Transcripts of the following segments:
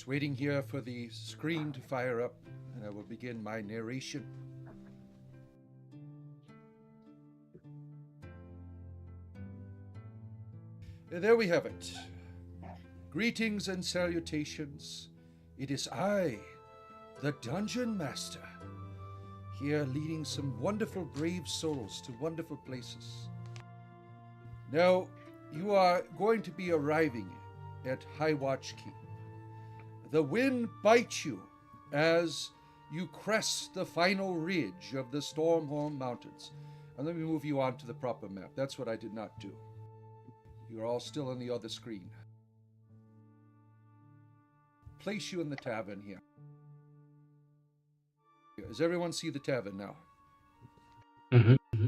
Just waiting here for the screen to fire up, and I will begin my narration. There we have it. Greetings and salutations. It is I, the Dungeon Master, here leading some wonderful brave souls to wonderful places. Now, you are going to be arriving at Highwatch Keep. The wind bites you as you crest the final ridge of the Stormhorn Mountains. And let me move you on to the proper map. That's what I did not do. You're all still on the other screen. Place you in the tavern here. Does everyone see the tavern now? Mm-hmm.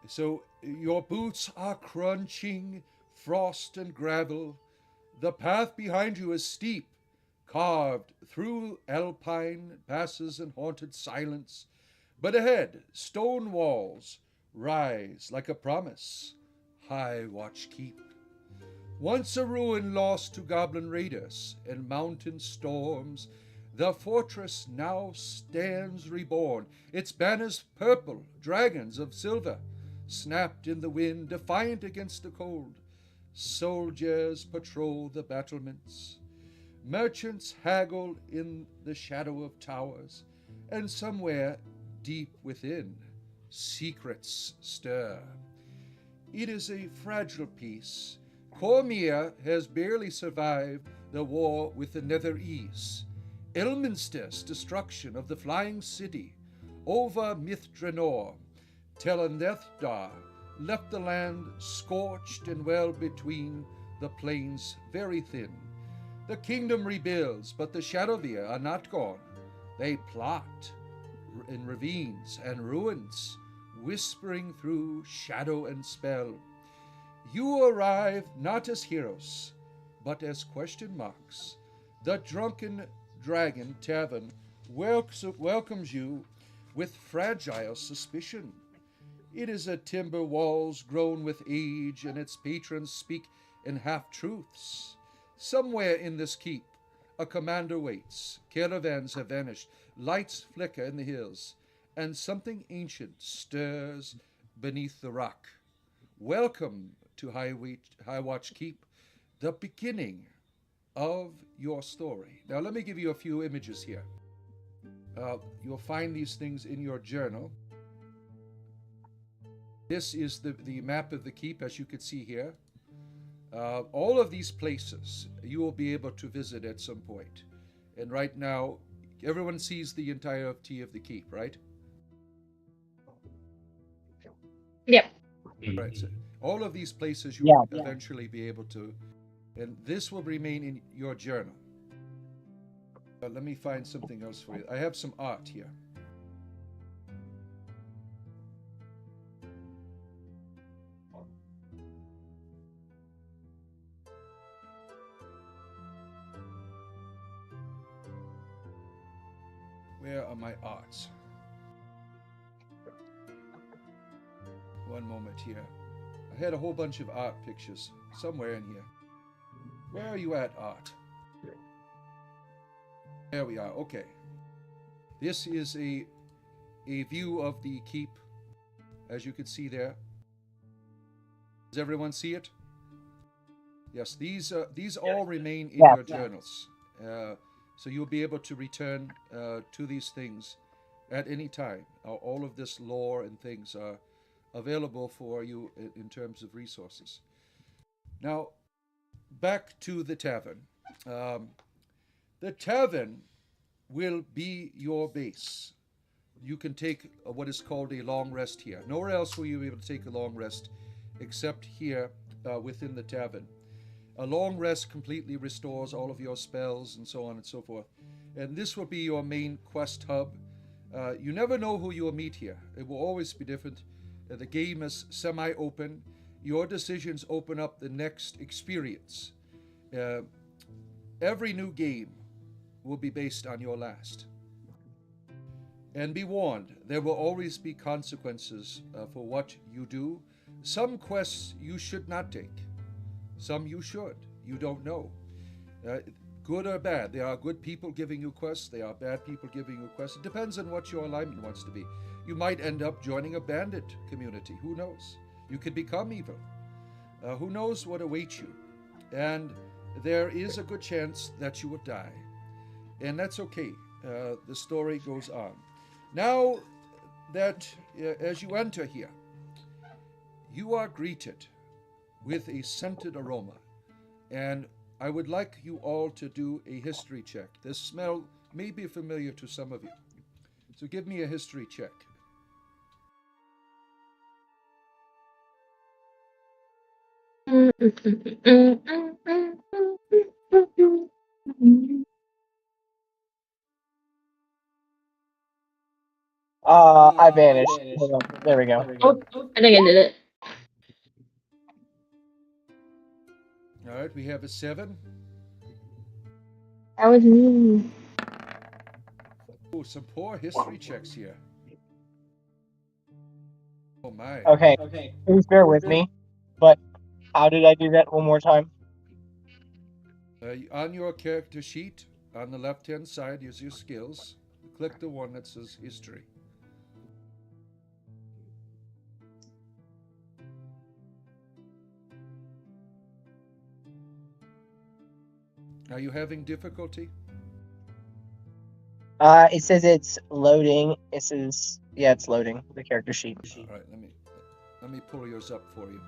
So your boots are crunching frost and gravel. The path behind you is steep, carved through alpine passes and haunted silence. But ahead, stone walls rise like a promise. Highwatch Keep. Once a ruin lost to goblin raiders and mountain storms, the fortress now stands reborn, its banners purple, dragons of silver, snapped in the wind, defiant against the cold. Soldiers patrol the battlements. Merchants haggle in the shadow of towers, and somewhere deep within, secrets stir. It is a fragile peace. Cormier has barely survived the war with the Nether East. Elminster's destruction of the flying city over Mithranor, Telenethdar left the land scorched and well between the plains very thin. The kingdom rebuilds, but the Shadowveer are not gone. They plot in ravines and ruins, whispering through shadow and spell. You arrive not as heroes, but as question marks. The Drunken Dragon Tavern welcomes you with fragile suspicion. It is a timber walls grown with age, and its patrons speak in half-truths. Somewhere in this keep, a commander waits. Caravans have vanished, lights flicker in the hills, and something ancient stirs beneath the rock. Welcome to Highwatch Keep, the beginning of your story. Now let me give you a few images here. You'll find these things in your journal. This is the map of the keep, as you can see here. All of these places you will be able to visit at some point. And right now, everyone sees the entirety of the keep, right? Yep. Right. So all of these places you will eventually be able to, and this will remain in your journal. Let me find something else for you. I have some art here. Where are my arts? One moment here. I had a whole bunch of art pictures somewhere in here. Where are you at, art? There we are. Okay. This is a view of the keep, as you can see there. Does everyone see it? Yes, these all remain in your journals. So you'll be able to return to these things at any time. All of this lore and things are available for you in terms of resources. Now, back to the tavern. The tavern will be your base. You can take what is called a long rest here. Nowhere else will you be able to take a long rest except here within the tavern. A long rest completely restores all of your spells and so on and so forth. And this will be your main quest hub. You never know who you will meet here. It will always be different. The game is semi-open. Your decisions open up the next experience. Every new game will be based on your last. And be warned, there will always be consequences for what you do. Some quests you should not take. Some you should. You don't know. good or bad. There are good people giving you quests, there are bad people giving you quests. It depends on what your alignment wants to be. You might end up joining a bandit community. Who knows? You could become evil. Who knows what awaits you? And there is a good chance that you will die. And that's okay. The story goes on. Now that as you enter here, you are greeted with a scented aroma. And I would like you all to do a history check. This smell may be familiar to some of you. So give me a history check. I vanished. Hold on. There we go. Oh, I think I did it. All right, we have a 7. That was me. Oh, some poor history checks here. Oh my. Okay, please bear with me. But how did I do that one more time? On your character sheet, on the left-hand side is your skills. Click the one that says history. Are you having difficulty? It says it's loading. It says, yeah, it's loading the character sheet. All right, let me pull yours up for you.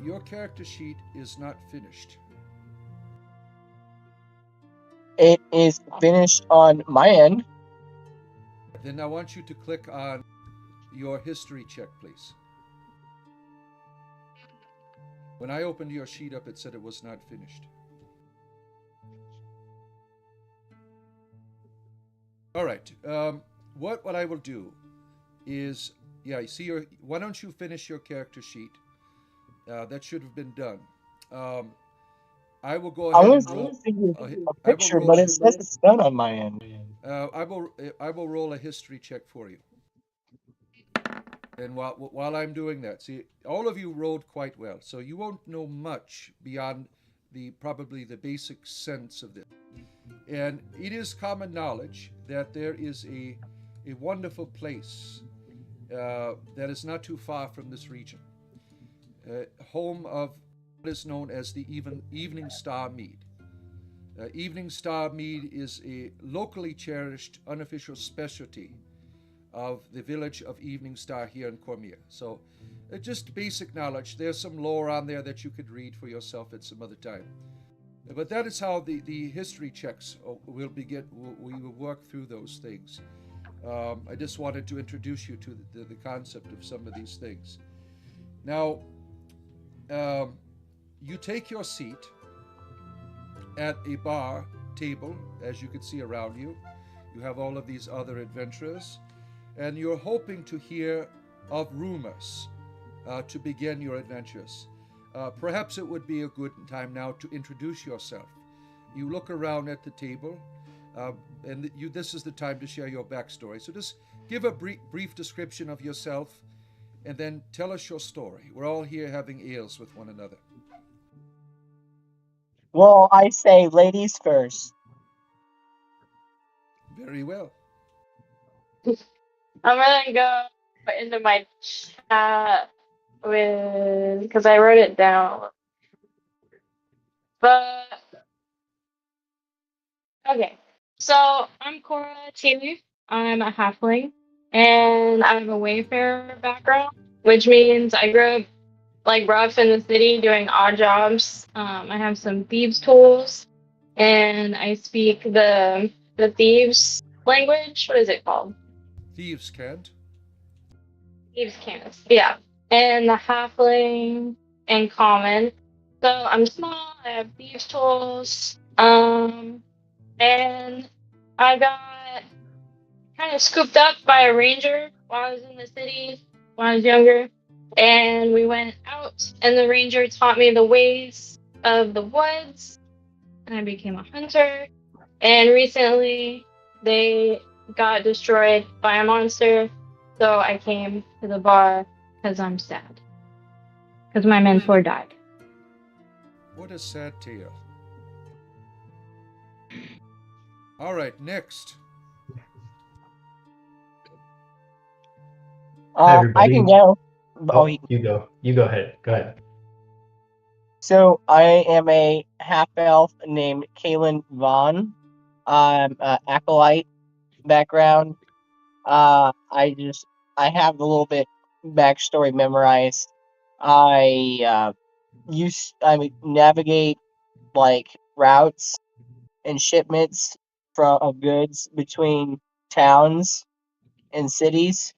Your character sheet is not finished. It is finished on my end. Then I want you to click on your history check, please. When I opened your sheet up, it said it was not finished. All right. What I will do is, yeah, you see your. Why don't you finish your character sheet? That should have been done. I will go ahead I and was roll. thinking I a will picture, roll but a- it says it's done on my end. I will roll a history check for you. And while I'm doing that, see, all of you rolled quite well, so you won't know much beyond probably the basic sense of this. And it is common knowledge that there is a wonderful place that is not too far from this region, home of what is known as the Evening Star Mead. Evening Star Mead is a locally cherished unofficial specialty of the village of Evening Star here in Cormier. So just basic knowledge. There's some lore on there that you could read for yourself at some other time. But that is how the history checks will begin. We will work through those things. I just wanted to introduce you to the concept of some of these things. Now, you take your seat at a bar table, as you can see around you. You have all of these other adventurers, and you're hoping to hear of rumors to begin your adventures. Perhaps it would be a good time now to introduce yourself. You look around at the table, and this is the time to share your backstory. So just give a brief description of yourself, and then tell us your story. We're all here having ales with one another. Well, I say ladies first. Very well. I'm gonna go into my chat because I wrote it down. But okay, so I'm Cora Taylor. I'm a halfling, and I have a wayfarer background, which means I grew up like rough in the city doing odd jobs. I have some thieves tools, and I speak the thieves language. What is it called? Thieves can't. Thieves can't. Yeah, and the halfling and common. So I'm small. I have thieves tools. And I got kind of scooped up by a ranger while I was in the city when I was younger. And we went out, and the ranger taught me the ways of the woods, and I became a hunter. And recently, they got destroyed by a monster, so I came to the bar because I'm sad. Because my mentor died. What a sad tale. All right, next. Hi, I can everybody. go. Oh, Oh, you go. You go ahead. Go ahead. so I am a half elf named Kaylin Vaughn. I'm acolyte background. I have a little bit backstory memorized. I navigate like routes and shipments of goods between towns and cities,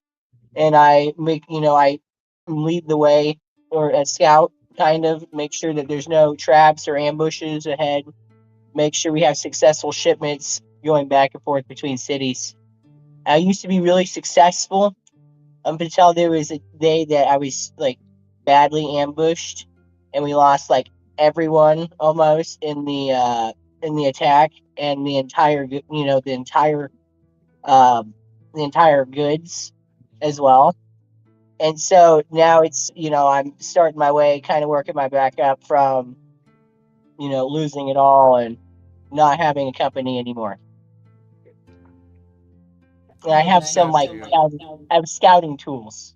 and I lead the way, or a scout, kind of make sure that there's no traps or ambushes ahead. Make sure we have successful shipments going back and forth between cities. I used to be really successful until there was a day that I was like badly ambushed, and we lost like everyone almost in the attack, and um the entire goods as well. And so now it's, I'm starting my way, kind of working my back up from, losing it all and not having a company anymore. And I Oh, have that's some sad to like hear. I have scouting tools,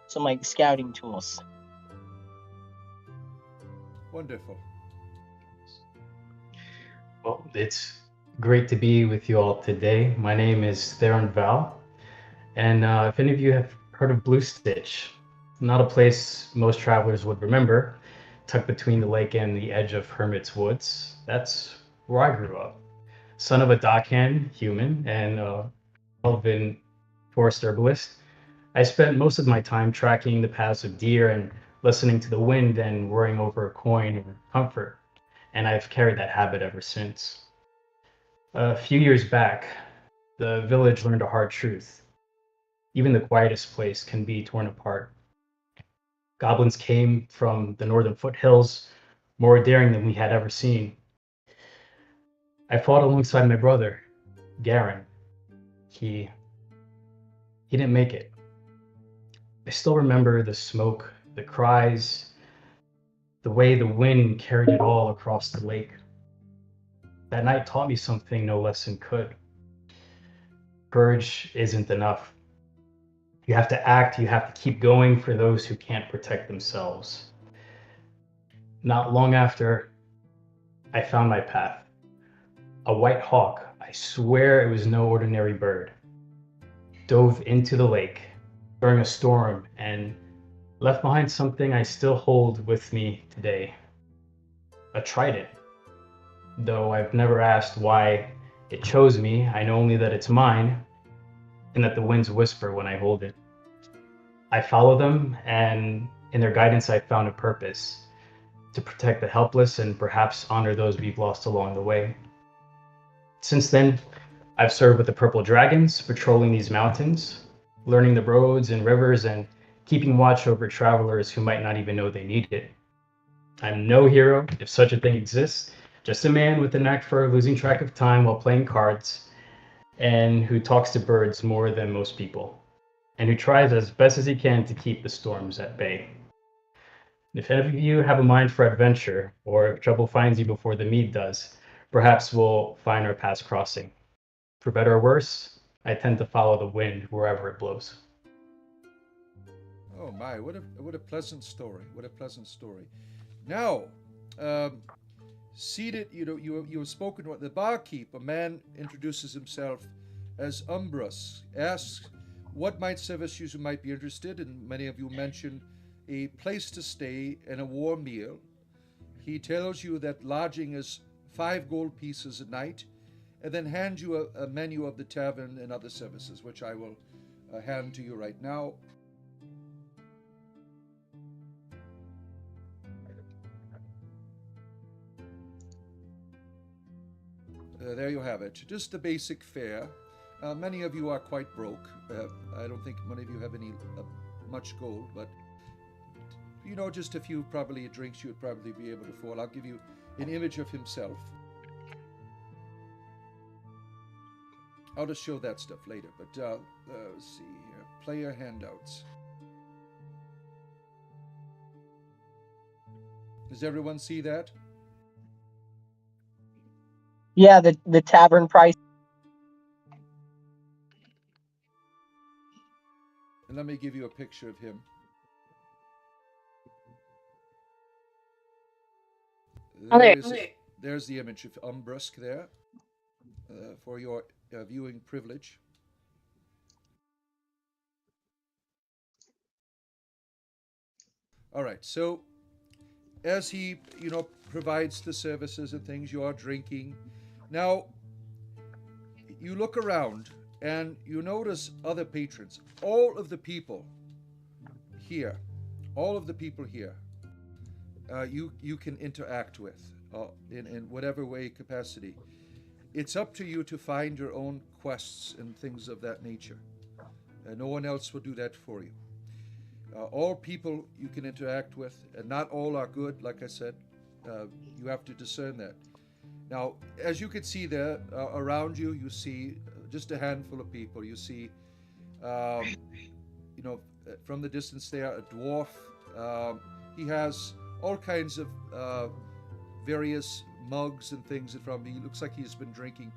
some like scouting tools. Wonderful. Well, it's great to be with you all today. My name is Theron Val, and if any of you have heard of Blue Stitch, not a place most travelers would remember, tucked between the lake and the edge of Hermit's Woods. That's where I grew up. Son of a dockhand human and a elven forest herbalist, I spent most of my time tracking the paths of deer and listening to the wind and worrying over a coin or comfort, and I've carried that habit ever since. A few years back, the village learned a hard truth. Even the quietest place can be torn apart. Goblins came from the northern foothills, more daring than we had ever seen. I fought alongside my brother, Garen. He he didn't make it. I still remember the smoke, the cries, the way the wind carried it all across the lake. That night taught me something no lesson could. Courage isn't enough. You have to act, you have to keep going for those who can't protect themselves. Not long after, I found my path. A white hawk, I swear it was no ordinary bird, dove into the lake during a storm and left behind something I still hold with me today, a trident. Though I've never asked why it chose me, I know only that it's mine and that the winds whisper when I hold it. I follow them, and in their guidance, I found a purpose to protect the helpless and perhaps honor those we've lost along the way. Since then, I've served with the Purple Dragons, patrolling these mountains, learning the roads and rivers, and keeping watch over travelers who might not even know they need it. I'm no hero, if such a thing exists, just a man with a knack for losing track of time while playing cards, and who talks to birds more than most people, and who tries as best as he can to keep the storms at bay. If any of you have a mind for adventure, or if trouble finds you before the mead does, perhaps we'll find our paths crossing. For better or worse, I tend to follow the wind wherever it blows. Oh my, what a pleasant story. What a pleasant story. Now, um, seated, you have spoken to the barkeep. A man introduces himself as Umbrus, asks what might service you might be interested, and many of you mention a place to stay and a warm meal. He tells you that lodging is 5 gold pieces a night, and then hands you a menu of the tavern and other services, which I will hand to you right now. There you have it. Just the basic fare. Many of you are quite broke. I don't think many of you have any much gold, but just a few probably drinks you would probably be able to afford. I'll give you an image of himself. I'll just show that stuff later. But let's see here. Player handouts. Does everyone see that? Yeah, the tavern price. let me give you a picture of him. Oh, there. There's the image of Umbrusk there for your viewing privilege. All right. So as he, provides the services and things, you are drinking. Now you look around and you notice other patrons. All of the people here, all of the people here, you can interact with in whatever way capacity. It's up to you to find your own quests and things of that nature. No one else will do that for you. All people you can interact with, and not all are good, like I said. You have to discern that. Now, as you can see there, around you, you see just a handful of people. You see, um, from the distance there, a dwarf. He has all kinds of various mugs and things in front of him. He looks like he's been drinking.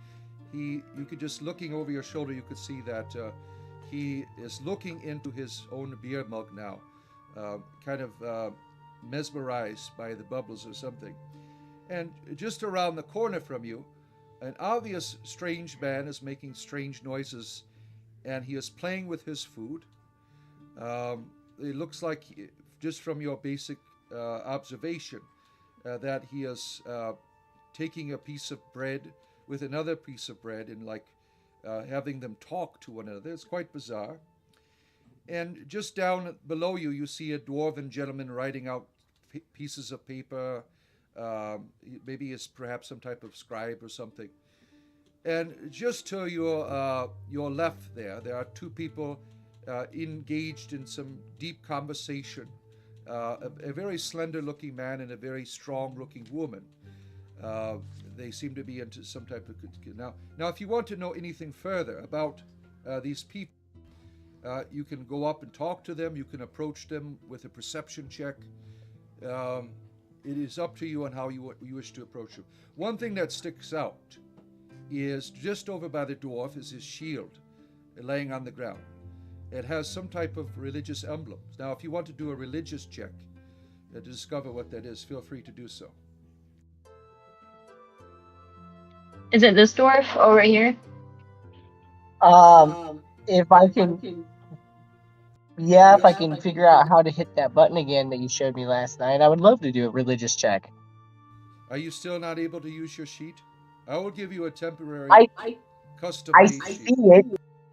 You could just looking over your shoulder, you could see that he is looking into his own beer mug now, kind of mesmerized by the bubbles or something. And just around the corner from you, an obvious strange man is making strange noises, and he is playing with his food. It looks like, just from your basic observation, that he is taking a piece of bread with another piece of bread and like having them talk to one another. It's quite bizarre. And just down below you, you see a dwarven gentleman writing out pieces of paper. Maybe it's perhaps some type of scribe or something. And just to your left there are two people engaged in some deep conversation. A very slender-looking man and a very strong-looking woman. They seem to be into some type of now. If you want to know anything further about these people, you can go up and talk to them. You can approach them with a perception check. It is up to you on how you wish to approach them. One thing that sticks out is just over by the dwarf is his shield laying on the ground. It has some type of religious emblem. Now, if you want to do a religious check to discover what that is, feel free to do so. Is it this dwarf over here? If I can, if I can figure out how to hit that button again that you showed me last night, I would love to do a religious check. Are you still not able to use your sheet? I will give you a temporary custom I made see sheet. it.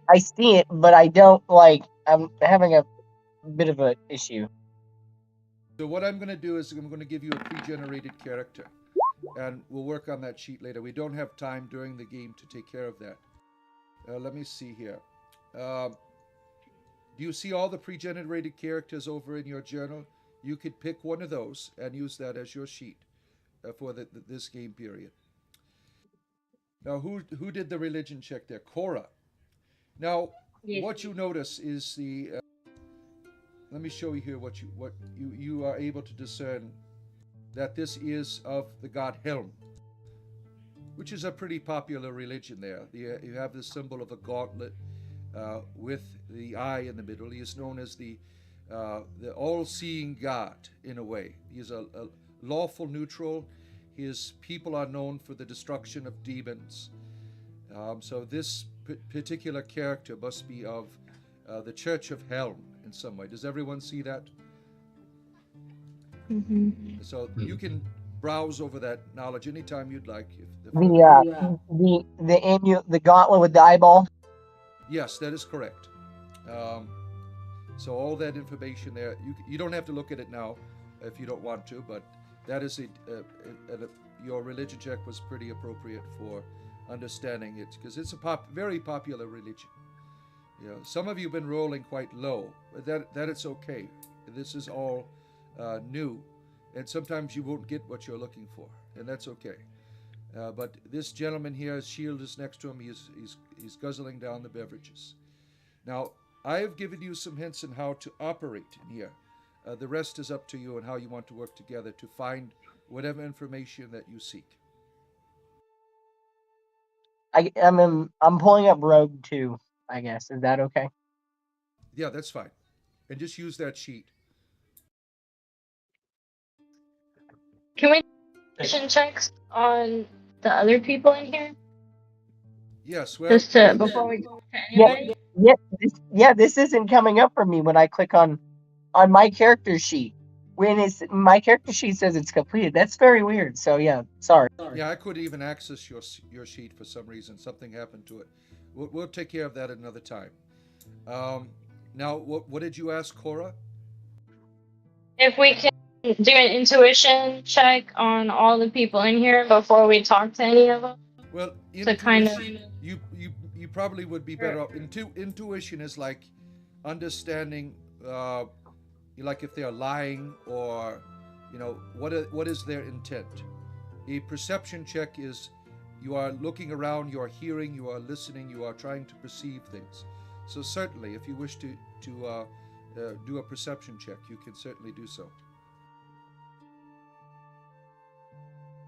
I see it, but I don't like. I'm having a bit of an issue. So what I'm going to do is I'm going to give you a pre-generated character, and we'll work on that sheet later. We don't have time during the game to take care of that. Let me see here. Do you see all the pre-generated characters over in your journal? You could pick one of those and use that as your sheet for this game period. Now, who did the religion check there? Cora. Now, Yes. what you notice is the. Let me show you here what you are able to discern that this is of the god Helm, which is a pretty popular religion there. You have the symbol of a gauntlet with the eye in the middle. He is known as the all-seeing god in a way. He is a lawful neutral. His people are known for the destruction of demons. So this particular character must be of the Church of Helm in some way. Does everyone see that? Mm-hmm. So you can browse over that knowledge anytime you'd like. The gauntlet with the eyeball. Yes, that is correct. So all that information there, you don't have to look at it now if you don't want to, but that is your religion check was pretty appropriate for understanding it because it's a very popular religion. Some of you have been rolling quite low, but that it's okay. This is all new, and sometimes you won't get what you're looking for, and that's okay. But this gentleman here, his shield is next to him. He's guzzling down the beverages. Now, I have given you some hints on how to operate in here. The rest is up to you and how you want to work together to find whatever information that you seek. I'm pulling up Rogue 2, I guess. Is that okay? Yeah, that's fine. and just use that sheet. Can we do checks on the other people in here? Yes, well, Just to before we talk to Yeah, anybody? this isn't coming up for me when I click on my character sheet. When it's my character sheet says it's completed. That's very weird. So yeah, sorry. yeah, I couldn't even access your sheet for some reason. Something happened to it. We'll take care of that another time. Um, now, what did you ask, Cora? If we can do an intuition check on all the people in here before we talk to any of them, Well, to kind of. intuition. You probably would be better off. Intuition is like understanding, like if they're lying or, what is their intent. A perception check is you are looking around, you are hearing, you are listening, you are trying to perceive things. So certainly, if you wish to do a perception check, you can certainly do so.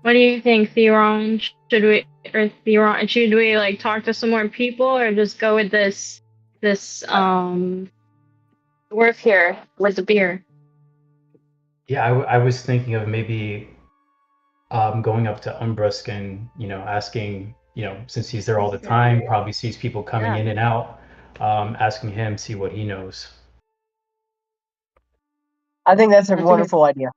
What do you think, Theron? Should we like talk to some more people or just go with this dwarf here with the beer? Yeah, I was thinking of maybe going up to Umbrusk and asking, since he's there all the time, probably sees people coming Yeah, in and out, asking him, see what he knows. I think that's a wonderful idea.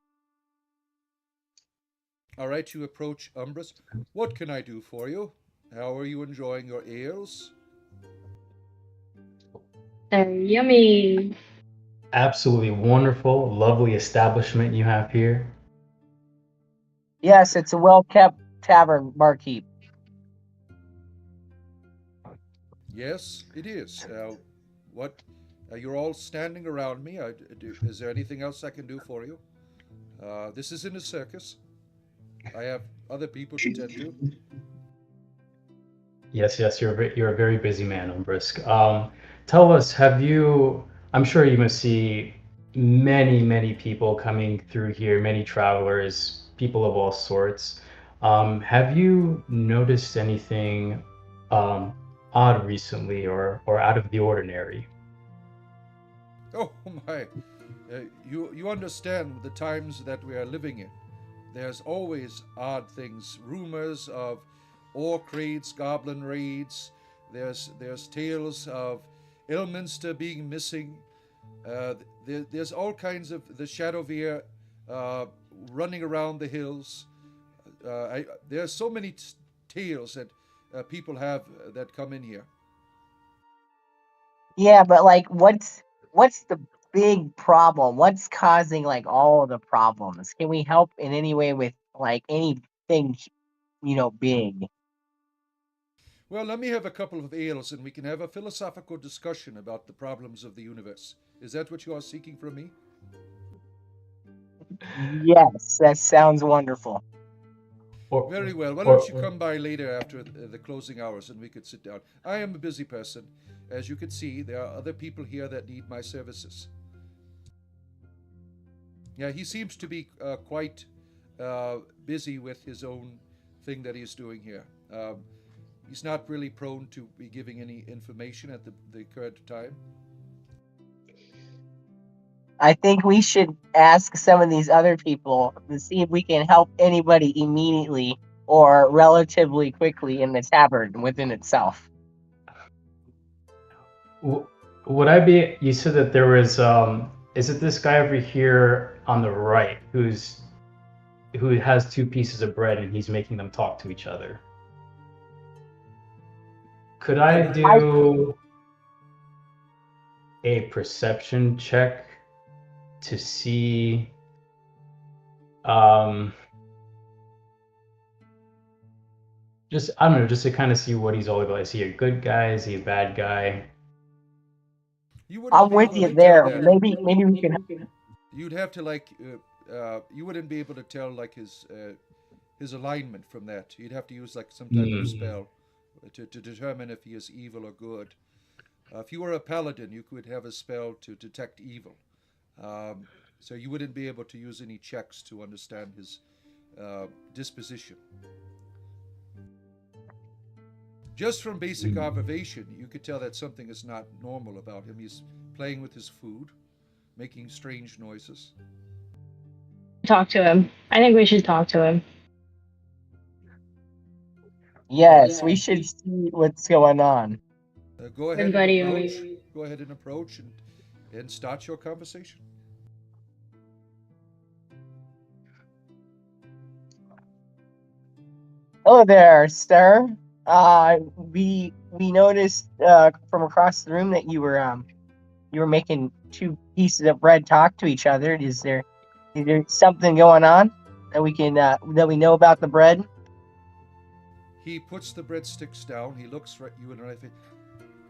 All right, you approach Umbris. What can I do for you? How are you enjoying your ales? They're yummy. Absolutely wonderful, lovely establishment you have here. Yes, it's a well kept tavern, barkeep. Yes, it is. What? You're all standing around me. Is there anything else I can do for you? This isn't a circus. I have other people to tend to. Yes, you're a very busy man, Umbrisk. Tell us, have you? I'm sure you must see many people coming through here, many travelers, people of all sorts. Have you noticed anything um, odd recently, or out of the ordinary? Oh my! You understand the times that we are living in. There's always odd things, rumors of orc raids, goblin raids. There's tales of Ilminster being missing. There's all kinds of the Shadowveer uh, running around the hills. There's so many tales that people have that come in here. Yeah, but like, what's the big problem? What's causing like all of the problems? Can we help in any way with like anything, big? Well, let me have a couple of ales and we can have a philosophical discussion about the problems of the universe. Is that what you are seeking from me? Yes, that sounds wonderful. Or, Very well. Why don't you or come by later after the closing hours and we could sit down? I am a busy person. As you can see, there are other people here that need my services. Yeah, he seems to be quite busy with his own thing that he's doing here. He's not really prone to be giving any information at the current time. I think we should ask some of these other people to see if we can help anybody immediately or relatively quickly in the tavern within itself. would I be? You said that there was. Is it this guy over here on the right who has two pieces of bread and he's making them talk to each other? Could I I do a perception check to see um just I don't know, just to kind of see what he's all about. Is he a good guy? Is he a bad guy? You wouldn't I'm be with able you to tell there. that. Maybe we can. You'd have to you wouldn't be able to tell like his alignment from that. You'd have to use like some type of spell to determine if he is evil or good. If you were a paladin, you could have a spell to detect evil. So you wouldn't be able to use any checks to understand his disposition. Just from basic observation, you could tell that something is not normal about him. He's playing with his food. making strange noises. Talk to him. I think we should talk to him. All right. Yes, we should see what's going on. Go ahead and Everybody approach. always. Go ahead and approach and start your conversation. Hello there, sir. We noticed from across the room that you were making two pieces of bread talk to each other. Is there something going on that we can that we know about the bread? He puts the breadsticks down. He looks at you in the face.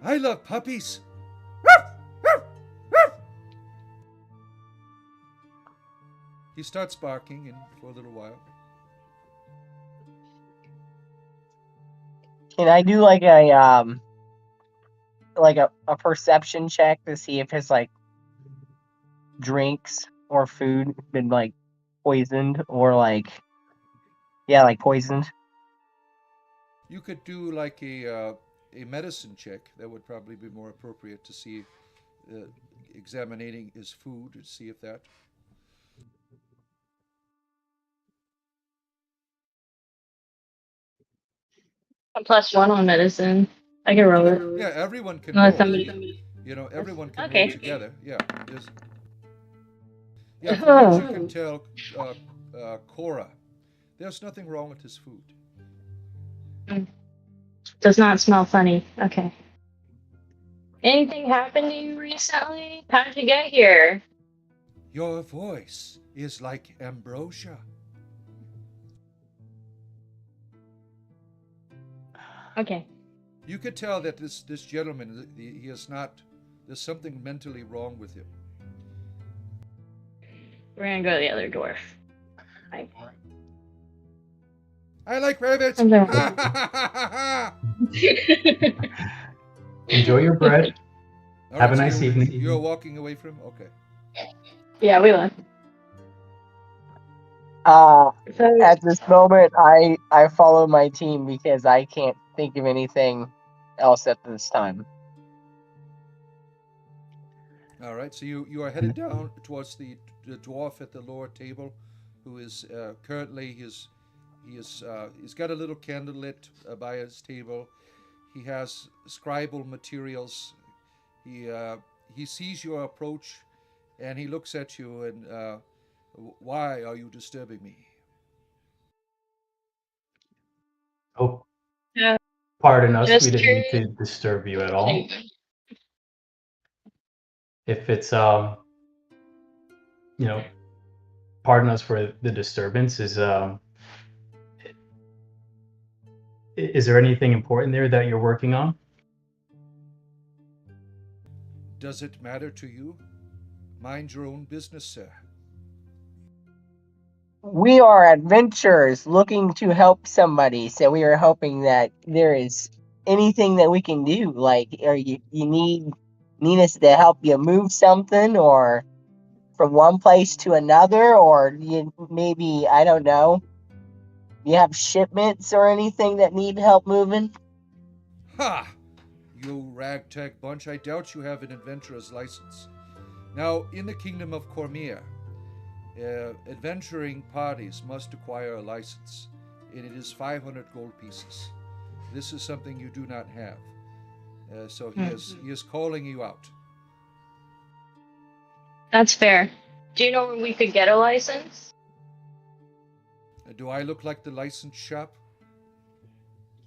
I love puppies. He starts barking, and for a little while, Can I do like a perception check to see if his like drinks or food been like poisoned or like yeah, like poisoned? you could do like a medicine check. That would probably be more appropriate to see uh, examining his food to see if that. A +1 on medicine. I can roll it. Yeah, everyone can Unless roll. somebody. Everyone can roll Okay. together. Yeah, yeah. From what you can tell, Cora, there's nothing wrong with his food. Does not smell funny. Okay. Anything happened to you recently? How'd you get here? Your voice is like ambrosia. Okay. You could tell that this gentleman, he is not. There's something mentally wrong with him. We're gonna go to the other dwarf. Right. I like rabbits. I'm done. Enjoy your bread. All Have a so nice evening. You're walking away from. Okay. Yeah, we left. So At this moment, I follow my team because I can't think of anything else at this time. All right. So you are headed down towards the dwarf at the lower table, who is currently he's got a little candle lit by his table. He has scribal materials. He sees your approach, and he looks at you and why are you disturbing me? Oh, yeah, pardon us. We just didn't mean curious. to disturb you at all. If it's you know, pardon us for the disturbance. Is there anything important there that you're working on? Does it matter to you? Mind your own business, sir. We are adventurers looking to help somebody, so we are hoping that there is anything that we can do. Like, are you need us to help you move something, or from one place to another, or you maybe I don't know. You have shipments or anything that need help moving? Ha! You ragtag bunch, I doubt you have an adventurer's license. Now, in the kingdom of Cormia, adventuring parties must acquire a license, and it is 500 gold pieces. This is something you do not have. So he is calling you out. That's fair. Do you know where we could get a license? Do I look like the licensed shop?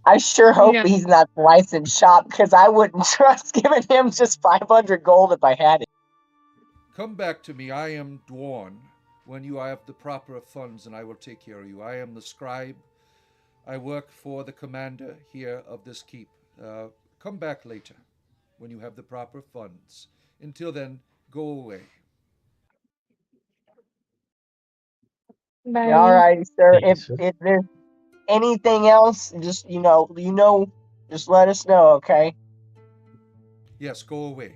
I sure hope No. he's not the licensed shop, because I wouldn't trust giving him just 500 gold if I had it. Come back to me. I am Dwarn. When you have the proper funds, and I will take care of you. I am the scribe. I work for the commander here of this keep. Come back later when you have the proper funds. Until then, go away. Bye. All right, sir. Thank you, sir. If there's anything else, just just let us know, okay? Yes, go away.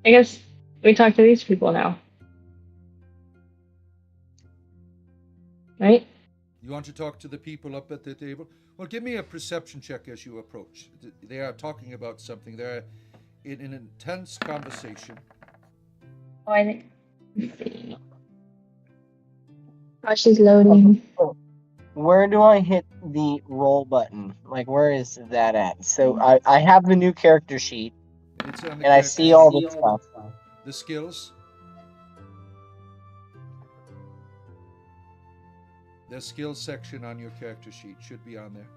I guess we talk to these people now. Right? You want to talk to the people up at the table? Well, give me a perception check as you approach. They are talking about something. in an intense conversation. Oh, I think. Let's see. Oh, she's loading. Where do I hit the roll button? Like, where is that at? So I have the new character sheet, It's on the and I character see sheet. all the stuff. The skills. The skills section on your character sheet should be on there.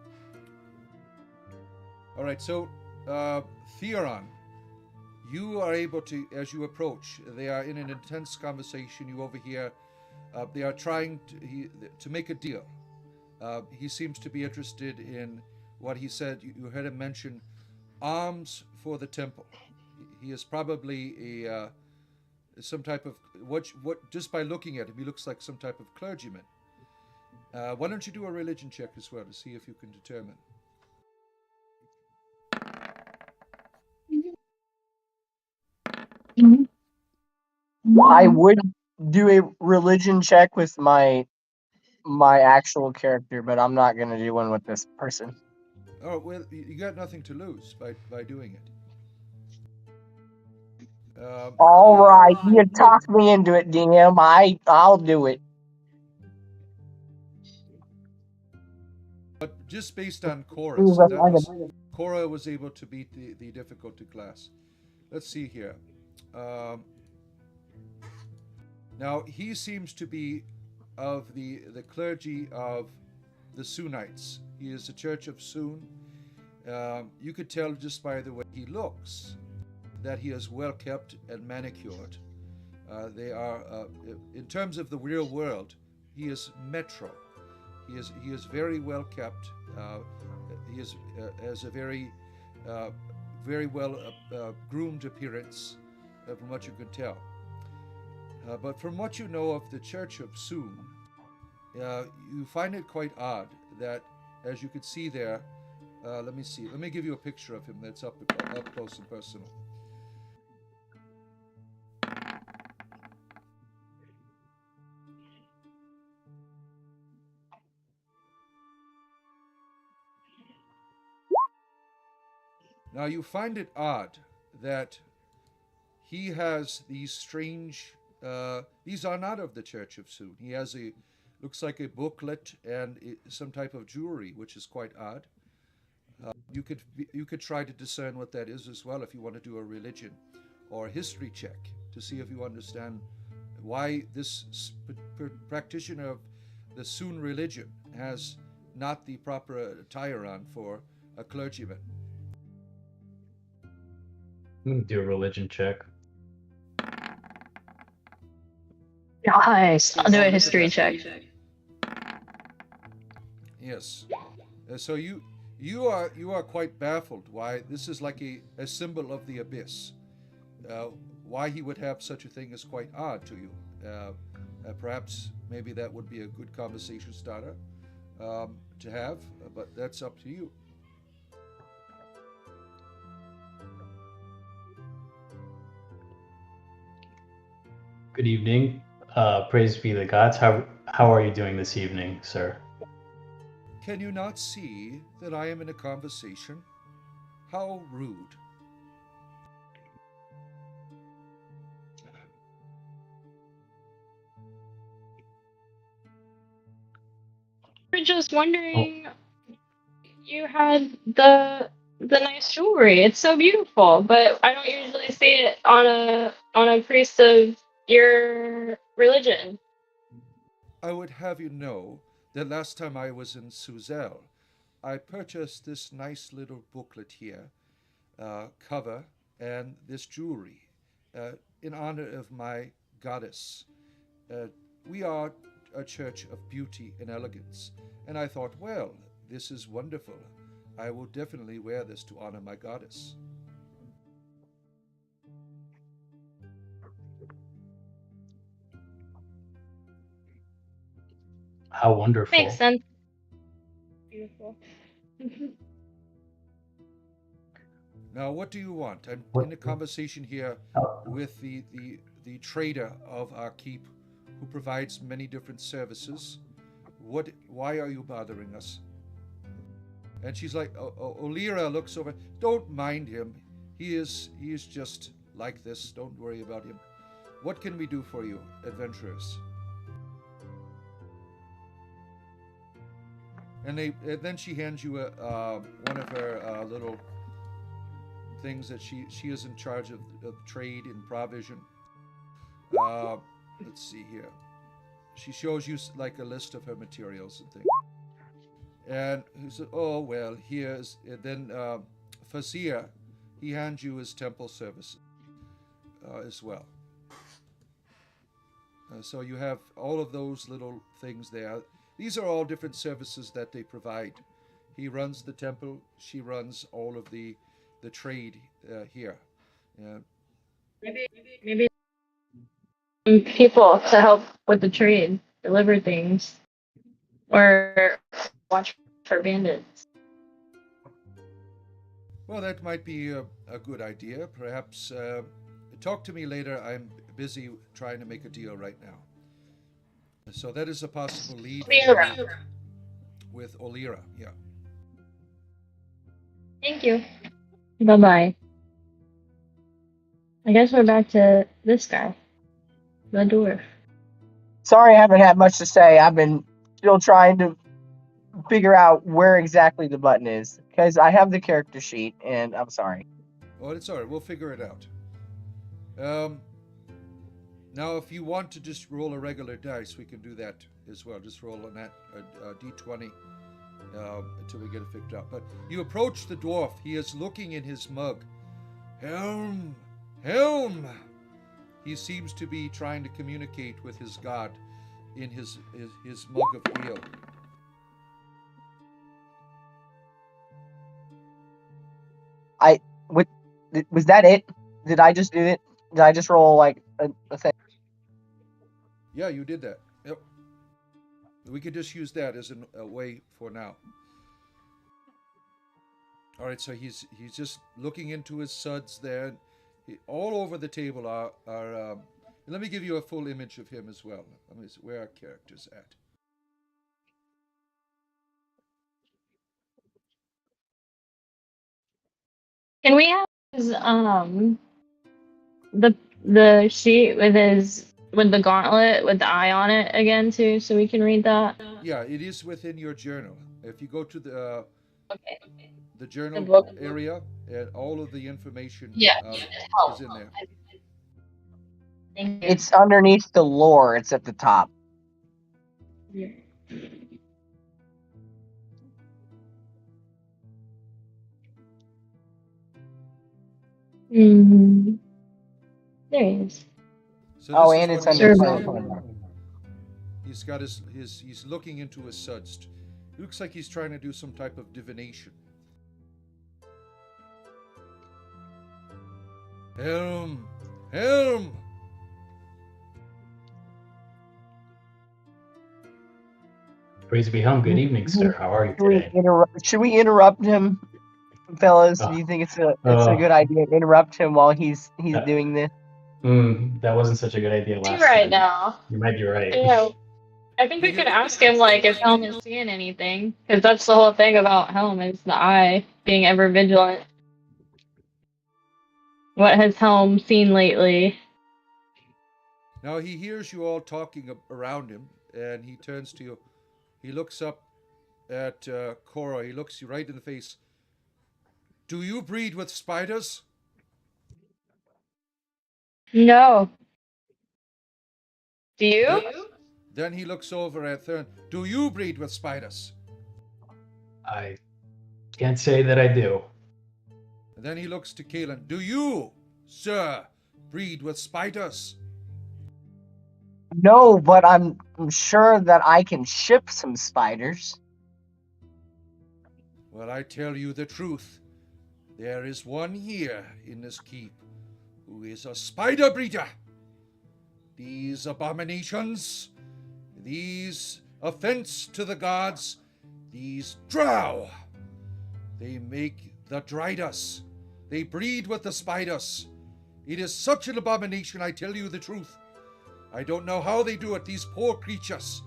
All right, so Theron, you are able to, as you approach, they are in an intense conversation. You overhear they are trying to make a deal. He seems to be interested in what he said. You heard him mention arms for the temple. He is probably a some type of what just by looking at him, he looks like some type of clergyman. Why don't you do a religion check as well to see if you can determine? I would do a religion check with my actual character, but I'm not gonna do one with this person. Oh well, you got nothing to lose by doing it. All right, you talked me into it, DM. I'll do it. But just based on Cora, Ooh, so that's that like was Cora was able to beat the difficulty class. Let's see here. Now he seems to be of the clergy of the Soonites. He is the Church of Soon. You could tell just by the way he looks that he is well kept and manicured. They are, in terms of the real world, he is metro. He is very well kept. He is has a very well groomed appearance, from what you can tell. But from what you know of the Church of Soon, you find it quite odd that, as you can see there, let me see. Let me give you a picture of him that's up close and personal. Now you find it odd that he has these strange. These are not of the Church of Soon. He has looks like a booklet and some type of jewelry, which is quite odd. You could try to discern what that is as well if you want to do a religion or a history check to see if you understand why this practitioner of the Soon religion has not the proper attire on for a clergyman. Do a religion check. Nice. I'll do a history check. Yes. So you are quite baffled why this is like a symbol of the abyss. Why he would have such a thing is quite odd to you. Perhaps maybe that would be a good conversation starter to have, but that's up to you. Good evening. Praise be the gods. How are you doing this evening, sir? Can you not see that I am in a conversation? How rude. We're just wondering. You had the nice jewelry. It's so beautiful, but I don't usually see it on a priest of your religion. I would have you know that last time I was in Suzel, I purchased this nice little booklet here, cover, and this jewelry in honor of my goddess. We are a church of beauty and elegance, and I thought, well, this is wonderful. I will definitely wear this to honor my goddess. How wonderful. Makes sense. Beautiful. Now, what do you want? I'm in a conversation here with the trader of our keep, who provides many different services. Why are you bothering us? And she's like, Olira looks over. Don't mind him. He is just like this. Don't worry about him. What can we do for you, adventurers? And then she hands you one of her little things that she is in charge of trade and provision. Let's see here. She shows you like a list of her materials and things. And he said, "Oh well, here's." And then Fazir, he hands you his temple service as well. So you have all of those little things there. These are all different services that they provide. He runs the temple. She runs all of the trade here. Maybe some people to help with the trade, deliver things, or watch for bandits. Well, that might be a good idea. Perhaps talk to me later. I'm busy trying to make a deal right now. So that is a possible lead Be around. with Olira. Yeah. Thank you. Bye bye. I guess we're back to this guy, the dwarf. Sorry, I haven't had much to say. I've been still trying to figure out where exactly the button is because I have the character sheet, and I'm sorry. Oh, it's all right. We'll figure it out. Now, if you want to just roll a regular dice, we can do that as well. Just roll a d20 until we get it figured out. But you approach the dwarf. He is looking in his mug. Helm! Helm! He seems to be trying to communicate with his god in his mug of ale. Was that it? Did I just do it? Did I just roll like a thing? Yeah, you did that. Yep. We could just use that as a way for now. All right, so he's just looking into his suds there. All over the table are let me give you a full image of him as well. Let me see, where are characters at? Can we have his the sheet with the gauntlet with the eye on it again too, so we can read that? Yeah, it is within your journal. If you go to the Okay. journal book. area, and all of the information Yeah. is in there. Thank you. It's underneath the lore. It's at the top. Yeah. Mm-hmm. There he is. So Oh, this and is it's what under he Sure. looks player. at. He's got he's looking into his suds. It looks like he's trying to do some type of divination. Helm! Helm! Praise be Helm. Good evening, sir. How are you today? Should we interrupt him, fellas? Do you think it's a good idea to interrupt him while he's doing this? That wasn't such a good idea last Right time. now. You might be right. Yeah. I think we could ask him like if Helm is seeing anything, because that's the whole thing about Helm is the eye being ever vigilant. What has Helm seen lately? Now he hears you all talking around him, and he turns to you. He looks up at Cora. He looks you right in the face. Do you breed with spiders? No. Do you? Then he looks over at Thurn. Do you breed with spiders? I can't say that I do. And then he looks to Kalen. Do you, sir, breed with spiders? No, but I'm sure that I can ship some spiders. Well, I tell you the truth. There is one here in this keep who is a spider breeder. These abominations, these offense to the gods, these drow, they make the Dridus. They breed with the spiders. It is such an abomination, I tell you the truth. I don't know how they do it, these poor creatures.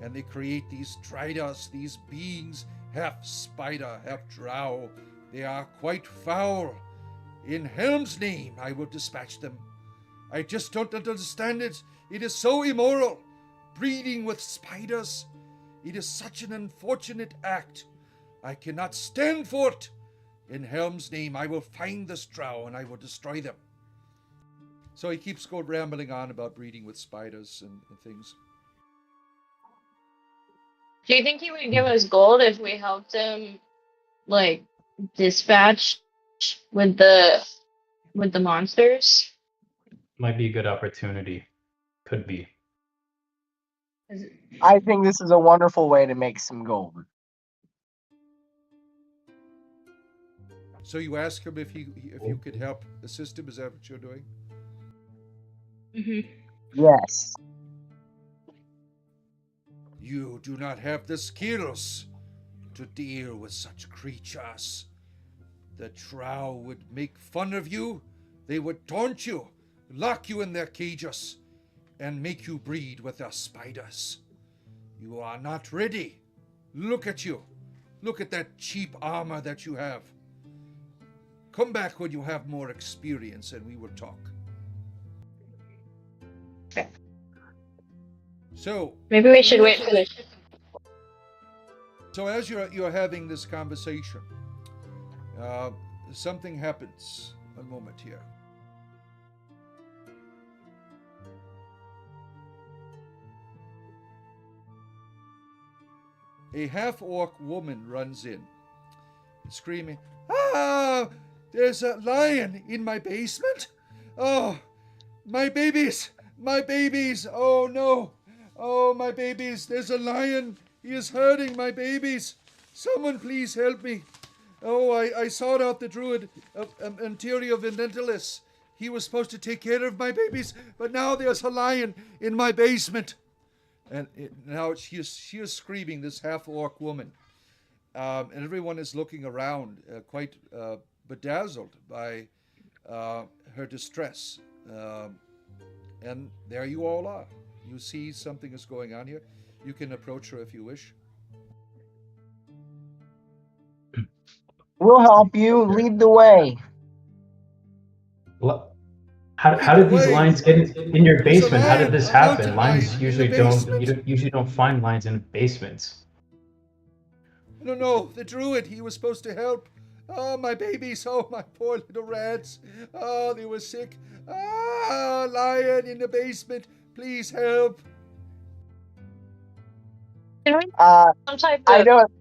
And they create these Dridus, these beings, half spider, half drow. They are quite foul. In Helm's name, I will dispatch them. I just don't understand it. It is so immoral. Breeding with spiders. It is such an unfortunate act. I cannot stand for it. In Helm's name, I will find this drow and I will destroy them. So he keeps going rambling on about breeding with spiders and things. Do you think he would give us gold if we helped him, like, dispatch with the monsters? Might be a good opportunity. Could be. I think this is a wonderful way to make some gold. So you ask him if you could help assist him. Is that what you're doing? Mm-hmm. Yes. You do not have the skills to deal with such creatures. The drow would make fun of you. They would taunt you, lock you in their cages, and make you breed with their spiders. You are not ready. Look at you. Look at that cheap armor that you have. Come back when you have more experience and we will talk. Okay. So maybe we should wait for the ship. So as you're having this conversation, something happens. One moment here. A half-orc woman runs in, screaming, "Ah! There's a lion in my basement! Oh, my babies! My babies! Oh no! Oh, my babies! There's a lion! He is hurting my babies! Someone please help me! Oh, I sought out the druid of Interior Vendentalis. He was supposed to take care of my babies, but now there's a lion in my basement!" And now she is screaming, this half-orc woman. And everyone is looking around, quite bedazzled by her distress. And there you all are. You see something is going on here. You can approach her if you wish. We'll help you. Lead the way. How did these lions get in your There's a basement? How did lion, this a happen? mountain Lions lion in usually the don't. You basement. usually don't find lions in basements. No, the druid, he was supposed to help. Oh, my babies, oh, my poor little rats. Oh, they were sick. Ah, lion in the basement, please help. Can we some type of I don't.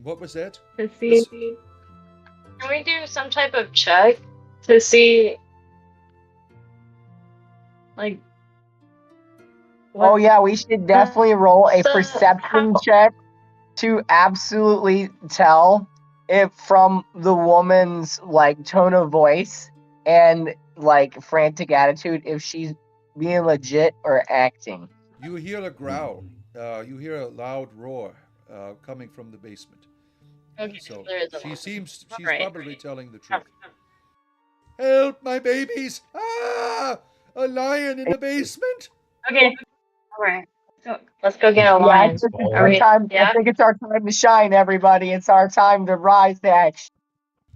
What was that? to see? Can we do some type of check to see, like? Oh yeah, we should definitely roll a the- perception check to absolutely tell if from the woman's like tone of voice and like frantic attitude if she's being legit or acting. You hear a growl. You hear a loud roar coming from the basement. Okay, So there is a she's Right. probably telling the truth. Help my babies! Ah! A lion in the basement! Okay. All right. Let's go get a Yeah, lion. I think it's Are our we- time. yeah? I think it's our time to shine, everybody. It's our time to rise to action.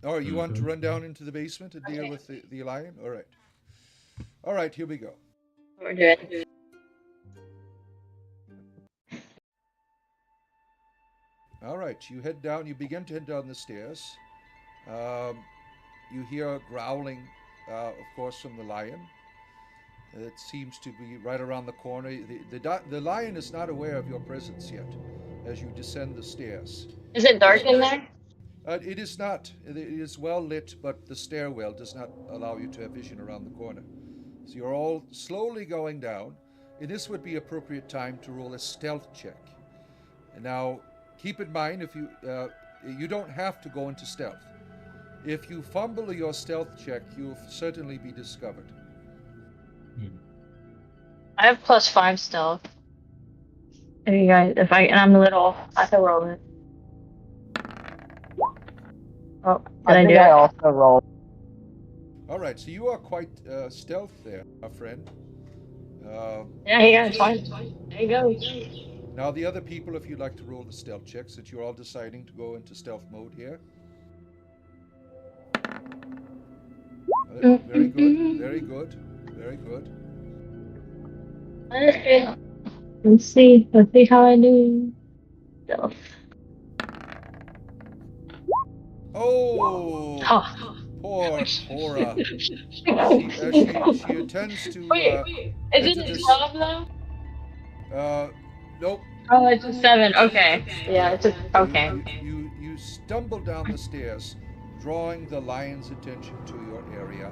Oh, you want to run down into the basement and deal with the lion? All right. All right, here we go. We're doing. All right, you head down. You begin to head down the stairs. You hear growling, of course, from the lion. It seems to be right around the corner. The lion is not aware of your presence yet as you descend the stairs. Is it dark in there? It is not. It is well lit, but the stairwell does not allow you to have vision around the corner. So you're all slowly going down, and this would be appropriate time to roll a stealth check. And now, keep in mind, if you don't have to go into stealth. If you fumble your stealth check, you'll certainly be discovered. I have +5 stealth. If you guys, and I'm little, I can roll it. Oh, did I think do I it? also rolled. All right, so you are quite stealth there, my friend. Yeah, you guys fine. There you go. Now, the other people, if you'd like to roll the stealth check, since you're all deciding to go into stealth mode here. Very good. Very good. Very good. Okay. Let's see. Let's see how I do. Stealth. Oh, Oh. poor Cora. She attends to Wait, is it enter a this. 12 though? Uh, nope. Oh, it's a 7. Okay. Yeah, Yeah. it's a. Okay. You stumble down the stairs, drawing the lion's attention to your area.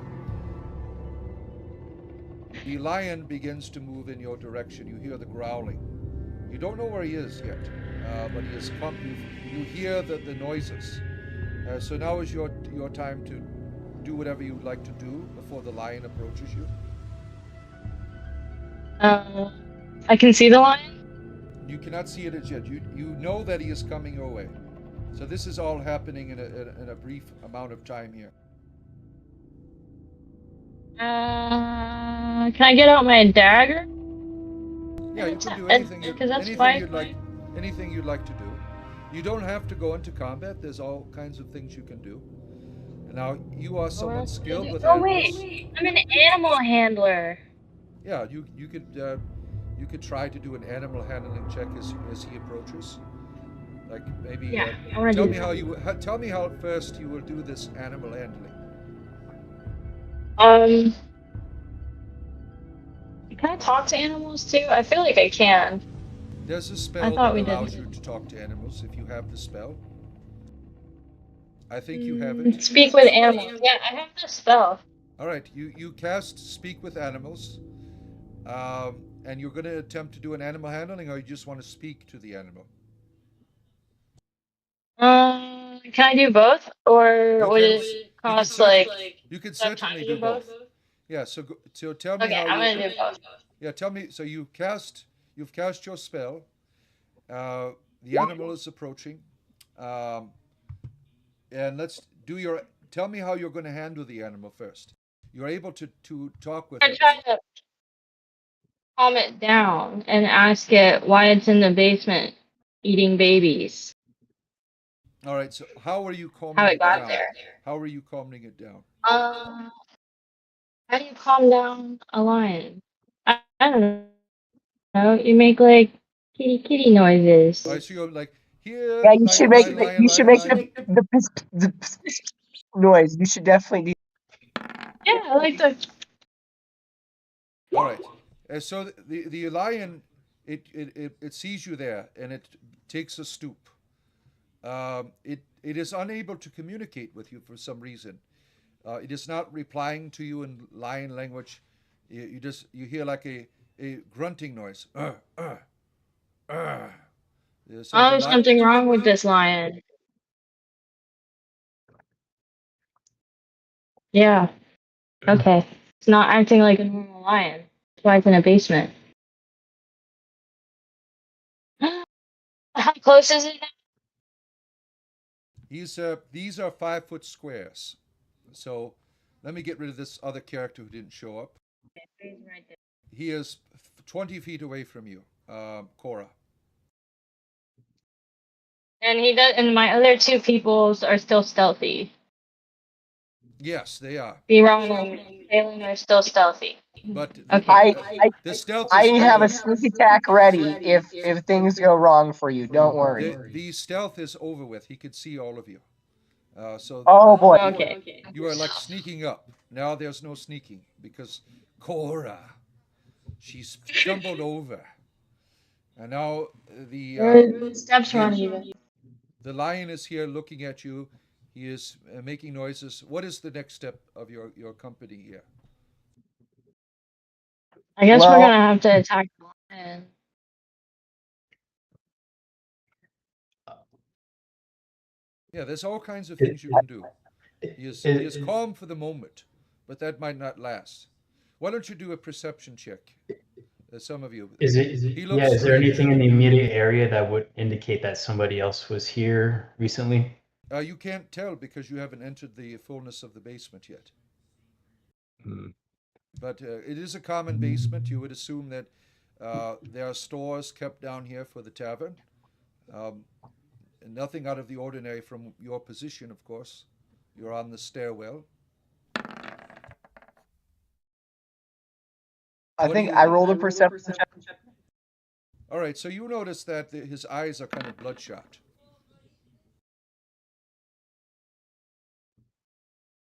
The lion begins to move in your direction. You hear the growling. You don't know where he is yet, but he is come. You hear the noises. So now is your time to do whatever you'd like to do before the lion approaches you. Uh, I can see the lion? You cannot see it as yet. You know that he is coming your way. So this is all happening in a brief amount of time here. Can I get out my dagger? Yeah, you can do Because that's my. anything you'd like to do. You don't have to go into combat. There's all kinds of things you can do. Now you are someone skilled with Oh, animals. wait. I'm an animal handler. Yeah, you could try to do an animal handling check as he approaches. Like maybe Yeah, I want to tell do me that. how you tell me how first you will do this animal handling. Um, can I talk to animals too? I feel like I can. There's a I spell thought that we allows did. you to talk to animals if you have the spell. I think you have it. Speak with animals. Yeah, I have the spell. All right, you cast speak with animals, and you're going to attempt to do an animal handling, or you just want to speak to the animal. Can I do both, or You would can it you can cost certainly like you can some time certainly to do do both? both. Yeah. So tell me Okay, how I'm you. gonna do both. Yeah. Tell me. So you've cast your spell. The animal is approaching, um, and let's do your. Tell me how you're going to handle the animal first. You're able to talk with I it. try to calm it down and ask it why it's in the basement eating babies. All right. So how are you How calming it it got down? there. How are you calming it down? Um, how do you calm down a lion? I don't know. You make like kitty kitty All noises. right. So you're like here, Yeah, you should make lion, you should lion, make lion. the noise. You should definitely do. Yeah, I like the. All right. So the lion, it sees you there and it takes a stoop. It is unable to communicate with you for some reason. It is not replying to you in lion language. You hear like a grunting noise. Yeah, so Oh, there's something wrong with this lion. Yeah. Okay. It's not acting like a normal lion. That's why it's in a basement. How close is it now? these are 5 foot squares. So let me get rid of this other character who didn't show up. He's right there. He is 20 feet away from you, Cora. And he does. And my other two peoples are still stealthy. Yes, they are. B-Ron and Kaylin are still stealthy. But Okay. the stealth I is have a over. sneak attack ready if things go wrong for you. Don't worry. The stealth is over with. He could see all of you. So Oh boy. Okay. you are like sneaking up. Now there's no sneaking because Cora, she's stumbled over. And now Steps run even. the lion is here looking at you. He is making noises. What is the next step of your company here? I guess we're Well, gonna have to attack the lion. Yeah, there's all kinds of things you can do. He is calm for the moment, but that might not last. Why don't you do a perception check? Some of you. Is it? He Yeah. looks Is there strange. anything in the immediate area that would indicate that somebody else was here recently? You can't tell because you haven't entered the fullness of the basement yet. Hmm. But it is a common basement. You would assume that there are stores kept down here for the tavern. Um, and nothing out of the ordinary from your position, of course. You're on the stairwell. I What think do I you- rolled a perception check. All right, so you notice that his eyes are kind of bloodshot.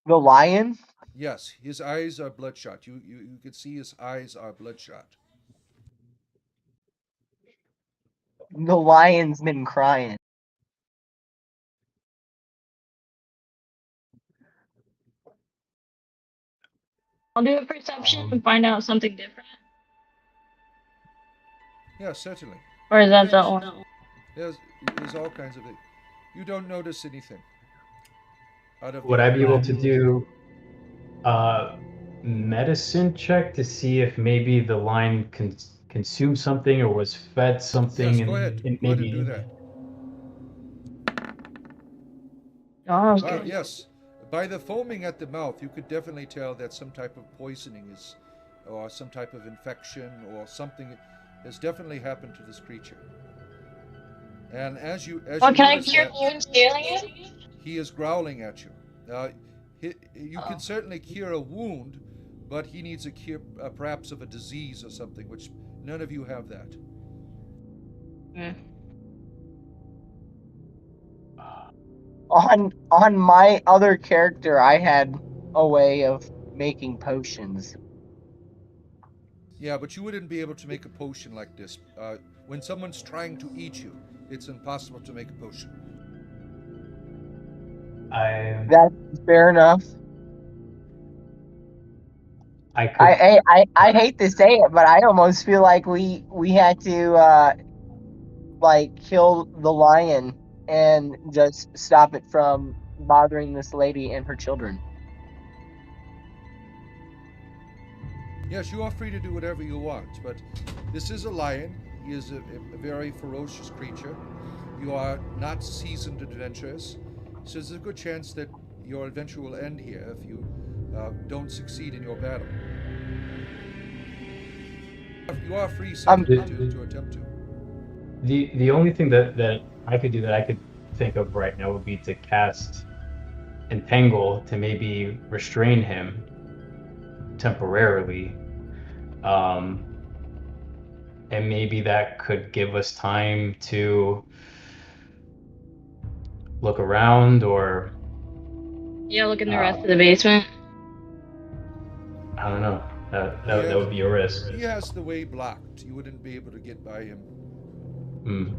The lion? Yes, his eyes are bloodshot. You can see his eyes are bloodshot. The lion's been crying. I'll do a perception and find out something different. Yeah, certainly. Or is that the one? There's all kinds of it. You don't notice anything out of the Would I be able to ordinary. do a medicine check to see if maybe the lion consumed something or was fed something, Yes, go ahead. and Go ahead and do maybe that. Oh, Wow, okay. yes. By the foaming at the mouth, you could definitely tell that some type of poisoning is, or some type of infection, or something has definitely happened to this creature. And as you Well, can I notice cure that, wounds healing it? he is growling at you. You can Oh. certainly cure a wound, but he needs a cure, perhaps of a disease or something, which none of you have that. Mm. On my other character, I had a way of making potions. Yeah, but you wouldn't be able to make a potion like this. When someone's trying to eat you, it's impossible to make a potion. That's fair enough. I could. I hate to say it, but I almost feel like we had to like kill the lion and just stop it from bothering this lady and her children. Yes, you are free to do whatever you want, but this is a lion. He is a very ferocious creature. You are not seasoned adventurers, so there's a good chance that your adventure will end here if you don't succeed in your battle. You are free certainly to attempt to. The only thing that I could do that I could think of right now would be to cast Entangle to maybe restrain him temporarily. And maybe that could give us time to look around, or Yeah, look in the rest of the basement. I don't know. That would be a risk. He has the way blocked. You wouldn't be able to get by him. Mm.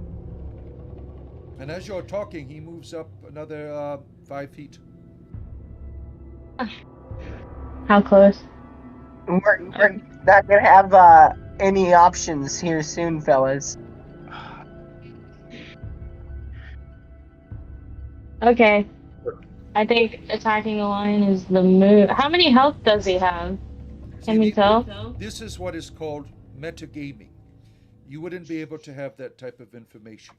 And as you're talking, he moves up another 5 feet. How close? We're not gonna have any options here soon, fellas. Okay. I think attacking the lion is the move. How many health does he have? Can we tell? This is what is called metagaming. You wouldn't be able to have that type of information.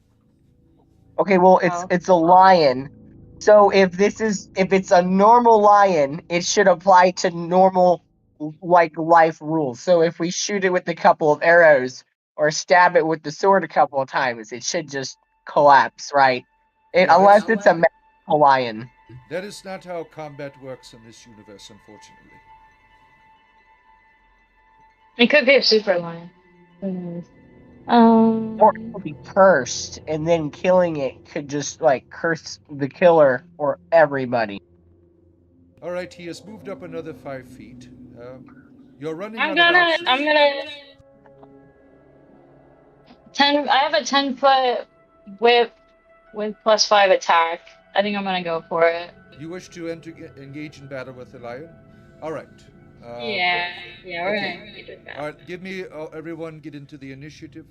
Okay, well it's a lion. So if it's a normal lion, it should apply to normal like life rules. So if we shoot it with a couple of arrows or stab it with the sword a couple of times, it should just collapse, right? Unless it's a magical lion. That is not how combat works in this universe, unfortunately. It could be a super lion. Who knows? Or it could be cursed, and then killing it could just like curse the killer or everybody. All right, he has moved up another 5 feet. You're running I'm out of gonna options. 10. I have a 10-foot whip with +5 attack. I think I'm gonna go for it. You wish to engage in battle with the lion? All right. Yeah, we're okay. gonna engage with that. All right, give me everyone get into the initiative.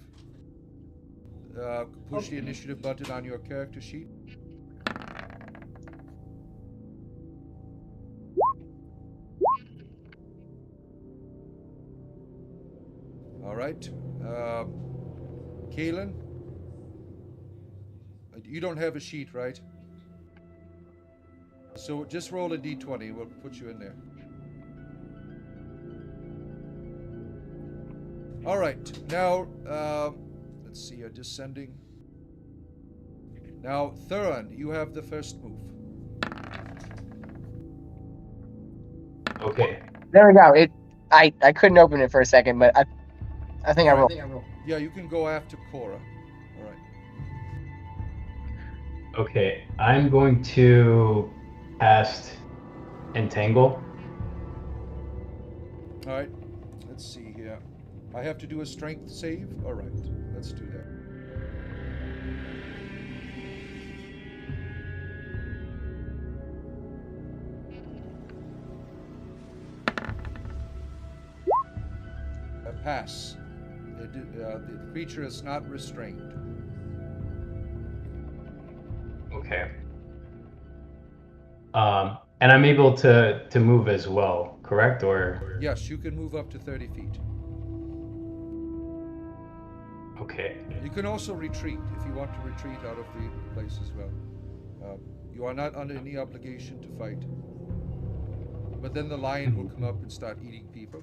Push the initiative button on your character sheet. All right. Kaylin, you don't have a sheet, right? So just roll a d20. We'll put you in there. All right. Now, let's see. You're descending. Now, Thuron, you have the first move. Okay. There we go. I couldn't open it for a second, but I think I rolled. Yeah, you can go after Cora. All right. Okay, I'm going to cast Entangle. All right. Let's see here. I have to do a strength save. All right. Let's do that. Pass. The creature is not restrained. Okay. And I'm able to move as well, correct? Or Yes, you can move up to 30 feet. okay. You can also retreat if you want to retreat out of the place as well. You are not under any obligation to fight. But then the lion will come up and start eating people.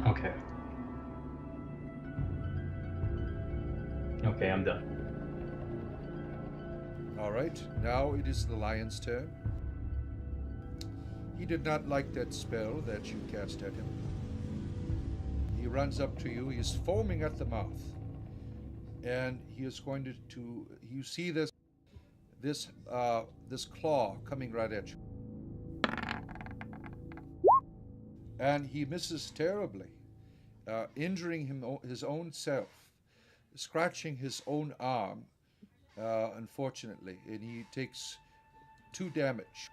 Okay. Okay, I'm done. All right, now it is the lion's turn. He did not like that spell that you cast at him. He runs up to you. He is foaming at the mouth, and he is going to you see this claw coming right at you, and he misses terribly, injuring his own self, scratching his own arm, unfortunately, and he takes 2 damage.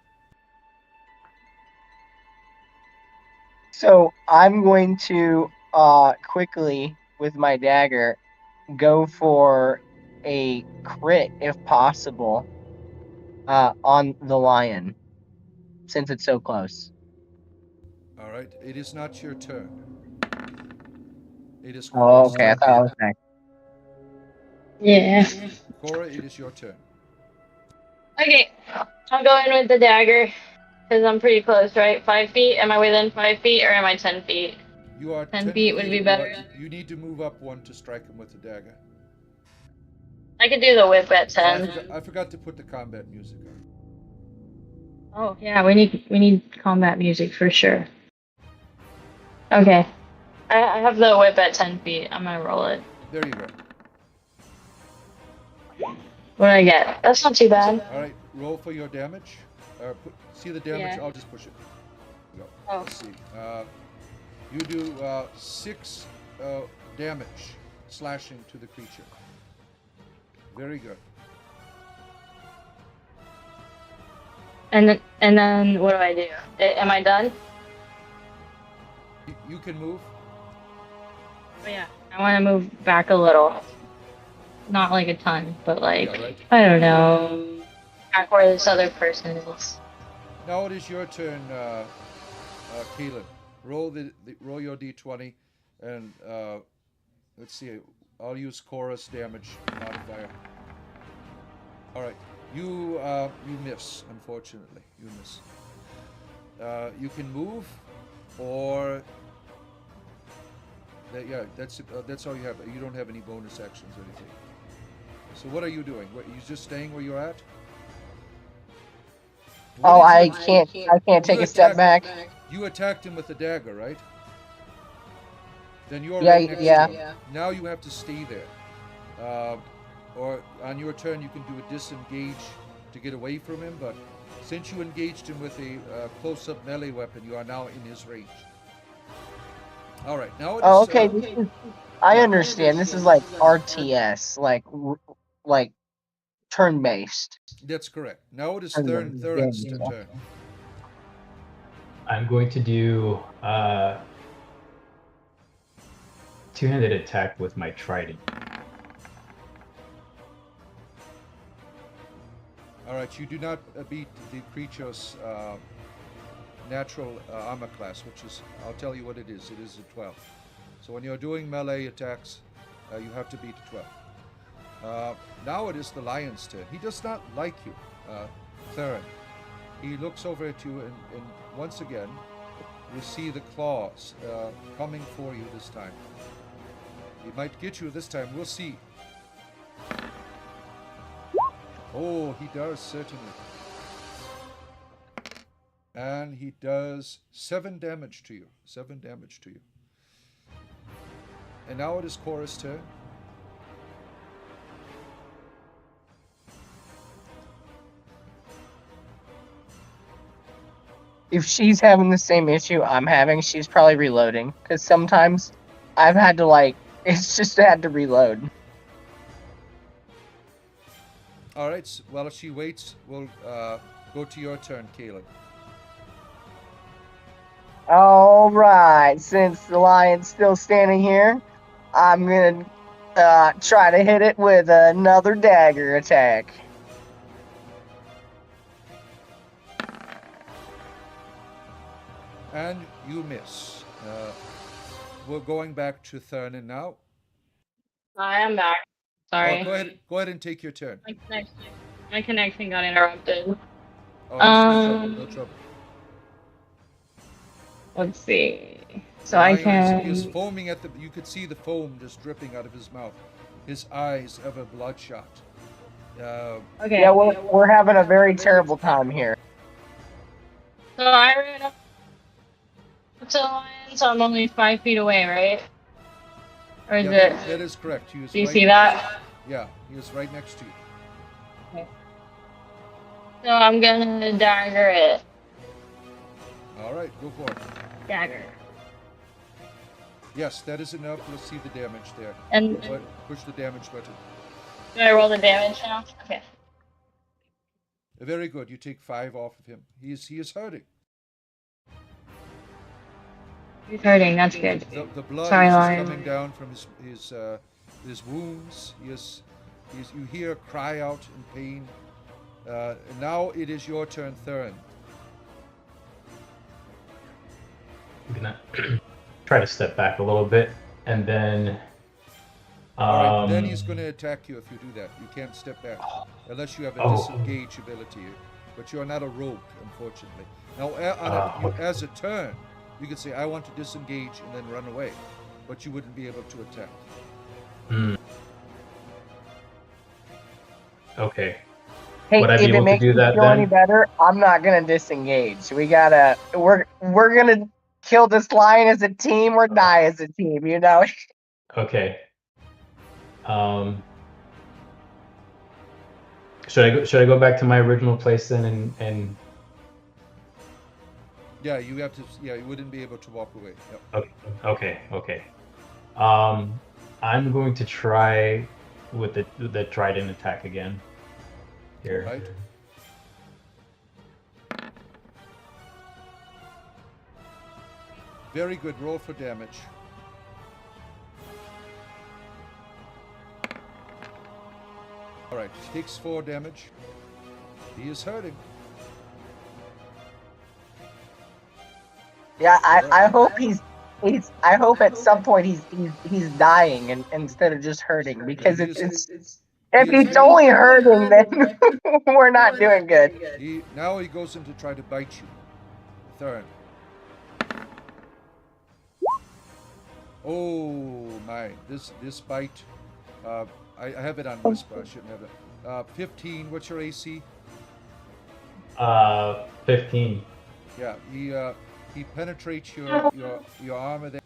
So I'm going to quickly with my dagger go for a crit if possible on the lion since it's so close. All right, it is not your turn. It is Oh, Cora's okay. I turn. thought I was next. Yeah. Cora, it is your turn. Okay. I'll go in with the dagger. Because I'm pretty close, right? 5 feet? Am I within 5 feet or am I 10 feet? You are 10 10 feet would be better. You need to move up 1 to strike him with the dagger. I could do the whip at Oh, 10. I forgot to put the combat music on. Oh yeah, we need combat music for sure. Okay. I have the whip at 10 feet. I'm gonna roll it. There you go. What do I get? That's not too bad. All right, roll for your damage. See the damage? Yeah. I'll just push it. Go. Oh. Let's see. You do 6 damage slashing to the creature. Very good. And then what do I do? Am I done? You can move. Oh yeah. I want to move back a little. Not like a ton, but like Yeah, right. I don't know. Back where this other person is. Now it is your turn, Keelan. Roll roll your d20, and let's see. I'll use chorus damage modifier. All right, you miss. Unfortunately, you miss. You can move, or that's it. That's all you have. You don't have any bonus actions or anything. So what are you doing? What, are you just staying where you're at? Oh, I can't take a step back. You attacked him with the dagger, right? Then you're Yeah, right next yeah. to him. Now you have to stay there. Or on your turn, you can do a disengage to get away from him. But since you engaged him with a close-up melee weapon, you are now in his range. All right, now it is. Oh, okay. I understand. This is like RTS, like turn-based. That's correct. Now it is Turn-based. Theron's Yeah. turn. I'm going to do two-handed attack with my trident. All right, you do not beat the creature's natural armor class, which is, I'll tell you what it is. It is a 12. So when you're doing melee attacks, you have to beat a 12. Now it is the lion's turn. He does not like you, Theron. He looks over at you, and once again, you see the claws coming for you this time. He might get you this time. We'll see. Oh, he does, certainly. And he does 7 damage to you. 7 damage to you. And now it is Cora's turn. If she's having the same issue I'm having, she's probably reloading. Because sometimes I've had to, like, it's just had to reload. Alright, while she waits, we'll go to your turn, Caleb. Alright, since the lion's still standing here, I'm gonna try to hit it with another dagger attack. And you miss. We're going back to Thurnan now. I am back. Sorry. Oh, go ahead and take your turn. My connection got interrupted. Oh, no trouble. Let's see. So I can. He is foaming at the. You could see the foam just dripping out of his mouth. His eyes ever bloodshot. Okay. Yeah, we're having a very terrible time here. So I ran up to the lion, so I'm only 5 feet away, right? Or is it? That is correct. He is Do you right see that? Yeah, he is right next to you. Okay. So I'm gonna dagger it. All right, go for it. Dagger. Yes, that is enough. Let's see the damage there. And Push the damage button. do I roll the damage now? Okay. Very good. You take 5 off of him. He is hurting. He's hurting. That's good. The blood Sorry, is just lion. coming down from his wounds. You hear a cry out in pain. And now it is your turn, Thurin. I'm gonna try to step back a little bit, and then. All right, then he's going to attack you if you do that. You can't step back unless you have a disengage ability. But you are not a rogue, unfortunately. Now, as a turn, you could say, I want to disengage and then run away. But you wouldn't be able to attack. Okay. Hey, Would I be if it able to makes do you that feel then? any better, I'm not gonna disengage. We're gonna kill this lion as a team or die as a team, you know? Okay. Should I go back to my original place then and Yeah, you have to. Yeah, you wouldn't be able to walk away. Yep. Okay. I'm going to try with the trident attack again. Here. Right. Very good. Roll for damage. All right. Takes 4 damage. He is hurting. Yeah, I hope I hope at some point he's dying and instead of just hurting, because if he's only hurting, then we're not doing good. Now he goes in to try to bite you. Thurn. Oh my! This bite. I have it on whisper. I shouldn't have it. 15. What's your AC? 15. Yeah. He penetrates your armor there,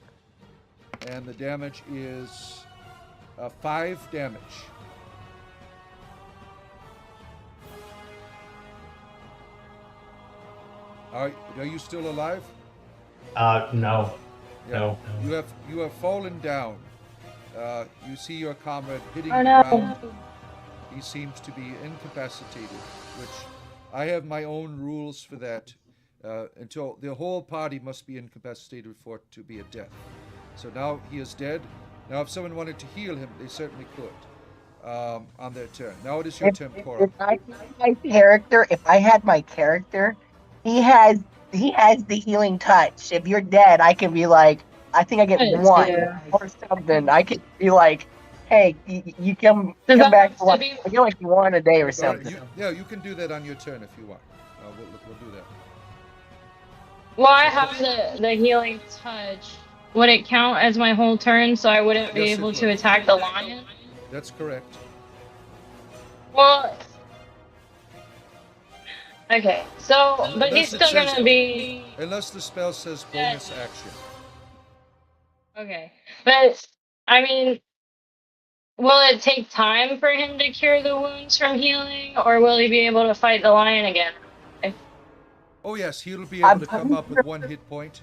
and the damage is 5 damage. Are you still alive? No. Yeah. No. You have fallen down. You see your comrade hitting Oh the no. ground. He seems to be incapacitated, which I have my own rules for that. Until the whole party must be incapacitated for it to be a death. So now he is dead. Now, if someone wanted to heal him, they certainly could on their turn. Now it is your turn, Cora. If I had my character, he has the healing touch. If you're dead, I can be like, I think I get Yes, 1 yeah. or something. I could be like, hey, you come Does that back have for to like, be- I get like 1 a day or All right, something. you can do that on your turn if you want. We'll do that. Well, I have the healing touch. Would it count as my whole turn, so I wouldn't be Yes, it able to would. attack the lion? That's correct. Well, Okay, so, but he's Unless it still says- gonna be. Unless the spell says bonus action. Okay, but I mean, will it take time for him to cure the wounds from healing, or will he be able to fight the lion again? Oh yes, he'll be I'm able to come up with 1 hit point,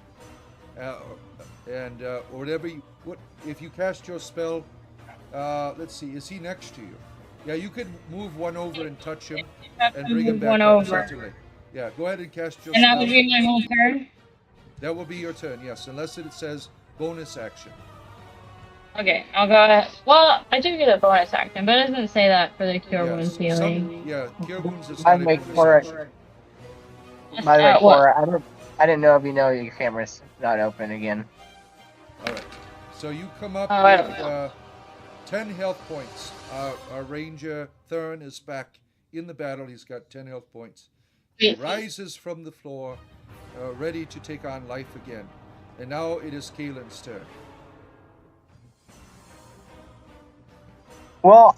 and or whatever. What if you cast your spell? Let's see. Is he next to you? Yeah, you could move one over and touch him, and bring him Move back one up. over. Certainly. Yeah, go ahead and cast your And that spell. would be my whole turn? That will be your turn. Yes, unless it says bonus action. Okay, I'll go ahead. Well, I do get a bonus action, but it doesn't say that for the cure wounds healing. Cure wounds is I not a make bonus for action. By the way, What? Cora, I didn't know if you know your camera's not open again. All right. So you come up Oh, I don't with know. 10 health points. Our ranger Thurn is back in the battle. He's got 10 health points. He rises from the floor, ready to take on life again. And now it is Kaelin's turn. Well,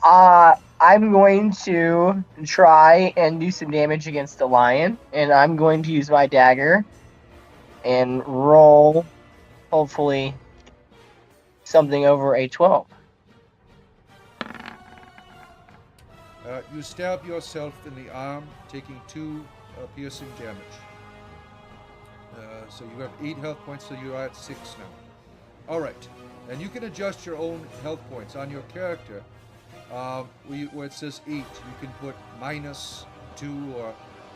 I'm going to try and do some damage against the lion, and I'm going to use my dagger and roll, hopefully, something over a 12. You stab yourself in the arm, taking 2 piercing damage. So you have 8 health points, so you're at 6 now. All right. And you can adjust your own health points on your character. Where it says 8, you can put -2 or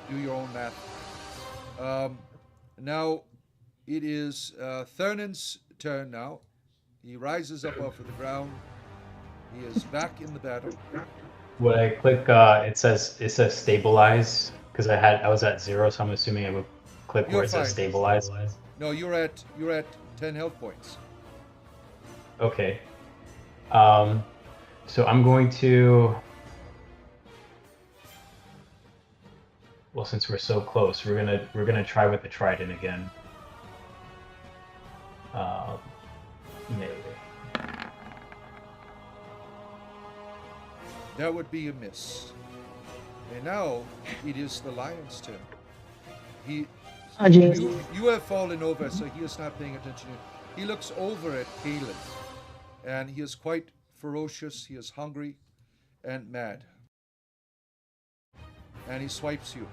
do your own math. Now it is Thurnan's turn now. He rises up off of the ground. He is back in the battle. When I click, it says stabilize because I was at 0, so I'm assuming I would click You're where it says fine. stabilize. No, you're at 10 health points. Okay. So I'm going to. Well, since we're so close, we're gonna try with the trident again. Melee. That would be a miss. And now it is the lion's turn. Oh, jeez. You have fallen over, so he is not paying attention. He looks over at Kaelin, and he is quite ferocious. He is hungry and mad. And he swipes you.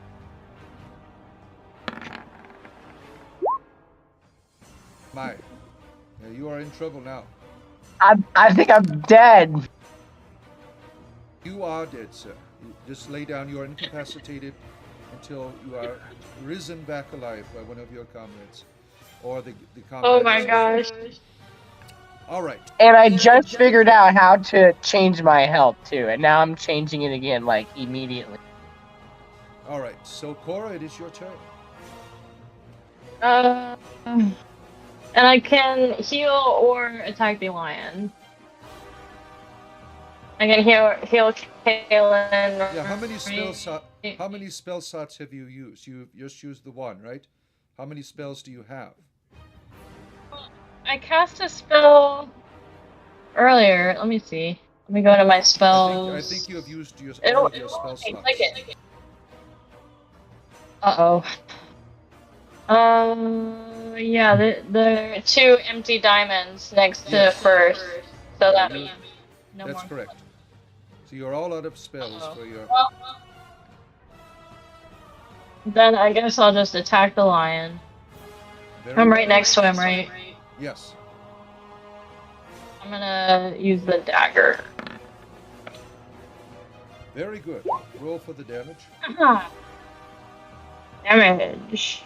My. You are in trouble now. I think I'm dead. You are dead, sir. You just lay down. You are incapacitated until you are risen back alive by one of your comrades. Or the combat. Oh my is gosh. over. All right. And I just figured out how to change my health, too. And now I'm changing it again, like, immediately. All right. So, Cora, it is your turn. And I can heal or attack the lion. I can heal Kaelin. Yeah, how many spell slots have you used? You just used the one, right? How many spells do you have? I cast a spell earlier. Let me see. Let me go to my spells. I think you have used all of your spell slots. Uh-oh. Yeah, the 2 empty diamonds next to first. So that means no That's more. correct. So you're all out of spells for your... Well, then I guess I'll just attack the lion. I'm right next to him, right? Yes. I'm gonna use the dagger. Very good. Roll for the damage. Damage.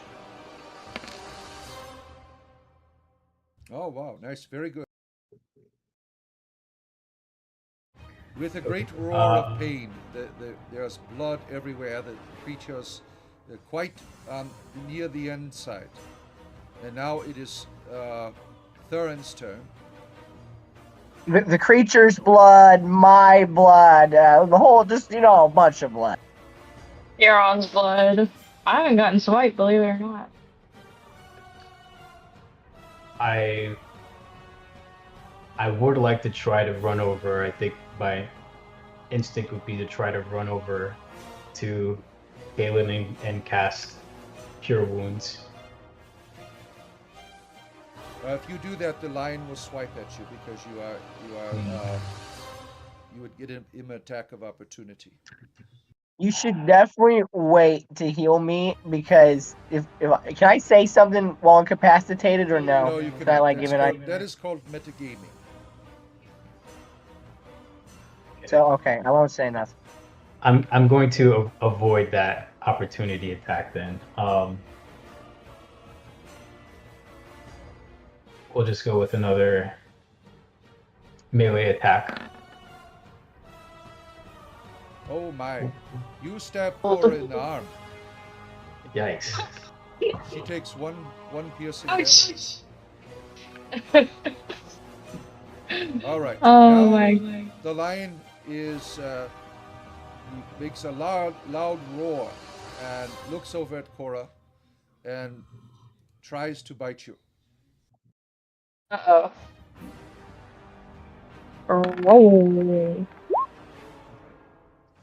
Oh, wow. Nice. Very good. With a great roar of pain, there's blood everywhere. The creatures are quite near the end side. And now it is Thurin's turn. The creature's blood, my blood, the whole, just, a bunch of blood. Euron's blood. I haven't gotten swiped, believe it or not. I would like to try to run over. I think my instinct would be to try to run over to Galen and cast Cure Wounds. If you do that, the lion will swipe at you because you would get him an attack of opportunity. You should definitely wait to heal me because if can I say something while incapacitated or no? No, you Can I cannot. like give it? That is called metagaming. So okay, I won't say nothing. I'm going to avoid that opportunity attack then. We'll just go with another melee attack. Oh my! You stab Cora in the arm. Yikes. She takes one piercing Ouch. damage. All right. Oh now my. the lion is he makes a loud roar and looks over at Cora and tries to bite you. Uh-oh. Whoa.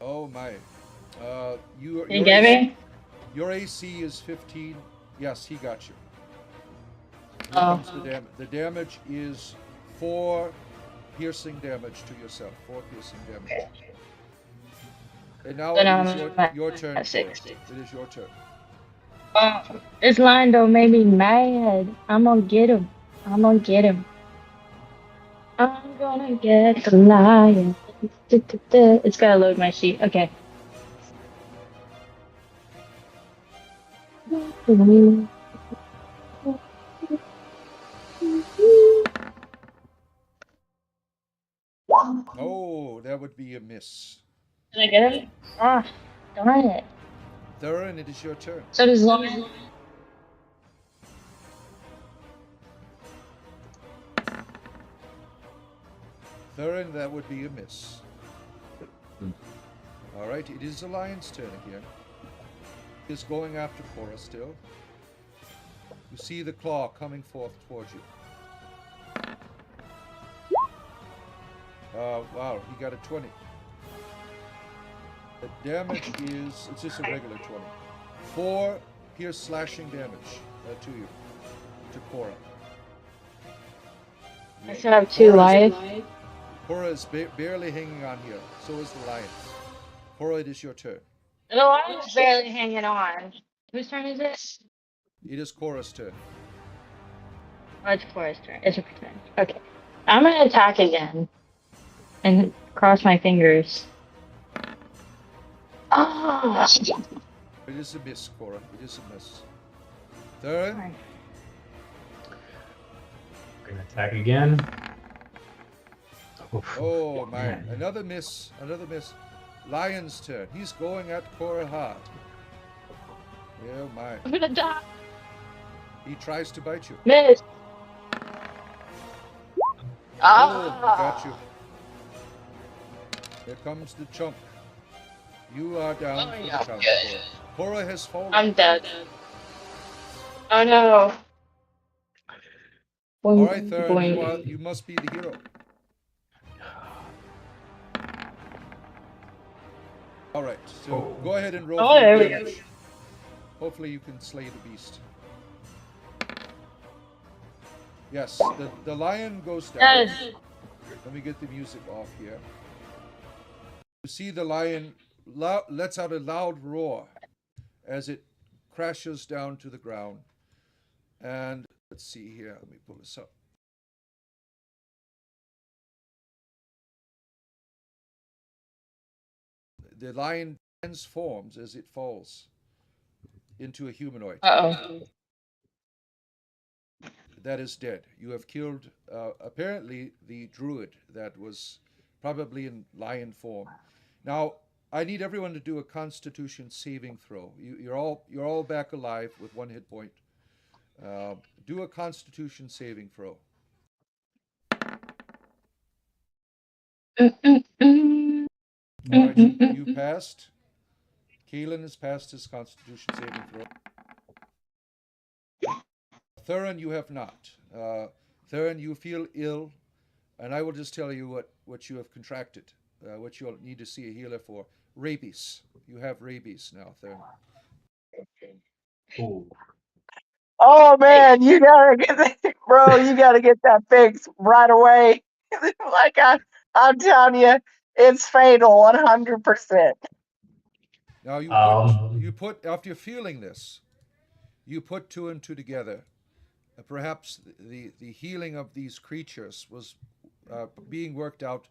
Oh my! Can you get me? Your AC is 15. Yes, he got you. Here Oh. comes the damage. The damage is 4 piercing damage to yourself. 4 piercing damage. And now Then it is I'm your turn. at 6. Cora. It is your turn. This line don't make me mad. I'm gonna get him. I'm gonna get him. I'm gonna get the lion. It's gotta load my sheet. Okay. Oh, that would be a miss. Did I get him? Ah, darn it. Theron, it is your turn. So does lion. Theron, that would be a miss. All right, it is the lion's turn again. He is going after Cora still. You see the claw coming forth towards you. Wow, he got a 20. The damage is, it's just a regular 20. 4 pierce slashing damage to you, to Cora. I still have 2 life. Cora is barely hanging on here. So is the lion. Cora, it is your turn. The lion's barely hanging on. Whose turn is it? It is Cora's turn. Oh, it's Cora's turn. It's her turn. Okay. I'm gonna attack again. And cross my fingers. Oh! It is a miss, Cora. It is a miss. Theron, Gonna attack again. Oof. oh my, Man. another miss, another miss. Lion's turn. He's going at Cora hard. Oh my. I'm gonna die. He tries to bite you. Miss. Oh, got you. Here comes the chunk. You are down for the count, Cora. Cora has fallen. I'm dead. Oh no. All right, Theron, you must be the hero. All right, so go ahead and roll Oh, for there your we go. damage. Hopefully you can slay the beast. Yes, the lion goes down. Yes. Let me get the music off here. You see the lion lets out a loud roar as it crashes down to the ground. And let's see here. Let me pull this up. The lion transforms as it falls into a humanoid. Uh-oh. That is dead. You have killed, apparently, the druid that was probably in lion form. Now, I need everyone to do a Constitution saving throw. You're all back alive with 1 hit point. Do a Constitution saving throw. All right, you passed. Keelan has passed his Constitution saving throw. Theron, you have not. Theron, you feel ill, and I will just tell you what you have contracted, what you'll need to see a healer for. rabies. You have rabies now, Thurn. Ooh. Oh man, you gotta get that, bro. You gotta get that fixed right away. like I'm telling you, it's fatal, 100%. Now you Um, put after you're feeling this, you put two and two together. Perhaps the healing of these creatures was being worked out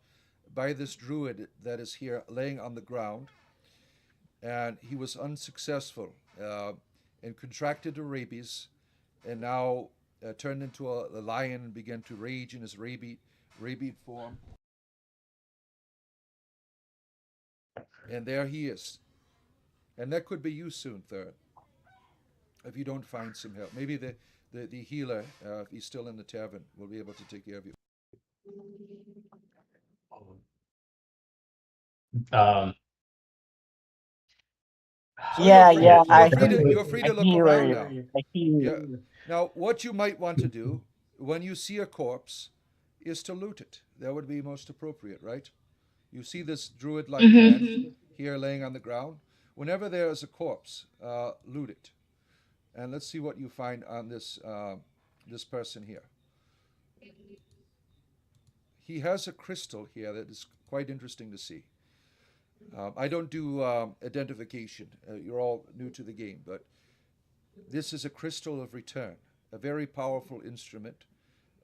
by this druid that is here laying on the ground, and he was unsuccessful and contracted the rabies, and now turned into a lion and began to rage in his rabid form. And there he is. And that could be you soon, Third, if you don't find some help. Maybe the healer, if he's still in the tavern, will be able to take care of you. um, So Yeah, yeah, you're I free hear to you. you're free I to look hear around you. now. I hear you. Yeah. Now, what you might want to do when you see a corpse is to loot it. That would be most appropriate, right? You see this druid-like Mm-hmm. man here laying on the ground. Whenever there is a corpse, loot it, and let's see what you find on this person here. He has a crystal here that is quite interesting to see. I don't do identification. You're all new to the game, but this is a crystal of return, a very powerful instrument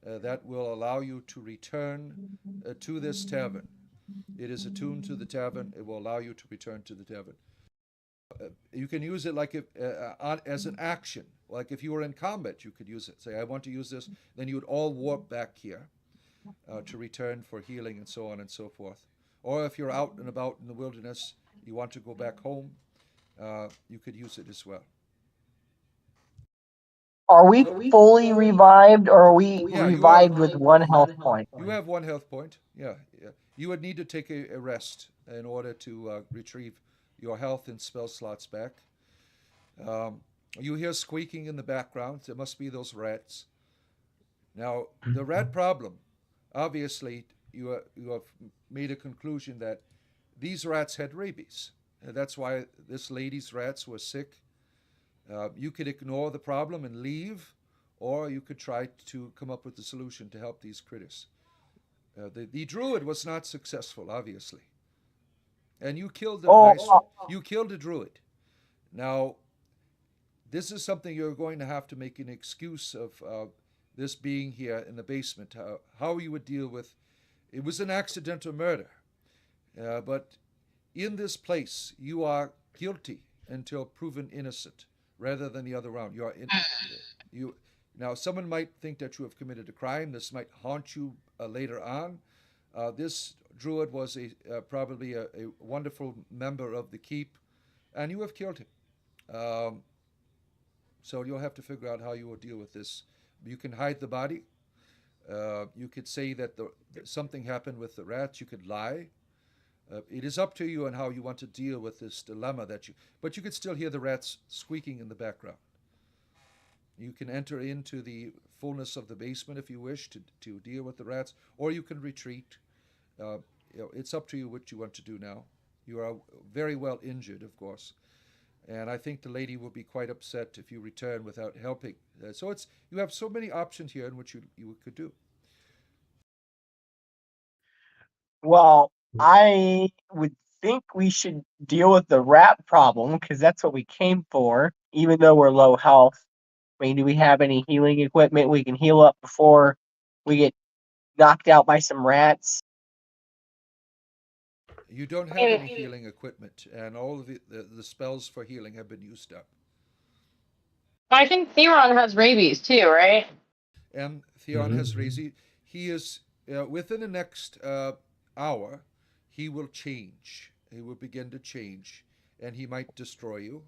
that will allow you to return to this tavern. It is attuned to the tavern. It will allow you to return to the tavern. You can use it like as an action. Like if you were in combat, you could use it. Say, I want to use this. Then you would all warp back here to return for healing and so on and so forth. Or if you're out and about in the wilderness, you want to go back home, you could use it as well. Are we fully revived or are we Yeah, you have. revived with one health point? You have one health point. Yeah, yeah. You would need to take a rest in order to retrieve your health and spell slots back. Um, you hear squeaking in the background. There must be those rats. Now, the rat problem, obviously, you have made a conclusion that these rats had rabies. That's why this lady's rats were sick. You could ignore the problem and leave, or you could try to come up with a solution to help these critters. The druid was not successful, obviously, and you killed a Oh, nice. You killed a druid. Now, this is something you're going to have to make an excuse of this being here in the basement. How you would deal with it was an accidental murder, but in this place you are guilty until proven innocent, rather than the other round. You now someone might think that you have committed a crime. This might haunt you later on. This druid was probably a wonderful member of the keep, and you have killed him. Um, so you'll have to figure out how you will deal with this. You can hide the body. You could say that something happened with the rats. You could lie. It is up to you on how you want to deal with this dilemma that you. But you could still hear the rats squeaking in the background. You can enter into the fullness of the basement if you wish to deal with the rats, or you can retreat. It's up to you what you want to do now. You are very well injured, of course, and I think the lady will be quite upset if you return without helping. So you have so many options here in which you could do. well, I would think we should deal with the rat problem because that's what we came for, even though we're low health. I mean, do we have any healing equipment we can heal up before we get knocked out by some rats? You don't I have mean, any healing equipment, and all of the spells for healing have been used up. I think Theron has rabies too, right? And Theon has raised. He is within the next hour. He will change. He will begin to change, and he might destroy you.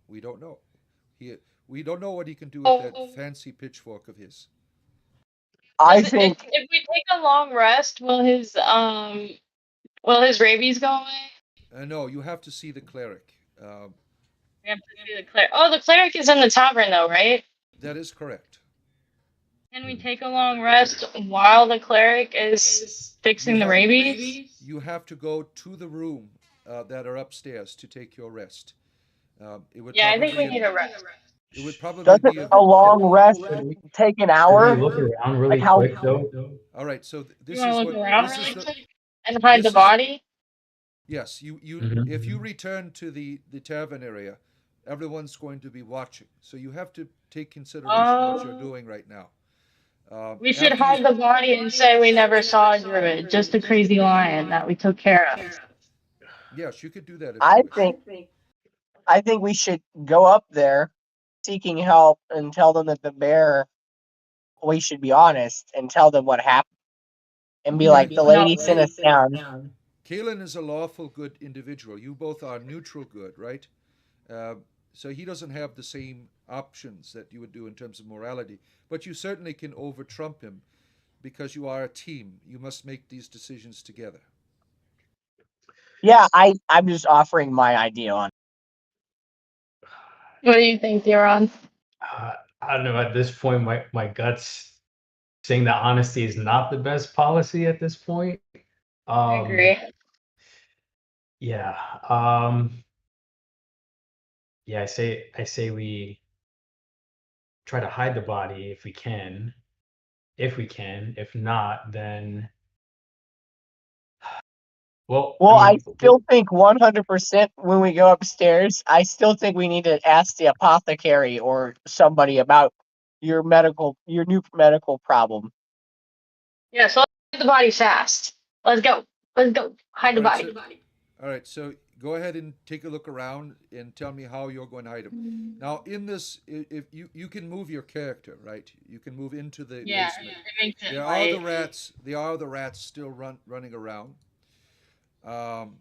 We don't know. He we don't know what he can do with that Oh, fancy pitchfork of his. I does it, think if we take a long rest, will his rabies go away? No, you have to see the cleric. We have to see the cleric. Oh, the cleric is in the tavern though, right? That is correct. Can we take a long rest while the cleric is You fixing the have rabies? you have to go to the room that are upstairs to take your rest. It would Yeah, I think we probably need a rest. it would probably Doesn't be a a long rest Should we, take an should we hour? look around Like really how? quick though? all right. So You this want to is look what around this is really the quick and hide the this is body? yes. You if you Mhm. return to the tavern area, everyone's going to be watching. So you have to take consideration what you're Oh, doing right now. we should After you hide the body and say we never saw a druid, just a crazy lion that we took care of. yes, you could do that if you I wish. think I think we should go up there, seeking help, and tell them that the bear. We should be honest and tell them what happened, and be like, the No, lady sent us down. Kalen is a lawful good individual. You both are neutral good, right? Uh, so he doesn't have the same options that you would do in terms of morality. But you certainly can over trump him because you are a team. You must make these decisions together. Yeah, I'm just offering my idea on. what do you think, Theron? I don't know. At this point, my guts saying that honesty is not the best policy at this point. I Um, agree. yeah. Um, yeah. I say we try to hide the body if we can. If we can. If not, then well, I Well, I mean, still think 100% when we go upstairs, I still think we need to ask the apothecary or somebody about your new medical problem. Yeah, so let's hide the body fast. Let's go. Let's go. Hide All the right, body. so all right, so go ahead and take a look around and tell me how you're going to hide him. Now, in this, if you can move your character, right? You can move into the Yeah, basement. it makes it There are the light. rats. There are the rats still running around. Um,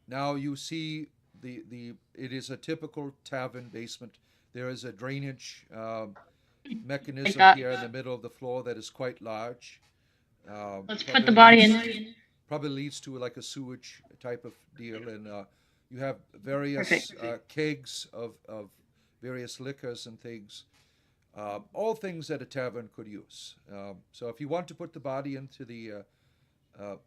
Now you see the it is a typical tavern basement. There is a drainage Like mechanism that. here in the middle of the floor that is quite large. Let's put Probably the body in leads there. probably leads to like a sewage type of deal, and you have Perfect. various kegs of various liquors and things. All things that a tavern could use. So if you want to put the body into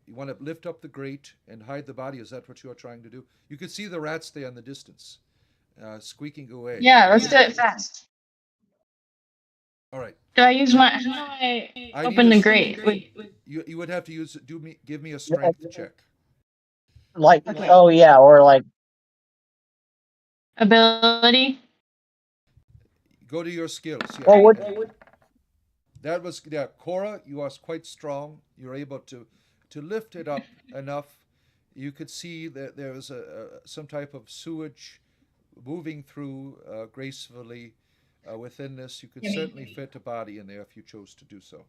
you want to lift up the grate and hide the body. Is that what you are trying to do? You can see the rats there in the distance, squeaking away. Yeah, let's do it fast. All right. Do I use my? How do I I need open a. the grate with You would have to give me a strength check. Like, oh yeah, or like, ability? Go to your skills. Yeah. well, what? That was yeah. Cora, you are quite strong. You're able to lift it up enough. You could see that there is some type of sewage moving through gracefully within this. You could certainly fit a body in there if you chose to do so.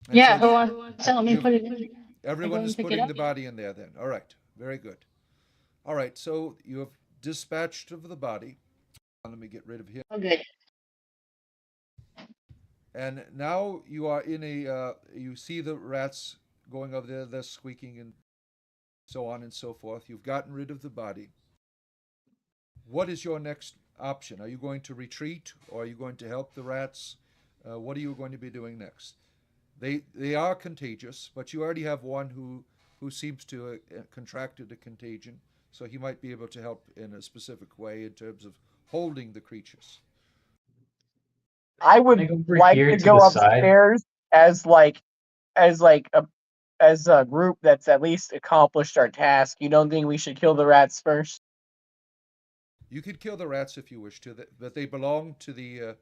And so Yeah, who wants to help me you've put it in? I go everyone is and pick it putting up. the body in there then. All right. Very good. All right. So you have dispatched of the body. Let me get rid of him. Oh, good. And now you are in you see the rats going over there, they're squeaking and so on and so forth. You've gotten rid of the body. What is your next option? Are you going to retreat or are you going to help the rats? What are you going to be doing next? They are contagious, but you already have one who seems to contracted a contagion, so he might be able to help in a specific way in terms of holding the creatures. I can I would go over like here to to the go side? upstairs as like as like a as a group that's at least accomplished our task. You don't think we should kill the rats first? You could kill the rats if you wish to, but they belong to the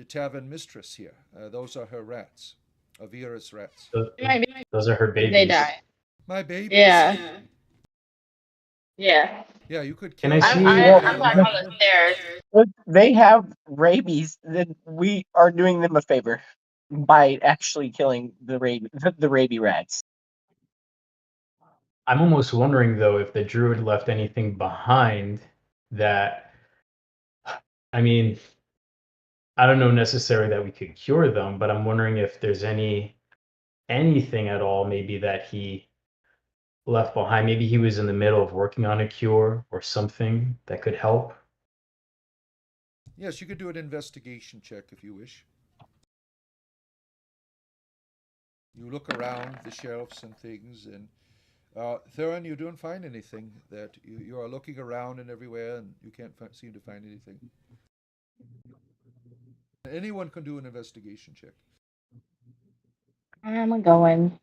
tavern mistress here. Those are her rats, Avira's rats. Those, It might be those are her if they babies. die. My babies. Yeah. Yeah. Yeah, you could Can I kill I'm see? I, Well, I'm like them. on the stairs. if they have rabies, then we are doing them a favor by actually killing the rabies rats. I'm almost wondering though if the druid left anything behind that. I mean, I don't know necessarily that we could cure them, but I'm wondering if there's anything at all maybe that he left behind. Maybe he was in the middle of working on a cure or something that could help. Yes, you could do an investigation check if you wish. You look around the shelves and things, and Theron, you don't find anything. That you are looking around and everywhere, and you can't seem to find anything. Anyone can do an investigation check. I'm going.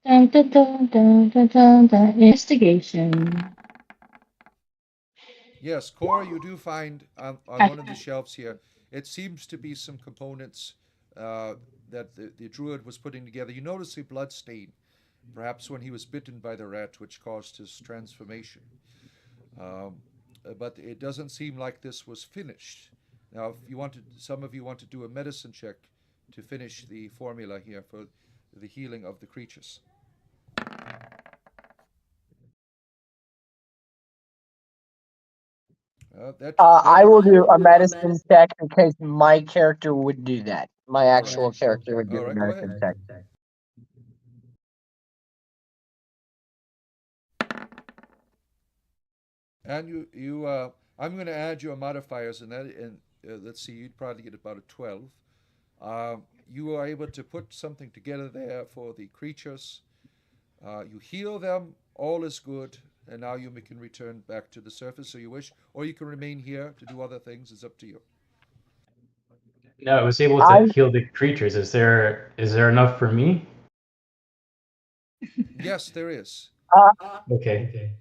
Dun, dun, dun, dun, dun, dun, dun. Investigation. Yes, Cora, you do find on Ah, one of the shelves here, it seems to be some components uh, that the druid was putting together. You notice a blood stain, perhaps when he was bitten by the rat, which caused his transformation. Um, but it doesn't seem like this was finished. Now, if you wanted, some of you want to do a medicine check to finish the formula here for the healing of the creatures. That I will looks do a medicine check because my character would do that. My all right. actual character would do All a right, go ahead. medicine check. And I'm going to add your modifiers in that, and let's see, you'd probably get about a 12. You are able to put something together there for the creatures. You heal them, all is good, and now you can return back to the surface so you wish, or you can remain here to do other things. It's up to you. No, I was able to I heal the creatures. Is there enough for me? Yes, there is. uh, Okay.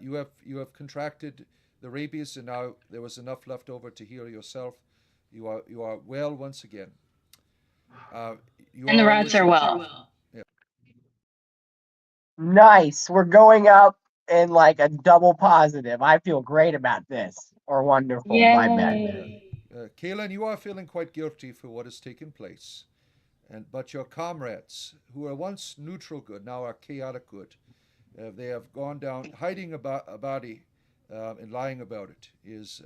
You have contracted the rabies, and now there was enough left over to heal yourself. You are well once again. Uh, you and the are rats are wishing. well. Yeah. nice. We're going up in like a double positive. I feel great about this. Or wonderful. My bad. Yay. Kaylin, you are feeling quite guilty for what has taken place, but your comrades, who were once neutral good, now are chaotic good. They have gone down. Hiding a body and lying about it is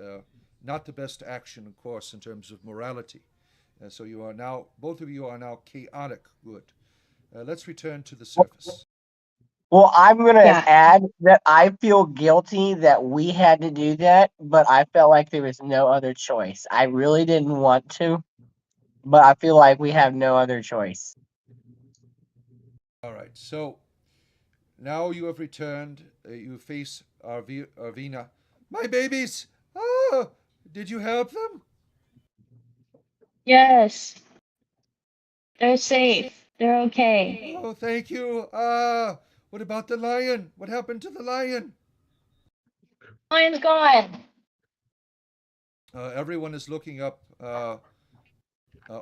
not the best action, of course, in terms of morality. So you are now, both of you are now chaotic good. Let's return to the surface. Well, I'm gonna Yeah. add that I feel guilty that we had to do that, but I felt like there was no other choice. I really didn't want to, but I feel like we have no other choice. All right. So now you have returned. You face Arvina. My babies! Oh, did you help them? Yes. They're safe. They're okay. Oh, thank you. What about the lion? What happened to the lion? Lion's gone. Everyone is looking up.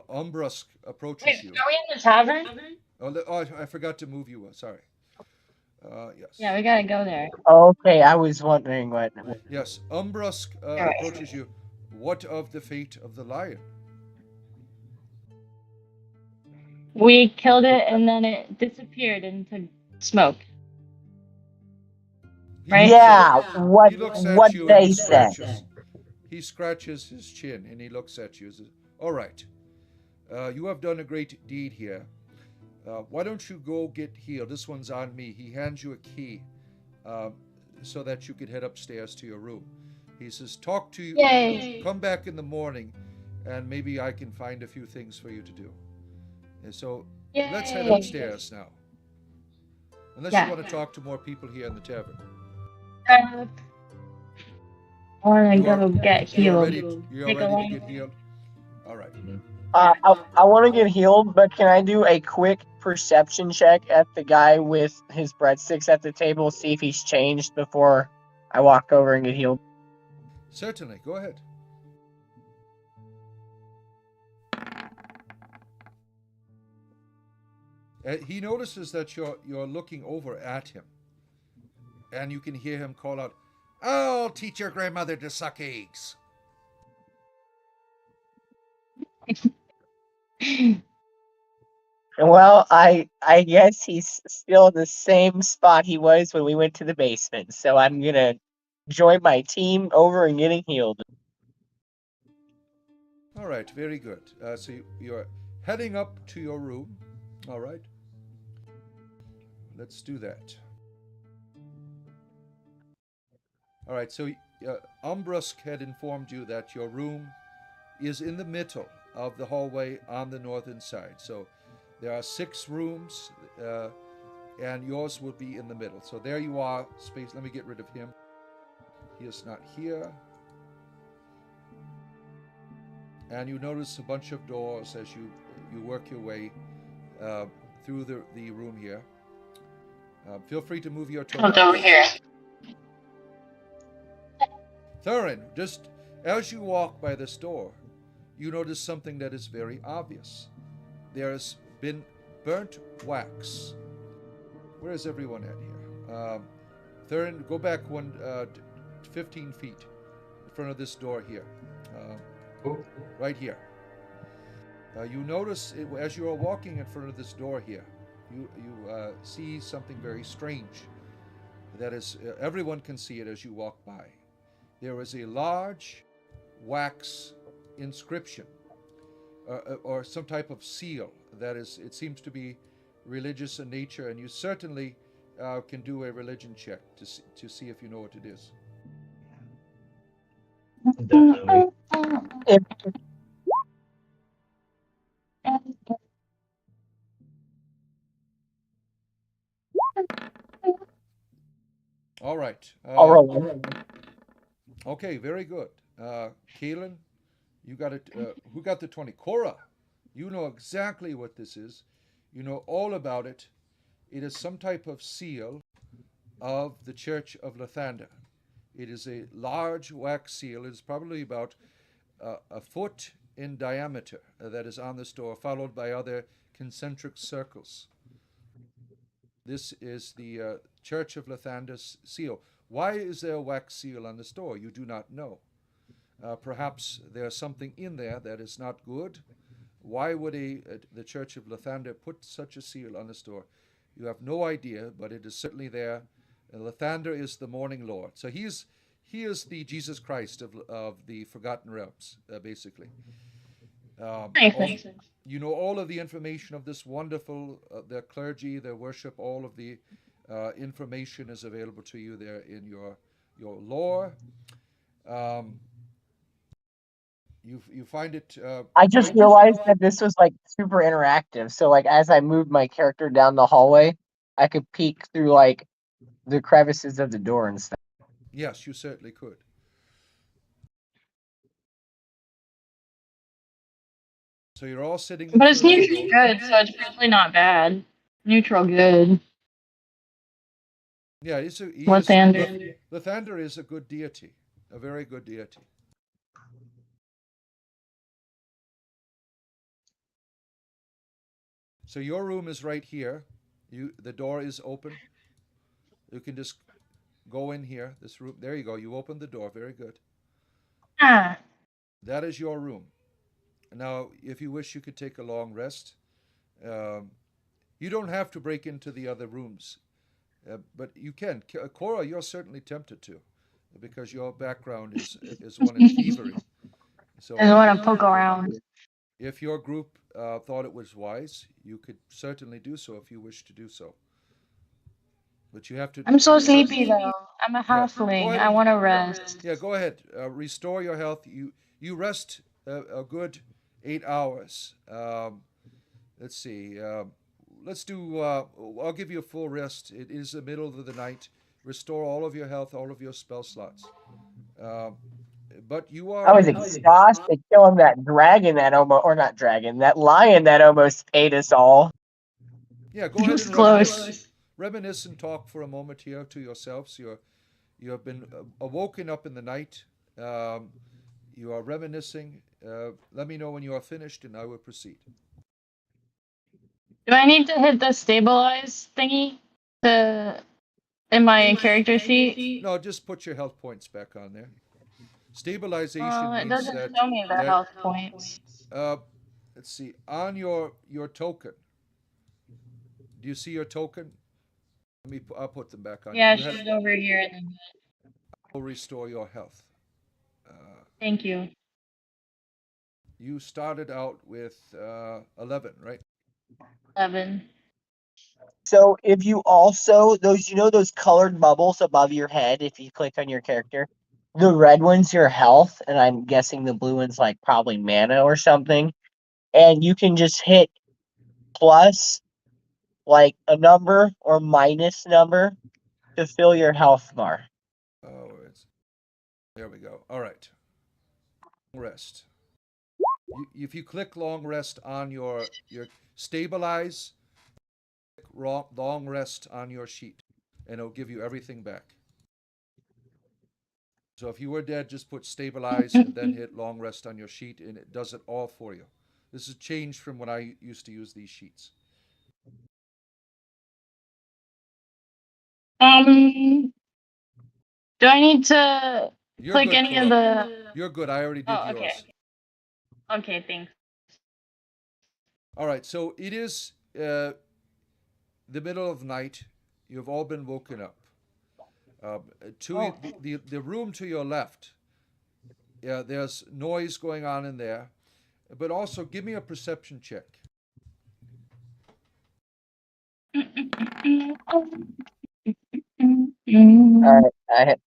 Umbrusk Wait, approaches you. are we in the tavern? Oh, I forgot to move you. Sorry. Yeah, Yes. we gotta go there. Okay, I was wondering what. Yes. Umbrusk All right. approaches you. What of the fate of the lion? We killed it and then it disappeared into smoke, He right? looks at Yeah, what he looks what at you and he they said. scratches. He scratches his chin and he looks at you. Says, "All right, you have done a great deed here. Why don't you go get healed? This one's on me." He hands you a key um, so that you could head upstairs to your room. He says, "Talk to you. Yay. Come back in the morning, and maybe I can find a few things for you to do." And so let's head Yay. upstairs now. Unless you Yeah. want to talk to more people here in the tavern. I wanna You are go get you are healed. ready. You are Take a ready to long get healed. All right. I want to get healed, but can I do a quick perception check at the guy with his breadsticks at the table, see if he's changed before I walk over and get healed? Certainly. Go ahead. He notices that you're looking over at him, and you can hear him call out, "I'll teach your grandmother to suck eggs." Well, I guess he's still in the same spot he was when we went to the basement, so I'm gonna join my team over and getting healed. All right. Very good. So you're heading up to your room. All right. Let's do that. All right. So Umbrusk had informed you that your room is in the middle of the hallway on the northern side. So there are 6 rooms, and yours will be in the middle. So there you are, space. Let me get rid of him. He is not here. And you notice a bunch of doors as you work your way uh, through the room here. Feel free to move your tokens. Over here. Thurin, just as you walk by this door, you notice something that is very obvious. There's been burnt wax. Where is everyone at here? Thurin, go back 15 feet in front of this door here. Right here. You notice as you are walking in front of this door here, you see something very strange. That is, everyone can see it as you walk by. There is a large wax inscription, or some type of seal that is. It seems to be religious in nature, and you certainly can do a religion check to see if you know what it is. Definitely. If All right. I'll roll. Okay, very good. Kaylin, you got it. Who got the 20? Cora, you know exactly what this is. You know all about it. It is some type of seal of the Church of Lathander. It is a large wax seal. It is probably about a foot in diameter that is on the store, followed by other concentric circles. This is the Church of Lathander's seal. Why is there a wax seal on the store? You do not know. Perhaps there's something in there that is not good. Why would the Church of Lathander put such a seal on the store? You have no idea, but it is certainly there. Lathander is the morning lord. So he is the Jesus Christ of the Forgotten Realms, basically. You know all of the information of this wonderful, their clergy, their worship, all of the information is available to you there in your lore. You find it. I just realized that this was like super interactive. So like as I moved my character down the hallway, I could peek through like the crevices of the door and stuff. Yes, you certainly could. So you're all sitting. But it's neutral good, so it's probably not bad. Neutral good. Yeah, Lathander. Lathander is a good deity, a very good deity. So your room is right here. The door is open. You can just go in here. This room. There you go. You opened the door. Very good. Ah. That is your room. Now, if you wish, you could take a long rest. You don't have to break into the other rooms, but you can. Cora, you're certainly tempted to, because your background is one in thievery. So I want to poke around. if your group thought it was wise, you could certainly do so if you wish to do so. But you have to. I'm so sleepy though. I'm a Go halfling. ahead I and- want to rest. Yeah, go ahead. Restore your health. You rest a good 8 hours. Let's see. Let's do. I'll give you a full rest. It is the middle of the night. Restore all of your health, all of your spell slots. But you are. I was exhausted killing that dragon that almost, or not dragon, that lion that almost ate us all. Yeah, go ahead and Close. reminisce and talk for a moment here to yourselves. You have been awoken up in the night. You are reminiscing. Let me know when you are finished, and I will proceed. Do I need to hit the stabilize thingy in my character sheet? No, just put your health points back on there. Stabilization It means doesn't that. show me the health points. Let's see. On your token. Do you see your token? I'll put them back on. Yeah, You show have- it over here. And then will restore your health. thank you. You started out with 11, right? 11. So if you also those colored bubbles above your head, if you click on your character, the red one's your health, and I'm guessing the blue one's like probably mana or something. and you can just hit plus like a number or minus number to fill your health bar. Oh, there we go. All right. Rest. If you click long rest on your stabilize, long rest on your sheet, and it'll give you everything back. So if you were dead, just put stabilize and then hit long rest on your sheet, and it does it all for you. This has changed from when I used to use these sheets. Do I need to You're click good, any of Cora. the? You're good. I already did Oh, okay. yours. Okay, thanks. All right. So it is the middle of the night. You've all been woken up. The room to your left, yeah, there's noise going on in there, but also give me a perception check. All right,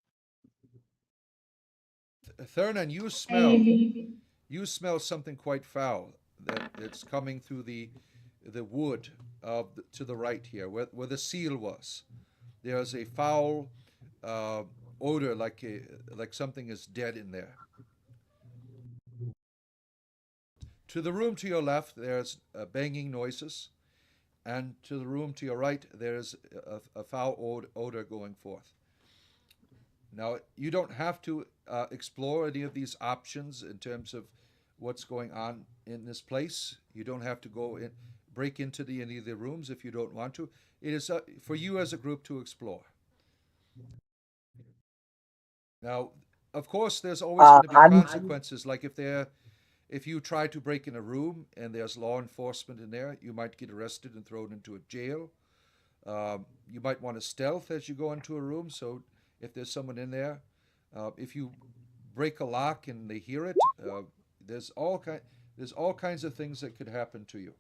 Thurnan, you smell something quite foul that's coming through the wood to the right here, where the seal was. There's a foul odor, like something is dead in there. To the room to your left, there's banging noises, and to the room to your right, there's a foul odor going forth. Now, you don't have to explore any of these options in terms of what's going on in this place. You don't have to break into any of the rooms if you don't want to. It is for you as a group to explore. Now, of course, there's always going to be consequences. Like if you try to break in a room and there's law enforcement in there, you might get arrested and thrown into a jail. You might want to stealth as you go into a room. So if there's someone in there, if you break a lock and they hear it, there's all kinds of things that could happen to you.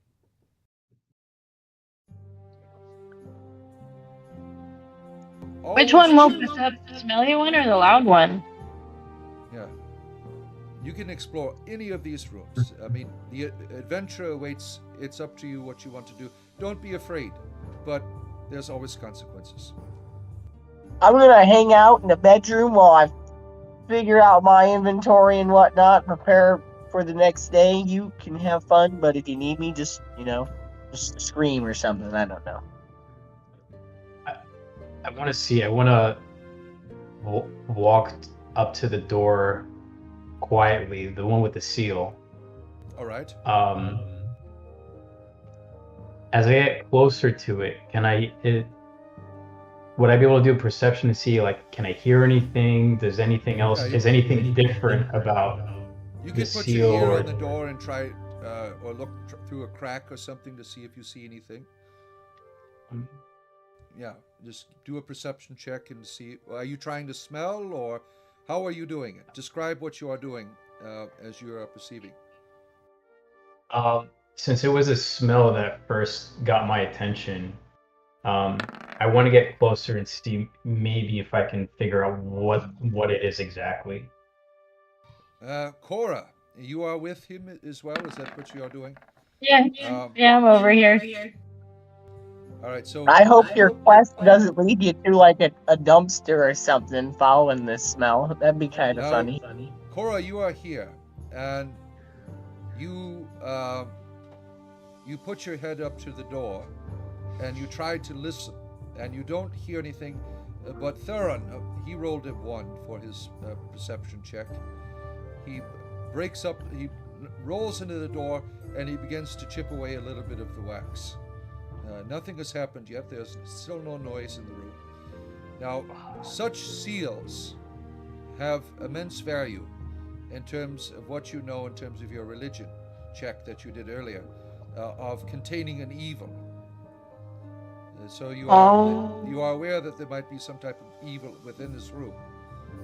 Which one woke us up? The smelly one or the loud one? Yeah. You can explore any of these rooms. I mean, the adventure awaits. It's up to you what you want to do. Don't be afraid, but there's always consequences. I'm gonna hang out in the bedroom while I figure out my inventory and whatnot, prepare for the next day. You can have fun, but if you need me, just scream or something. I don't know. I want to see. I want to walk up to the door quietly, the one with the seal. All right. As I get closer to it, would I be able to do perception to see, like, can I hear anything? Does anything else? Is anything different about You the can put seal? your ear on the door and try, or look through a crack or something to see if you see anything. Yeah, just do a perception check and see. Are you trying to smell, or how are you doing it? Describe what you are doing as you are perceiving. Since it was a smell that first got my attention, I want to get closer and see maybe if I can figure out what it is exactly. Cora, you are with him as well? Is that what you are doing? Yeah, I'm over here. All right, so I hope your quest doesn't lead you to like a dumpster or something following this smell. That'd be kind of funny. Cora, you are here, and you put your head up to the door, and you try to listen, and you don't hear anything. But Thuron, he rolled a 1 for his perception check. He rolls into the door, and he begins to chip away a little bit of the wax. Nothing has happened yet. There's still no noise in the room. Now, such seals have immense value in terms of what you know in terms of your religion check that you did earlier, of containing an evil. So you are aware that there might be some type of evil within this room.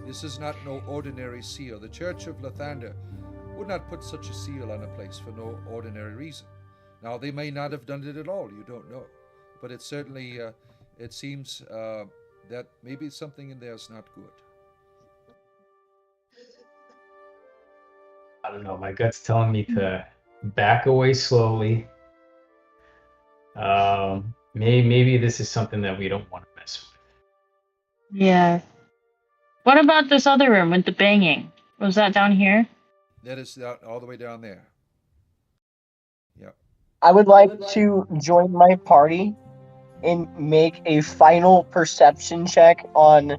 This is not no ordinary seal. The Church of Lathander would not put such a seal on a place for no ordinary reason. Now, they may not have done it at all. You don't know. But it certainly, it seems that maybe something in there is not good. I don't know. My gut's telling me to back away slowly. Maybe this is something that we don't want to mess with. Yeah. What about this other room with the banging? Was that down here? That is all the way down there. Yeah. I would like to join my party and make a final perception check on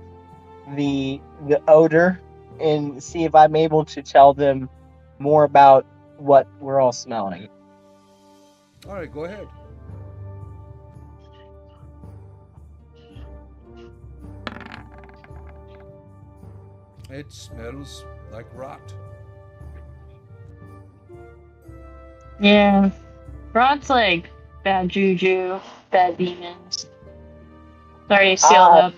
the odor and see if I'm able to tell them more about what we're all smelling. All right, go ahead. It smells like rot. Yeah. Rod's like bad juju, bad demons. It's already sealed up.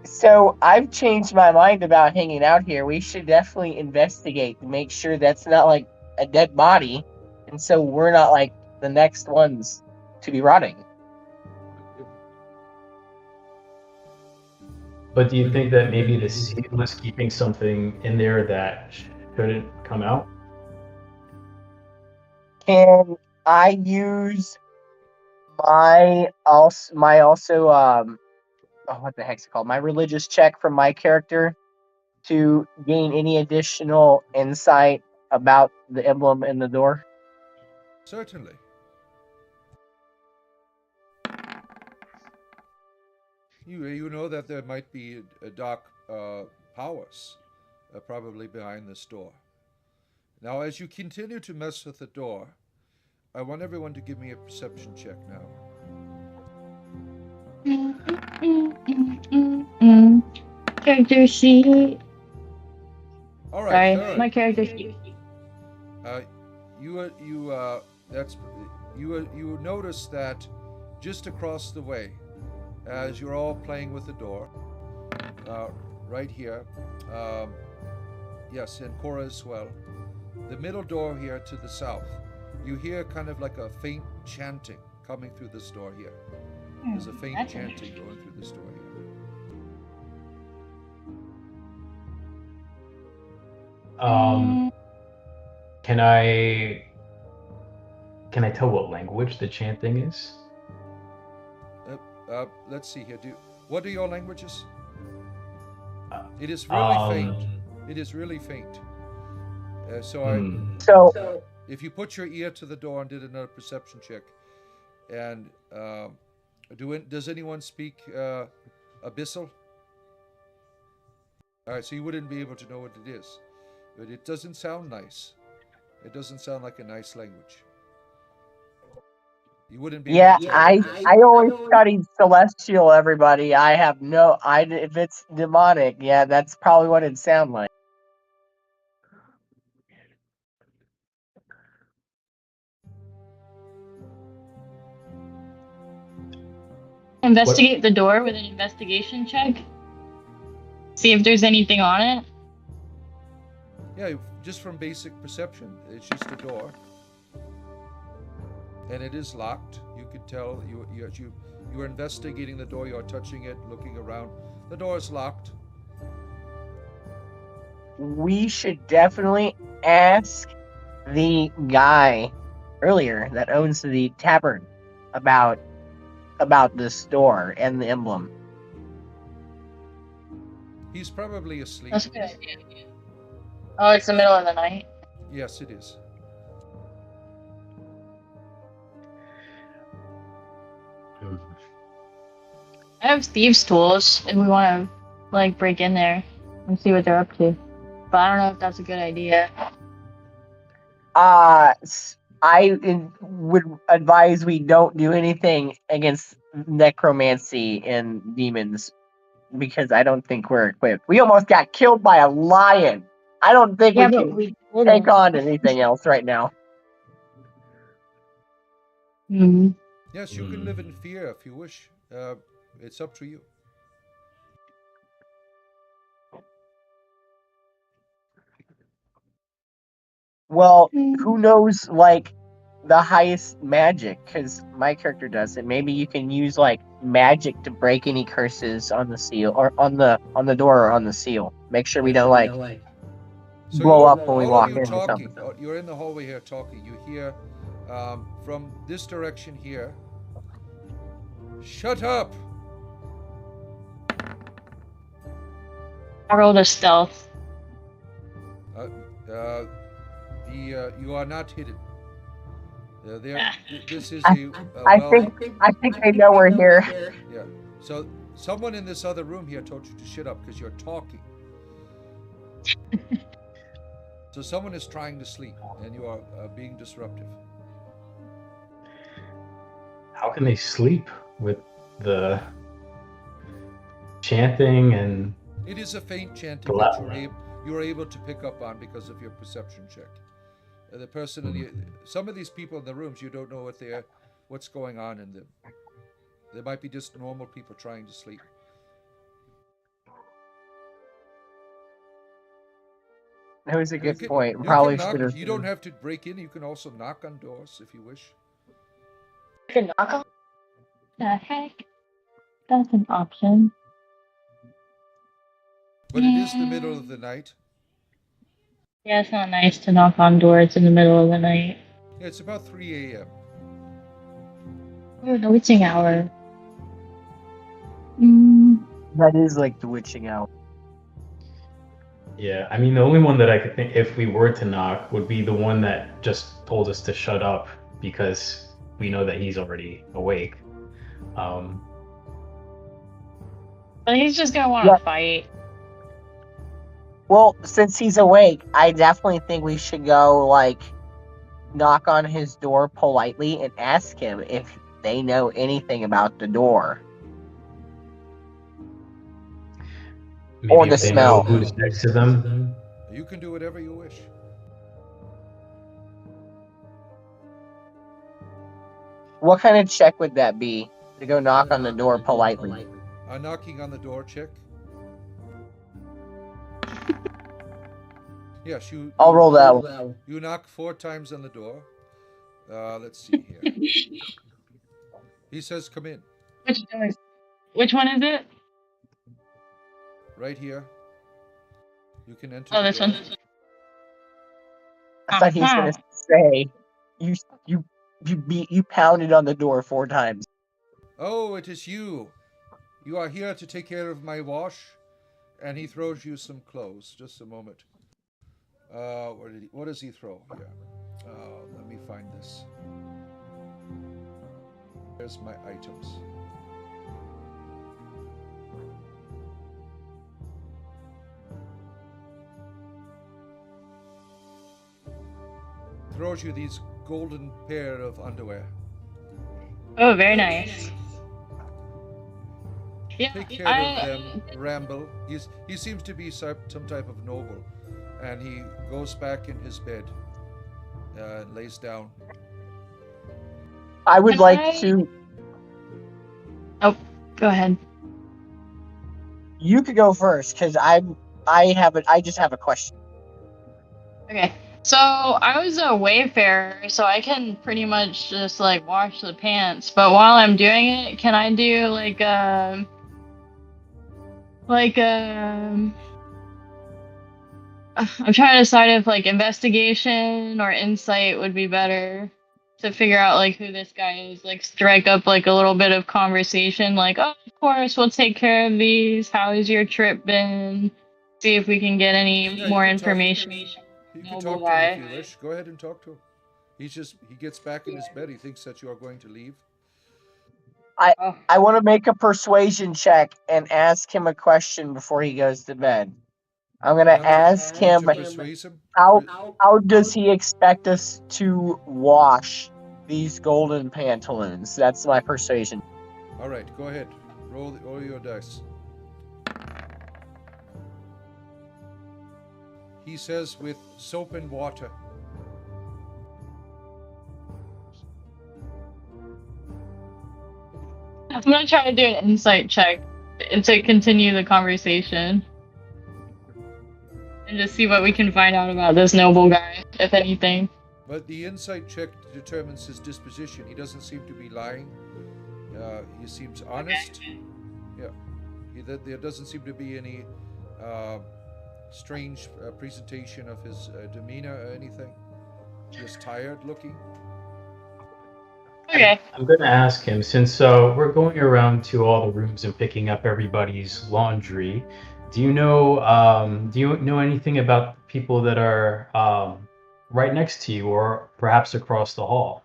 So I've changed my mind about hanging out here. We should definitely investigate to make sure that's not like a dead body, and so we're not like the next ones to be rotting. But do you think that maybe the seal is keeping something in there that shouldn't come out? Can I use my what the heck's it called? My religious check from my character to gain any additional insight about the emblem in the door? Certainly. You know that there might be a dark powers probably behind this door. Now, as you continue to mess with the door, I want everyone to give me a perception check now. Character sheet. All right. Sorry, my character sheet. You notice that just across the way, as you're all playing with the door, right here, yes, and Cora as well, the middle door here to the south, you hear kind of like a faint chanting coming through this door here. There's a faint chanting going through this door here. Can I tell what language the chanting is? Let's see here. What are your languages? It is really faint. It is really faint. So if you put your ear to the door and did another perception check, and does anyone speak Abyssal? All right, so you wouldn't be able to know what it is, but it doesn't sound nice. It doesn't sound like a nice language. You wouldn't be. Yeah, able to tell what it is. I always studied Celestial. Everybody, I have no. If it's demonic, yeah, that's probably what it'd sound like. Investigate the door with an investigation check. See if there's anything on it. Yeah, just from basic perception, it's just a door, and it is locked. You could tell you are investigating the door. You are touching it, looking around. The door is locked. We should definitely ask the guy earlier that owns the tavern about this door and the emblem. He's probably asleep. That's a good idea. Oh, it's the middle of the night. Yes, it is. I have thieves' tools if we want to break in there and see what they're up to. But I don't know if that's a good idea. I would advise we don't do anything against necromancy and demons because I don't think we're equipped. We almost got killed by a lion. I don't think we can take on anything else right now. Mm-hmm. Yes, you can live in fear if you wish. It's up to you. Well, who knows, the highest magic? Because my character does it. Maybe you can use magic to break any curses on the seal or on the door or on the seal. Make sure we don't So blow you're, up when we all walk of you in or talking. something. You're in the hallway here talking. You hear from this direction here. Shut up! I rolled a stealth. You are not hidden. Ah. This is I- a I well. think they know we're here. Yeah. So someone in this other room here told you to shut up because you're talking. So someone is trying to sleep, and you are being disruptive. How can they sleep with the chanting and It is a faint chanting the that loud? you're able to pick up on because of your perception check. The person in the, some of these people in the rooms, you don't know what's going on in them. They might be just normal people trying to sleep. That was a good point. You Probably can knock. should have. You don't have to break in. You can also knock on doors if you wish. I can knock on. The heck? That's an option. But it is the middle of the night. Yeah, it's not nice to knock on doors in the middle of the night. Yeah, it's about 3 a.m. Oh, the witching hour. That is like the witching hour. Yeah, I mean, the only one that I could think, if we were to knock, would be the one that just told us to shut up because we know that he's already awake. But he's just gonna want to fight. Well, since he's awake, I definitely think we should go like knock on his door politely and ask him if they know anything about the door. Maybe Or if the they smell. know who's next to them. You can do whatever you wish. What kind of check would that be to go knock on the door politely? Knocking on the door check. Yes, you. I'll roll that one. You knock 4 times on the door. Let's see here. He says, "Come in." Which one is it? Right here. You can enter. Oh, the this door. one. I thought he was gonna say you pounded on the door 4 times. Oh, it is you. You are here to take care of my wash, and he throws you some clothes. Just a moment. What does he throw? Yeah. Let me find this. There's my items. Throws you these golden pair of underwear. Oh, very nice. Yeah, Take care of them, Ramble. He seems to be some type of noble, and he goes back in his bed and lays down. I would like to. Oh, go ahead. You could go first because I just have a question. Okay. So I was a wayfarer, so I can pretty much just like wash the pants. But while I'm doing it, can I do like I'm trying to decide if like investigation or insight would be better to figure out like who this guy is. Like strike up like a little bit of conversation, like, oh, of course, we'll take care of these. How has your trip been? See if we can get any more information. You can talk to him if you wish. Go ahead and talk to him. He gets back in his bed. He thinks that you are going to leave. I want to make a persuasion check and ask him a question before he goes to bed. I'm gonna ask him how does he expect us to wash these golden pantaloons? That's my persuasion. All right, go ahead. Roll your dice. He says with soap and water. I'm gonna try to do an insight check to continue the conversation. And just see what we can find out about this noble guy, if anything. But the insight check determines his disposition. He doesn't seem to be lying. He seems honest. Okay. Yeah. There doesn't seem to be any strange presentation of his demeanor or anything? Just tired looking? Okay. I'm going to ask him, since we're going around to all the rooms and picking up everybody's laundry. Do you know anything about the people that are right next to you, or perhaps across the hall?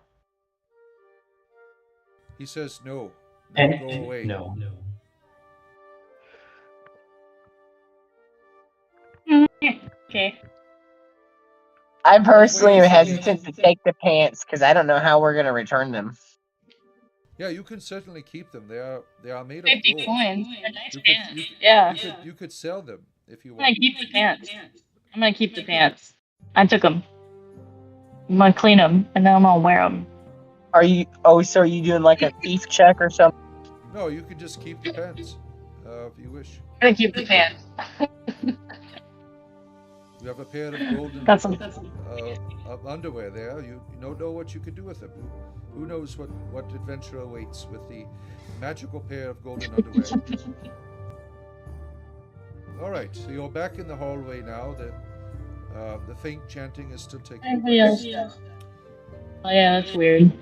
He says, no, And go away. no. Okay. I personally wait am a second. hesitant to take the pants because I don't know how we're gonna return them. Yeah, you can certainly keep them. They are made of 50 gold. coins. They're nice You could pants. you, Yeah. you could sell them if you I'm gonna want. keep the pants. I'm gonna keep the pants. I took them. I'm gonna clean them and then I'm gonna wear them. Are you? Oh, so are you doing like a thief check or something? No, you could just keep the pants if you wish. I'm gonna keep the pants. You have a pair of golden Got some. underwear there. You don't know what you could do with them. Who knows what adventure awaits with the magical pair of golden underwear. All right, so you're back in the hallway now. The faint chanting is still taking Everybody place. else. Oh yeah, that's weird.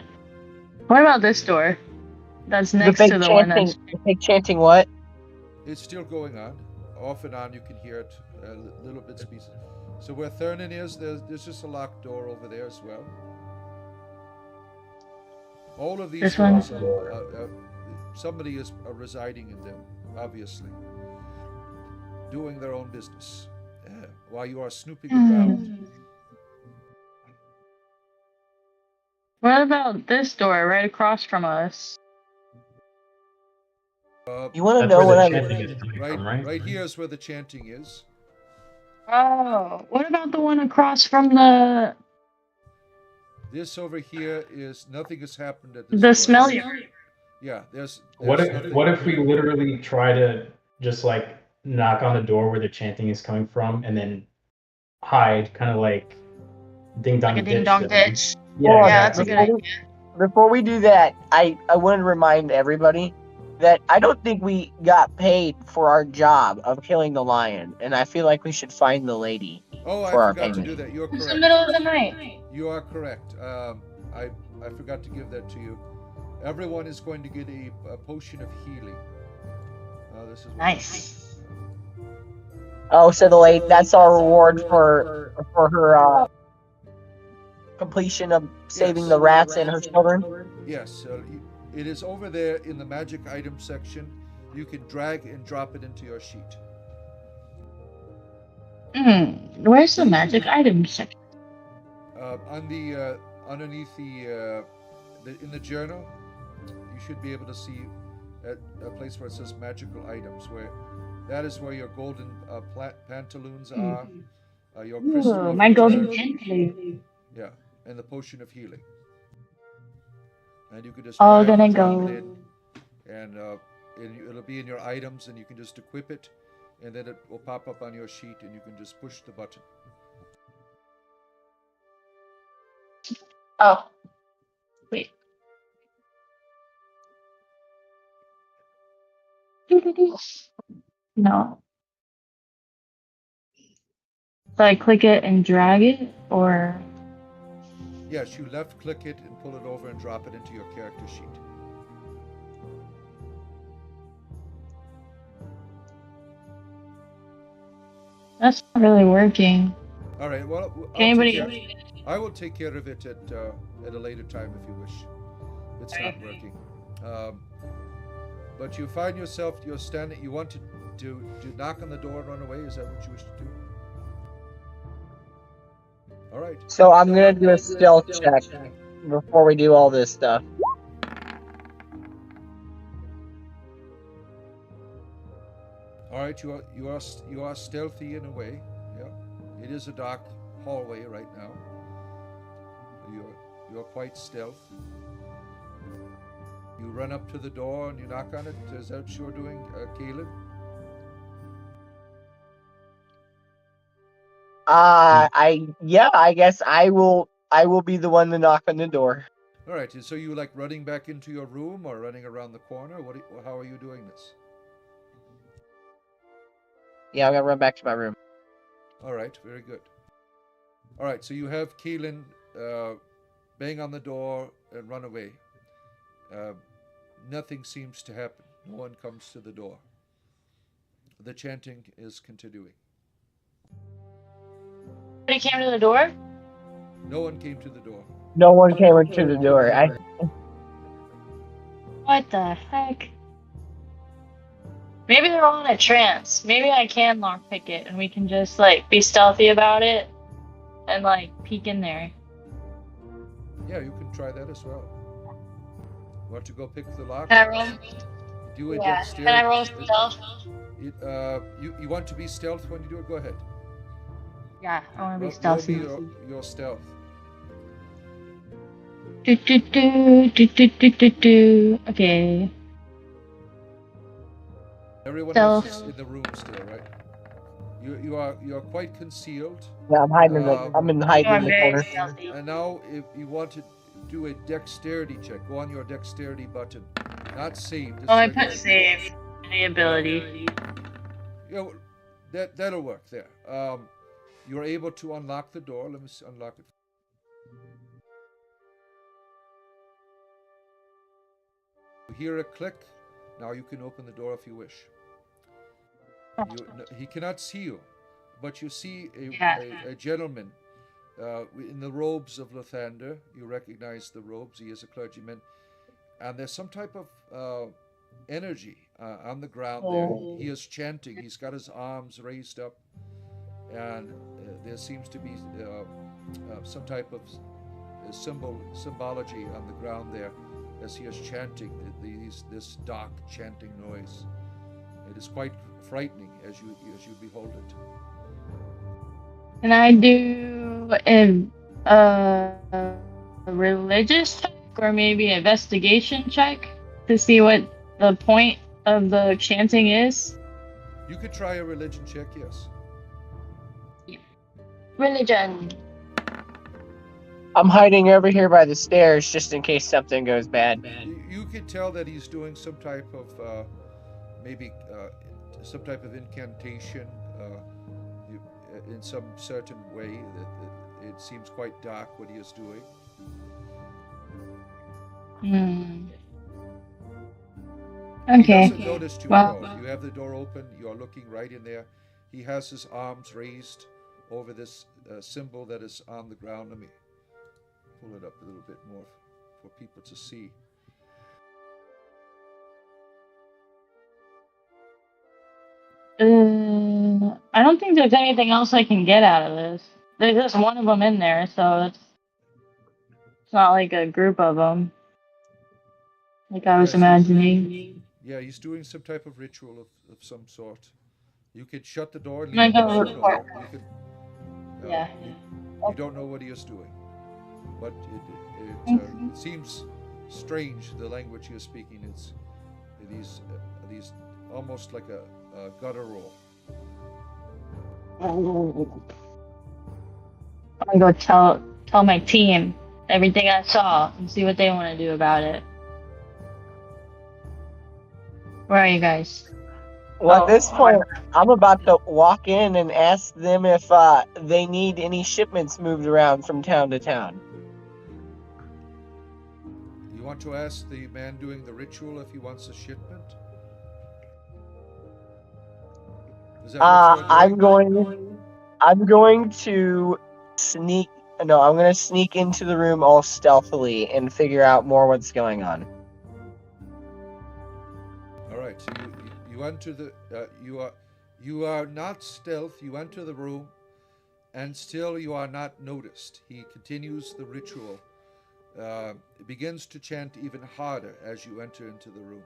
What about this door? That's next to the one that's. The fake chanting what? It's still going on. Off and on, you can hear it, little bits, pieces. So where Thurnan is, there's just a locked door over there as well. All of these This one? doors, somebody is residing in them, obviously, doing their own business. While you are snooping around. What about this door right across from us? You want to That's know where what the I? chanting is coming from, right? Right here is where the chanting is. Oh, what about the one across from the This over here is nothing has happened at this the point. smell? Yeah, there's What nothing. if we literally try to just like knock on the door where the chanting is coming from and then hide, kind of like ding dong Like a ditch ding dong them? ditch. Yeah, Yeah, that's a exactly. good idea. Before we do that, I want to remind everybody that I don't think we got paid for our job of killing the lion, and I feel like we should find the lady Oh, I for our forgot to payment. do that. You're It's the correct. middle of the night. You are correct. I forgot to give that to you. Everyone is going to get a potion of healing. This is what Nice. Oh, so the lady, that's our reward for her completion of saving the rats and her children. Yes, it is over there in the magic item section. You can drag and drop it into your sheet. Where's the magic item section? On the underneath the in the journal, you should be able to see a place where it says magical items. Where that is where your golden pantaloons are. Your crystal. Ooh, my golden pantaloons. Yeah, and the potion of healing. And you can just Oh, drag then I and drop go. it in, and it'll be in your items, and you can just equip it, and then it will pop up on your sheet, and you can just push the button. Oh. Wait. No. So I click it and drag it, or Yes, you left click it and pull it over and drop it into your character sheet. that's not really working. All right. Well, I will take care of it at a later time if you wish. It's not working. But you find yourself you're standing. You want to knock on the door and run away? Is that what you wish to do? All right. So I'm gonna do a stealth check before we do all this stuff. All right. You are stealthy in a way. Yeah. It is a dark hallway right now. You're quite stealth. You run up to the door and you knock on it. Is that what you're doing, Caleb? I guess I will be the one to knock on the door. All right. So you like running back into your room or running around the corner? How are you doing this? Yeah, I'm gonna run back to my room. All right, very good. All right, so you have Keelan bang on the door and run away. Uh, Nothing seems to happen. No one comes to the door. The chanting is continuing. Somebody came to the door? No one came to the door. No one came to the door. What the heck? Maybe they're all in a trance. Maybe I can lockpick it and we can just like be stealthy about it and like peek in there. Yeah, you can try that as well. Want to go pick the lock? Can I roll? Do a Yeah. dexterity. Can I roll stealth? You want to be stealth when you do it? Go ahead. Yeah, I want to be Roll stealthy. me your stealth. Okay. Everyone Stealth. else is in the room still, right? You are quite concealed. Yeah, I'm hiding in the. I'm hiding in I'm the very corner. stealthy. And now, if you want to do a dexterity check, go on your dexterity button. Not save. This Oh, I is put save. The ability. Yeah, that'll work there. You're able to unlock the door. Let me unlock it. You hear a click. Now you can open the door if you wish. He cannot see you, but you see a gentleman in the robes of Lathander. You recognize the robes. He is a clergyman. And there's some type of energy on the ground there. He is chanting. He's got his arms raised up. And there seems to be some type of symbology on the ground there as he is chanting this dark chanting noise. It is quite frightening as you behold it. Can I do a religious check or maybe an investigation check to see what the point of the chanting is? You could try a religion check, yes. Religion. I'm hiding over here by the stairs just in case something goes bad. You could tell that he's doing some type of maybe some type of incantation in some certain way. That it seems quite dark what he is doing. Okay. He doesn't notice you at all. You have the door open. You are looking right in there. He has his arms raised over this symbol that is on the ground. Let me pull it up a little bit more for people to see. I don't think there's anything else I can get out of this. There's just one of them in there, so it's not like a group of them, like I was imagining. Yeah, he's doing some type of ritual of some sort. You could shut the door and I'm leave gonna him go alone. report. You could, Yeah. You don't know what he is doing, but it seems strange. The language he is speaking is these almost like a guttural. I'm gonna go tell my team everything I saw and see what they want to do about it. Where are you guys? Well, at this point, I'm about to walk in and ask them if they need any shipments moved around from town to town. You want to ask the man doing the ritual if he wants a shipment? Is that what I'm going to sneak. No, I'm going to sneak into the room all stealthily and figure out more what's going on. All right. So you enter the you are not stealth. You enter the room, and still you are not noticed. He continues the ritual. Begins to chant even harder as you enter into the room.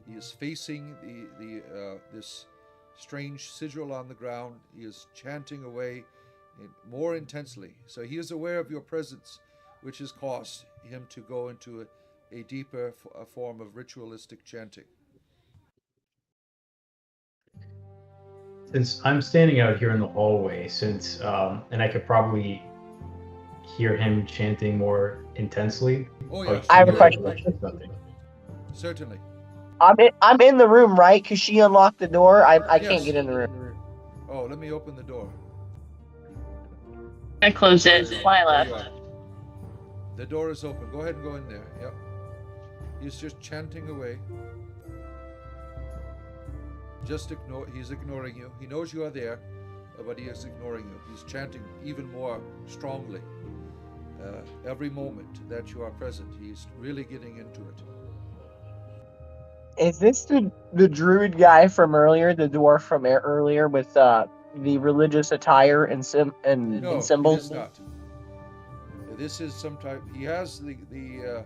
He is facing this strange sigil on the ground. He is chanting away more intensely. So he is aware of your presence, which has caused him to go into a deeper form of ritualistic chanting. Since I'm standing out here in the hallway, and I could probably hear him chanting more intensely. Oh yeah, I have a question. Certainly. I'm in the room, right? Because she unlocked the door. I can't get in the room. Oh, let me open the door. I closed it when I There you left. are. The door is open. Go ahead and go in there. Yep. He's just chanting away. He's ignoring you. He knows you are there, but he is ignoring you. He's chanting even more strongly. Every moment that you are present, he's really getting into it. Is this the druid guy from earlier, the dwarf from earlier with the religious attire and No, and it symbols? is not. This is some type. He has the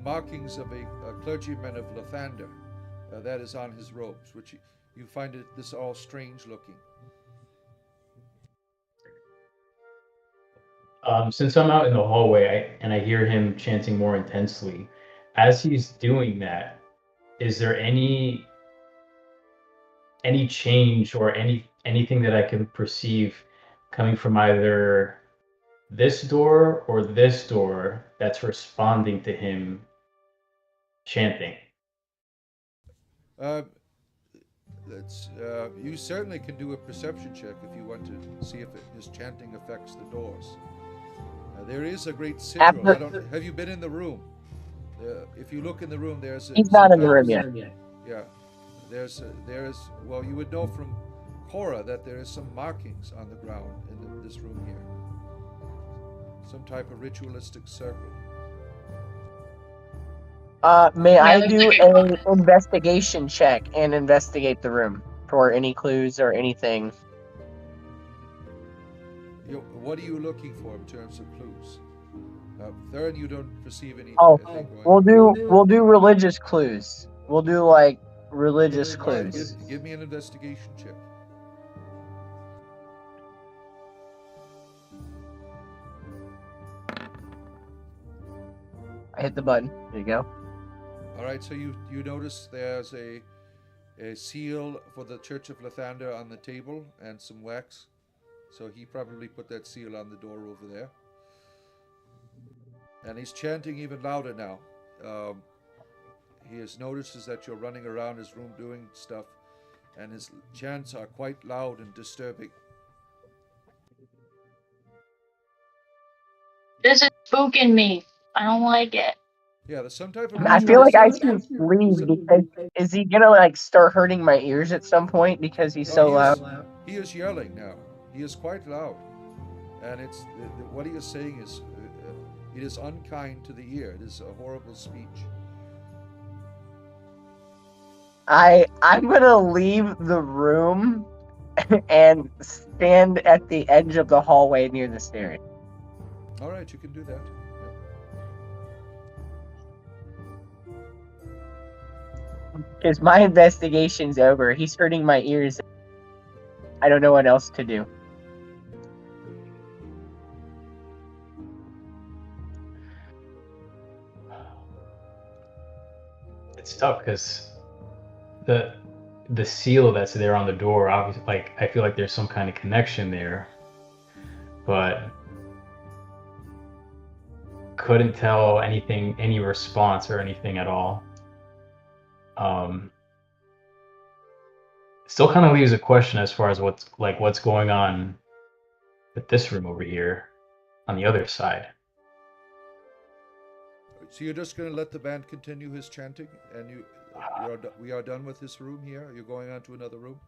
markings of a clergyman of Lathander. That is on his robes, which you find this all strange looking. Since I'm out in the hallway and I hear him chanting more intensely, as he's doing that, is there any change or anything that I can perceive coming from either this door or this door that's responding to him chanting? You certainly can do a perception check if you want to see if his chanting affects the doors. There is a great sigil. Have you been in the room? If you look in the room, He's not in the room yet. Yeah, there is. Well, you would know from Cora that there is some markings on the ground in this room here. Some type of ritualistic circle. May I do an investigation check and investigate the room for any clues or anything? What are you looking for in terms of clues? Third, you don't perceive any. Oh, we'll do religious clues. We'll do like religious clues. Right, give me an investigation check. I hit the button. There you go. All right, so you notice there's a seal for the Church of Lathander on the table and some wax. So he probably put that seal on the door over there. And he's chanting even louder now. He has noticed that you're running around his room doing stuff, and his chants are quite loud and disturbing. This is spooking me. I don't like it. Yeah, there's some type of. I feel like I should leave because is he gonna like start hurting my ears at some point because he's so loud? He is yelling now. He is quite loud, and it's what he is saying is it is unkind to the ear. It is a horrible speech. I'm gonna leave the room and stand at the edge of the hallway near the stairs. All right, you can do that. Because my investigation's over. He's hurting my ears. I don't know what else to do. It's tough because the seal that's there on the door, obviously, like I feel like there's some kind of connection there, but couldn't tell any response or anything at all. Still kind of leaves a question as far as what's going on with this room over here on the other side. So you're just going to let the band continue his chanting, and we are done with this room here. You're going on to another room.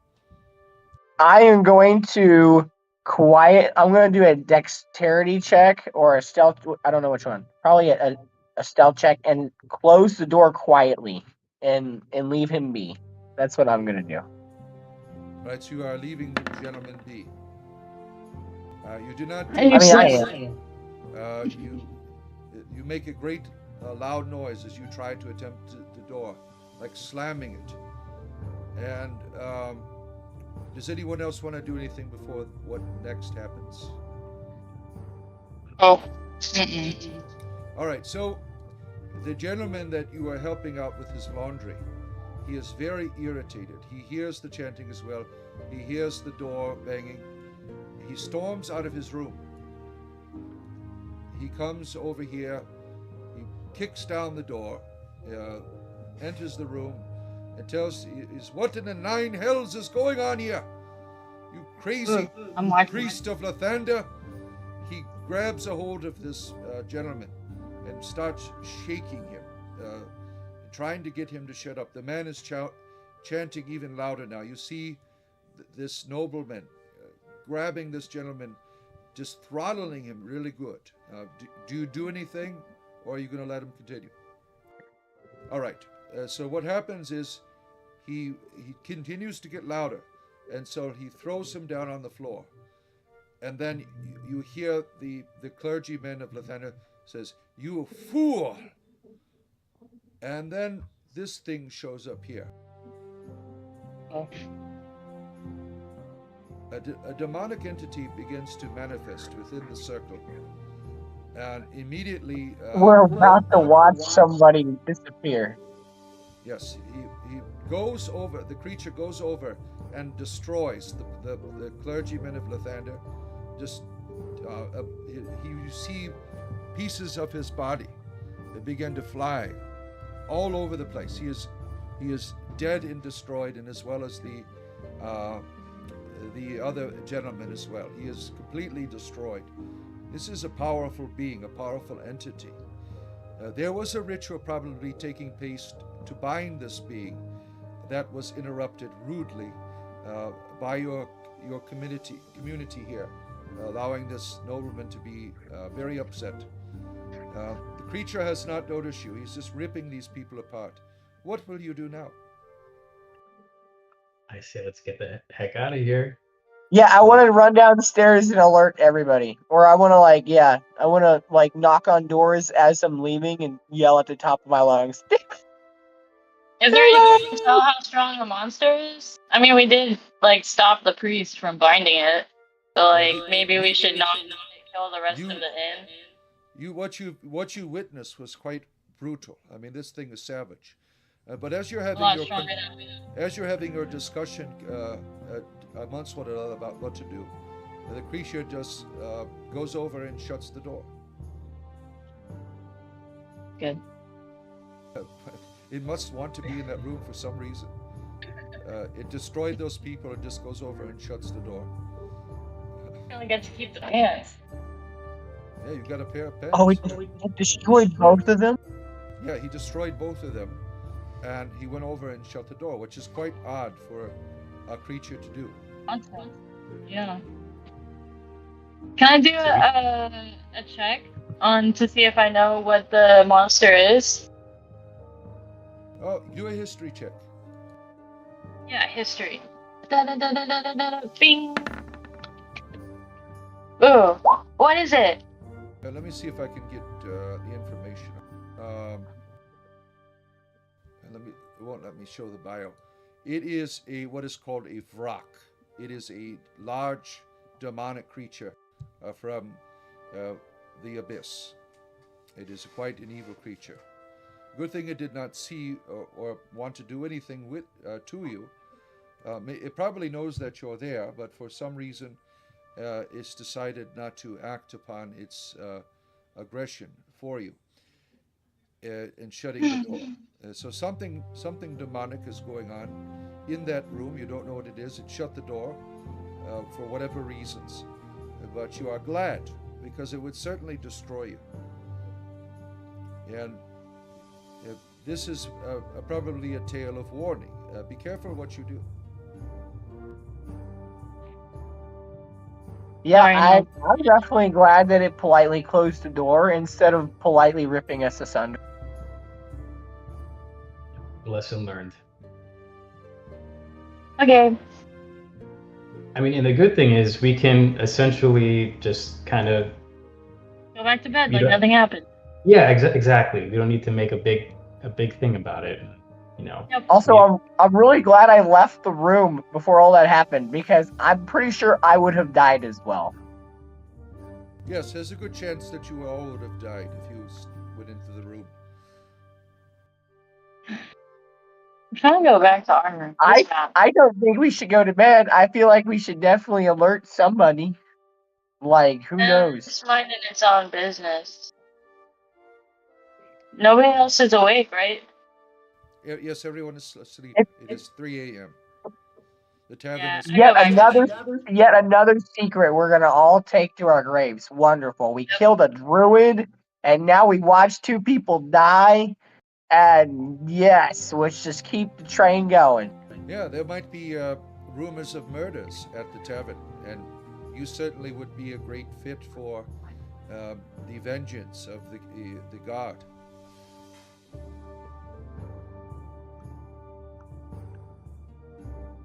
I am going to I'm going to do a dexterity check or a stealth. I don't know which one. Probably a stealth check and close the door quietly and leave him be. That's what I'm going to do. Right, so you are leaving the gentleman be. You do not. I am. You make a great loud noise as you try to attempt the door, like slamming it. And does anyone else want to do anything before what next happens? Oh. All right, so the gentleman that you are helping out with his laundry, he is very irritated. He hears the chanting as well. He hears the door banging. He storms out of his room. He comes over here. He kicks down the door, enters the room, and tells, "What in the nine hells is going on here? You crazy I'm watching. priest of Lathander. He grabs a hold of this gentleman and starts shaking him, trying to get him to shut up. The man is chanting even louder now. You see this nobleman grabbing this gentleman, just throttling him really good. Do you do anything, or are you going to let him continue? All right. So what happens is he continues to get louder, and so he throws him down on the floor. And then you hear the clergyman of Lathander says, "You fool!" And then this thing shows up here. Oh. A demonic entity begins to manifest within the circle, and immediately We're about to watch somebody disappear. Yes, he goes over. The creature goes over and destroys the clergyman of Lathander. Just you see pieces of his body that begin to fly all over the place. He is dead and destroyed, and as well as the other gentleman as well. He is completely destroyed. This is a powerful being, a powerful entity. There was a ritual probably taking place to bind this being that was interrupted rudely by your community here, allowing this nobleman to be very upset. The creature has not noticed you. He's just ripping these people apart. What will you do now? I say, let's get the heck out of here. Yeah, I want to run downstairs and alert everybody. Or I want to knock on doors as I'm leaving and yell at the top of my lungs. Is there any way to tell how strong the monster is? I mean, we did stop the priest from binding it, so maybe we should not kill the rest of the inn. What you witnessed was quite brutal. I mean, this thing is savage. But as you're having your discussion amongst one another about what to do, the creature just goes over and shuts the door. Good. It must want to be in that room for some reason. It destroyed those people and just goes over and shuts the door. I only get to keep the pants. Yeah, you got a pair of pants. Oh, he destroyed both of them? Yeah, he destroyed both of them, and he went over and shut the door, which is quite odd for a creature to do. Yeah. Can I do a check to see if I know what the monster is? Oh, do a history check. Yeah, history. Bing. Oh, what is it? Let me see if I can get the information. It won't let me show the bio. It is what is called a vrak. It is a large demonic creature from the abyss. It is quite an evil creature. Good thing it did not see or want to do anything to you. It probably knows that you're there, but for some reason, it's decided not to act upon its aggression for you and shutting the door. So something demonic is going on in that room. You don't know what it is. It shut the door for whatever reasons, but you are glad because it would certainly destroy you. And this is probably a tale of warning. Be careful what you do. Yeah, I'm definitely glad that it politely closed the door instead of politely ripping us asunder. Lesson learned. Okay. I mean, and the good thing is we can essentially just kind of go back to bed like nothing happened. Yeah, exactly. We don't need to make a big thing about it. Yep. Also, I'm really glad I left the room before all that happened because I'm pretty sure I would have died as well. Yes, there's a good chance that you all would have died if you went into the room. I'm trying to go back to our room. I don't think we should go to bed. I feel like we should definitely alert somebody. Who knows? It's minding its own business. Nobody else is awake, right? Yes, everyone is asleep. It is 3 a.m. The tavern Yeah, is I Yet go back to another secret we're gonna all take to our graves. Wonderful. We killed a druid, and now we watched two people die. And yes, let's just keep the train going. Yeah, there might be rumors of murders at the tavern, and you certainly would be a great fit for the vengeance of the god.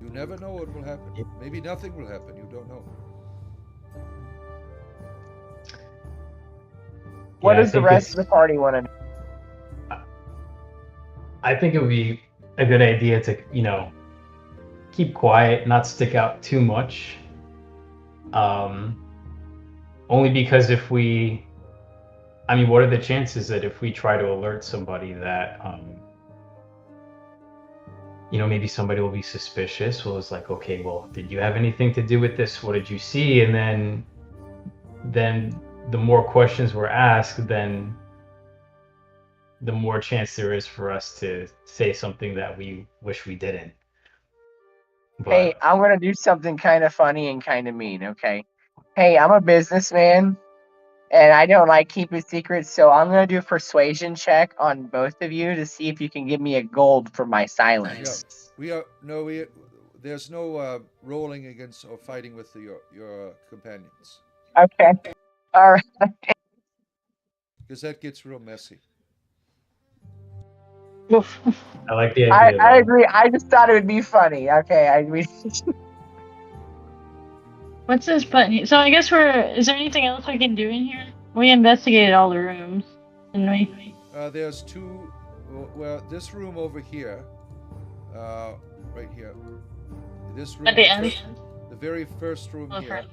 You never know what will happen. Maybe nothing will happen. You don't know. What Yeah, I does the think rest of it's. the party want to do? I think it would be a good idea to, keep quiet, not stick out too much. Um, Only because if we, I mean, what are the chances that if we try to alert somebody that, maybe somebody will be suspicious? Well, it's like, okay, well, did you have anything to do with this? What did you see? And then the more questions were asked, then the more chance there is for us to say something that we wish we didn't. Hey, But I'm gonna do something kind of funny and kind of mean. Okay. Hey, I'm a businessman, and I don't like keeping secrets, so I'm gonna do a persuasion check on both of you to see if you can give me a gold for my Yeah, silence. we are no we. There's no rolling against or fighting with your companions Okay. All right. because that gets real messy. Oof. I like the I, idea I though. agree. I just thought it would be funny. Okay. I mean, What's this button? So I guess we're. Is there anything else we can do in here? We investigated all the rooms, didn't we? There's two. Well, this room over here, uh, right here. This room, At the end. the very first room Oh, here.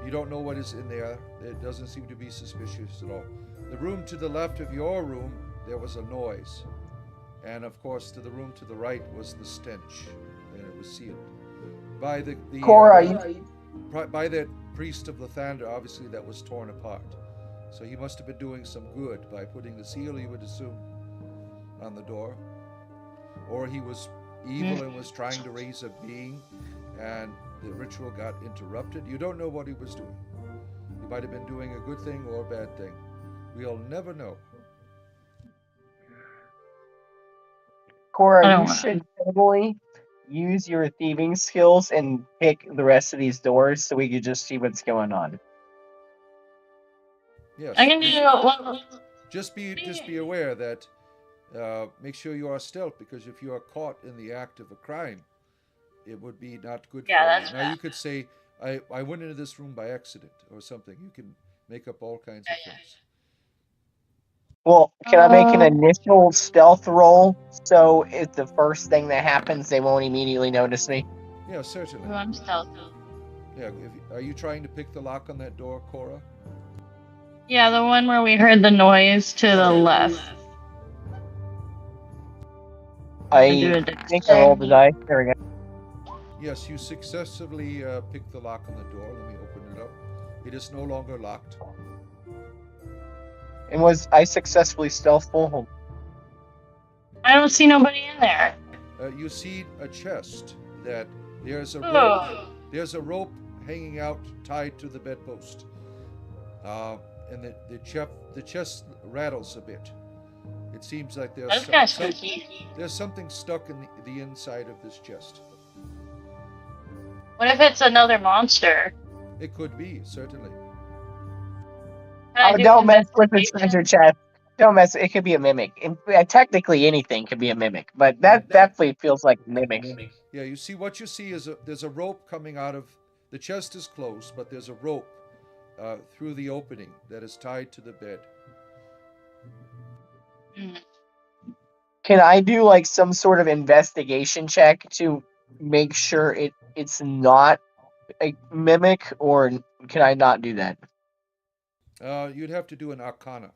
You don't know what is in there. It doesn't seem to be suspicious at all. The room to the left of your room, there was a noise. And of course, to the room to the right was the stench, and it was sealed by Cora, by that priest of Lathander. Obviously, that was torn apart. So he must have been doing some good by putting the seal, you would assume, on the door, or he was evil and was trying to raise a being, and the ritual got interrupted. You don't know what he was doing. He might have been doing a good thing or a bad thing. We'll never know. Cora, I you don't want. should totally use your thieving skills and pick the rest of these doors so we could just see what's going on. Yes. I can do one. Just be aware that make sure you are stealth, because if you are caught in the act of a crime, it would be not good Yeah, for that's you. Now you could say, I went into this room by accident or something. You can make up all kinds of things. Well, can I make an Uh, initial stealth roll so if the first thing that happens, they won't immediately notice me? Yeah, certainly. I'm stealth. Yeah. Are you trying to pick the lock on that door, Cora? Yeah, the one where we heard the noise to the left. Do I a think I rolled the dexterity. dice. There we go. Yes, you successfully picked the lock on the door. Let me open it up. It is no longer locked. And was I successfully stealthful? I don't see nobody in there. You see a chest that there's a rope. Oh. There's a rope hanging out, tied to the bedpost, and the chest rattles a bit. It seems like That's kind of spooky. there's something stuck in the inside of this chest. What if it's another monster? It could be, certainly. Can I do Don't mess with the investigation? treasure chest. Don't mess. It could be a mimic. Technically, anything could be a mimic, but that definitely feels like a mimic. Yeah, what you see is there's a rope coming out of the chest is closed, but there's a rope through the opening that is tied to the bed. Can I do like some sort of investigation check to make sure it's not a mimic, or can I not do that? You'd have to do an arcana.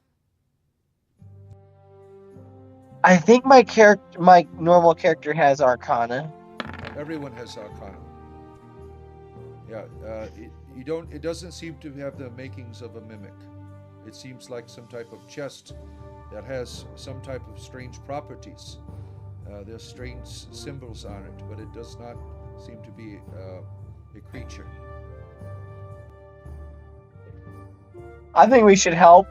I think my normal character has Arcana. Everyone has arcana. Yeah, it doesn't seem to have the makings of a mimic. It seems like some type of chest that has some type of strange properties. There's strange symbols on it, but it does not seem to be a creature. I think we should help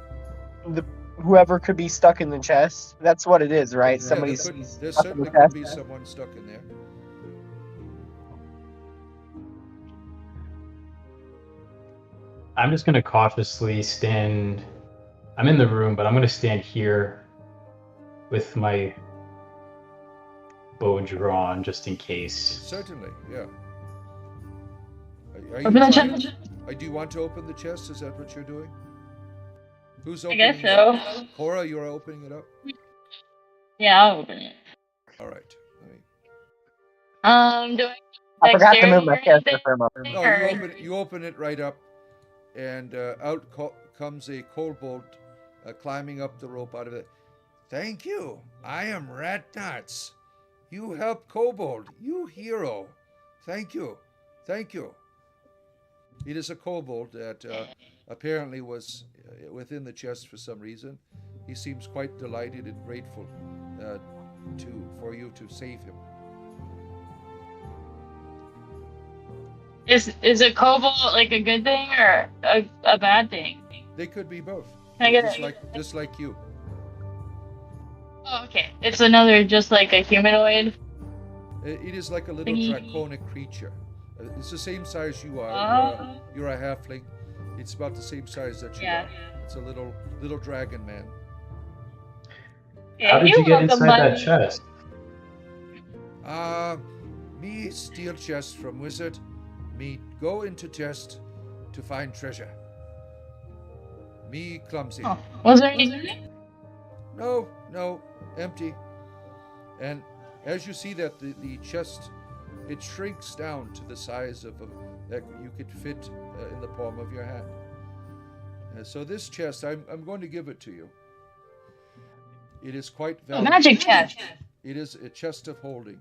whoever could be stuck in the chest. That's what it is, right? Yeah, Somebody's there stuck in certainly the could chest. be someone stuck in there. I'm just gonna cautiously stand. I'm in the room, but I'm gonna stand here with my bow drawn just in case. Certainly, yeah. Are Open you the trying? chest. Do you want to open the chest? Is that what you're doing? Who's I opening guess it? so. Cora, you're opening it up? Yeah, I'll open it. All right. Let me... Do I I forgot to move dexterity my or character anything? for a moment. No, Or- you open it right up, and out comes a kobold climbing up the rope out of it. Thank you. I am Rat Nuts. You helped Kobold. You hero. Thank you. Thank you. It is a kobold that apparently was within the chest for some reason. He seems quite delighted and grateful for you to save him. Is a kobold like a good thing or a bad thing? They could be both. Can I get Just like you. Oh, okay. It's another just like a humanoid. It is like a little Thingy. draconic creature. It's the same size you are. Oh. You're a halfling. It's about the same size that you Yeah. are. It's a little dragon man. How did you get inside that chest? Me steal chest from wizard. Me go into chest to find treasure. Me clumsy. Oh. Was there anything? No, empty. And as you see that the chest, it shrinks down to the size of that you could fit in the palm of your hand. So this chest, I'm going to give it to you. It is quite valuable. Magic chest. It is a chest of holding.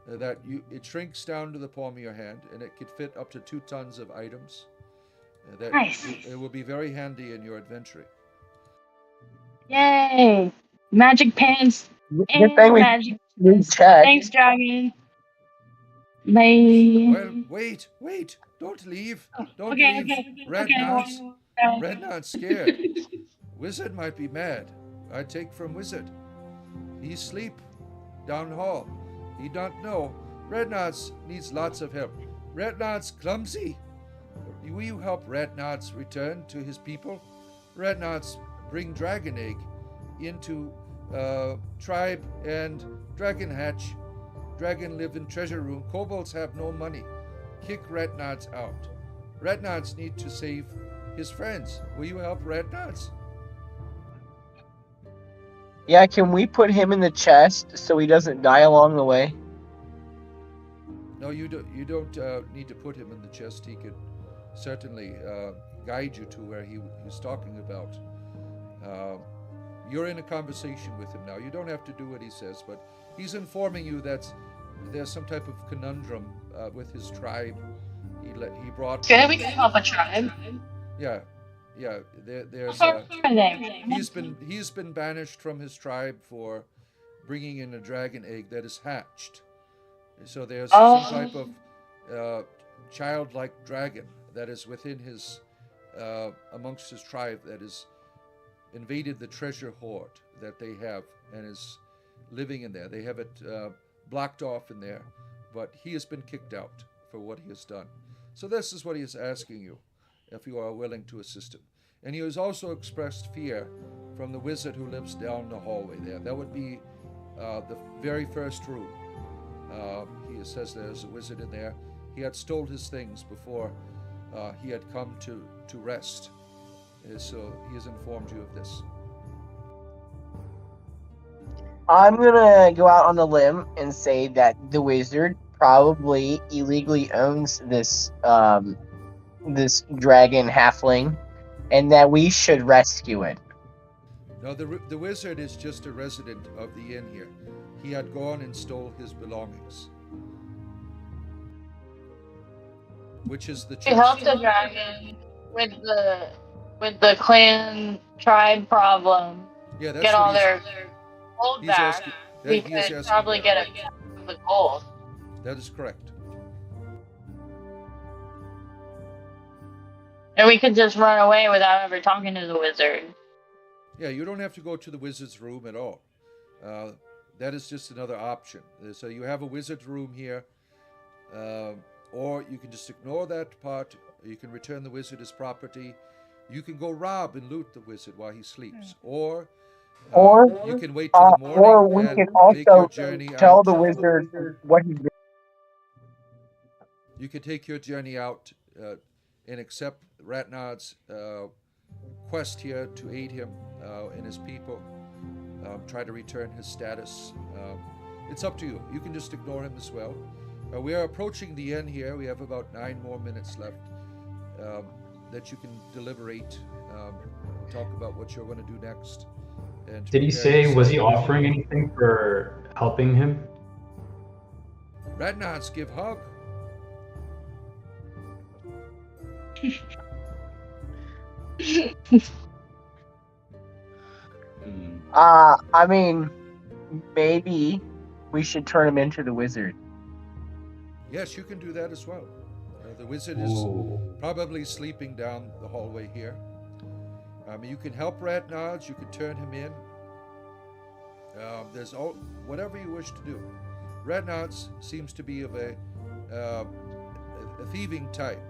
It shrinks down to the palm of your hand, and it could fit up to 2 tons of items. Nice. It will be very handy in your adventuring. Yay! Magic pants Good and thing we magic. checked. Thanks, dragon. Bye. Well, wait! Don't leave! Don't Okay. leave! Red Knot's scared. Wizard might be mad. I take from Wizard. He sleep down hall. He don't know. Red Knots needs lots of help. Red Knots clumsy. Will you help Red Knots return to his people? Red Knots bring dragon egg into tribe and dragon hatch. Dragon live in treasure room. Kobolds have no money. Kick Red Knots out. Red Knots need to save his friends. Will you help Red Knots? Yeah, can we put him in the chest so he doesn't die along the way? No, you don't. You don't need to put him in the chest. He could certainly guide you to where he was talking about. You're in a conversation with him now. You don't have to do what he says, but he's informing you that there's some type of conundrum with his tribe. He brought. Okay, we can help a tribe. Yeah. There's. How far are they? He's been banished from his tribe for bringing in a dragon egg that is hatched. So there's some type of childlike dragon that is within his amongst his tribe that is invaded the treasure hoard that they have and is living in there. They have it blocked off in there, but he has been kicked out for what he has done. So this is what he is asking you, if you are willing to assist him. And he has also expressed fear from the wizard who lives down the hallway there. That would be the very first room. He says there's a wizard in there. He had stole his things before he had come to rest. So he has informed you of this. I'm gonna go out on a limb and say that the wizard probably illegally owns this this dragon halfling, and that we should rescue it. No, the wizard is just a resident of the inn here. He had gone and stole his belongings, which is the We chest. helped the dragon with the clan tribe problem. Yeah, that's Get what all he's, their gold he's back. asking. We He is could asking probably about. get a the gold. That is correct. And we could just run away without ever talking to the wizard. Yeah, you don't have to go to the wizard's room at all. Uh, that is just another option. So you have a wizard's room here, uh, or you can just ignore that part. You can return the wizard his property. You can go rob and loot the wizard while he sleeps, or Or you can wait till the morning or we and can make your also journey tell out. the wizard what he's doing. You can take your journey out and accept Ratnod's quest here to aid him and his people. Try to return his status. It's up to you. You can just ignore him as well. We are approaching the end here. We have about 9 more minutes left that you can deliberate, talk about what you're going to do next. And Did he prepare say, was he yourself. offering anything for helping him? Ratnods give hug. I mean, maybe we should turn him into the wizard. Yes, you can do that as well. The wizard is Ooh. probably sleeping down the hallway here. You can help Ratnods. You can turn him in. There's whatever you wish to do. Ratnods seems to be of a thieving type,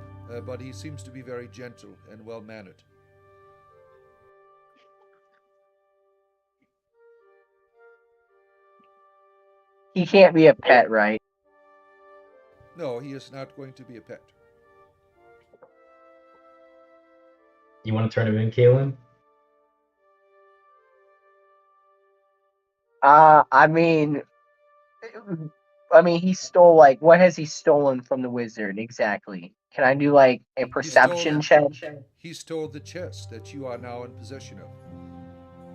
but he seems to be very gentle and well mannered. He can't be a pet, right? No, he is not going to be a pet. You want to turn him in, Kaylin? I mean, he stole what has he stolen from the wizard exactly? Can I do like a perception check? He stole the chest that you are now in possession of.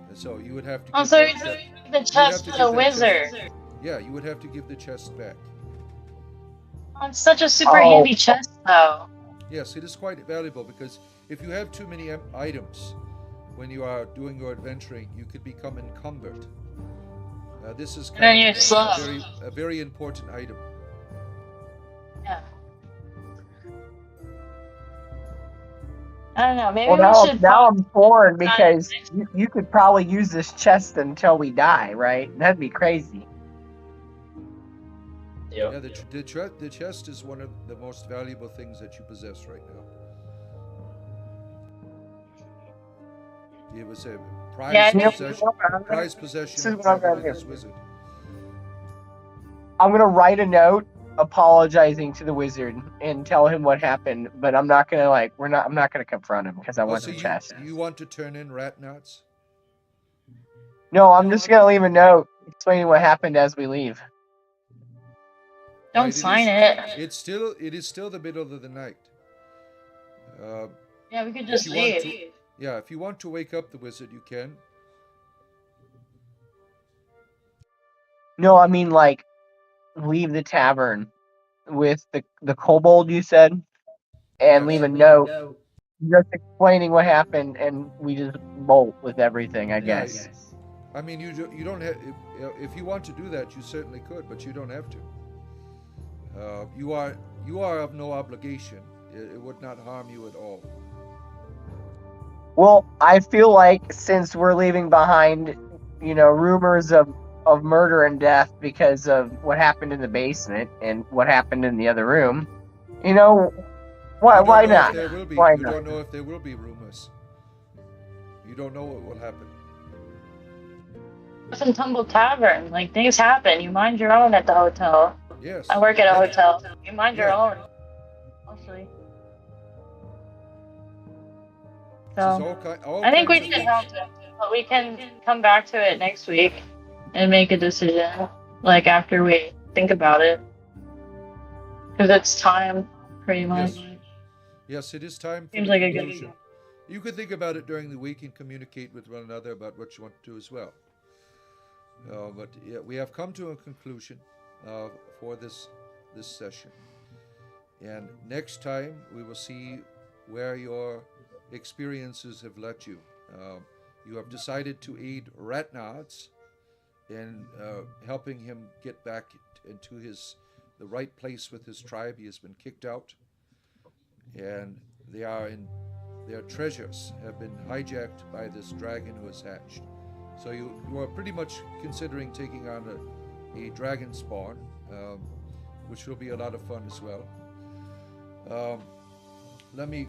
And so you would have to Oh, give so that you're chest. giving the chest to the wizard. Yeah, you would have to give the chest back. Oh, it's such a super Oh. heavy chest, though. Yes, it is quite valuable because if you have too many items when you are doing your adventuring, you could become encumbered. This is And then kind you're of slow. a very important item. Yeah. I don't know. Maybe Well, we should. now I'm torn because next- you could probably use this chest until we die, right? That'd be crazy. Yep. Yeah, the chest is one of the most valuable things that you possess right now. It was a prized Yeah, possession This is what I'm of gonna this do. wizard. I'm gonna write a note apologizing to the wizard and tell him what happened, but I'm not gonna I'm not gonna confront him because I want So the chest. you want to turn in Ratnods? No, I'm just gonna leave a note explaining what happened as we leave. don't Right, sign it. It is still the middle of the night. Yeah, we could If just you want leave. Yeah, if you want to wake up the wizard, you can. No, I mean leave the tavern with the kobold you said, and Yes. leave a note just explaining what happened, and we just bolt with everything, I guess. I mean, you don't have. If you want to do that, you certainly could, but you don't have to. You are of no obligation. It would not harm you at all. Well, I feel like since we're leaving behind, rumors of murder and death because of what happened in the basement and what happened in the other room, why You don't why know not? if there will be. Why You not? don't know if there will be rumors. You don't know what will happen. Rough and tumble tavern. Like, things happen. You mind your own at the hotel. Yes. I work at a hotel. You mind your Yeah. own. Mostly. This is So, all I think we kinds of need things. help, but we can come back to it next week and make a decision. Like, after we think about it. Because it's time, pretty much. Yes, it is time for Seems the like a good conclusion. You could think about it during the week and communicate with one another about what you want to do as well. But yeah, we have come to a conclusion for this session. And next time we will see where your experiences have led you. You have decided to aid Ratnods in helping him get back into the right place with his tribe. He has been kicked out, and they are in their treasures have been hijacked by this dragon who has hatched. So you are pretty much considering taking on a dragon spawn, which will be a lot of fun as well. Let me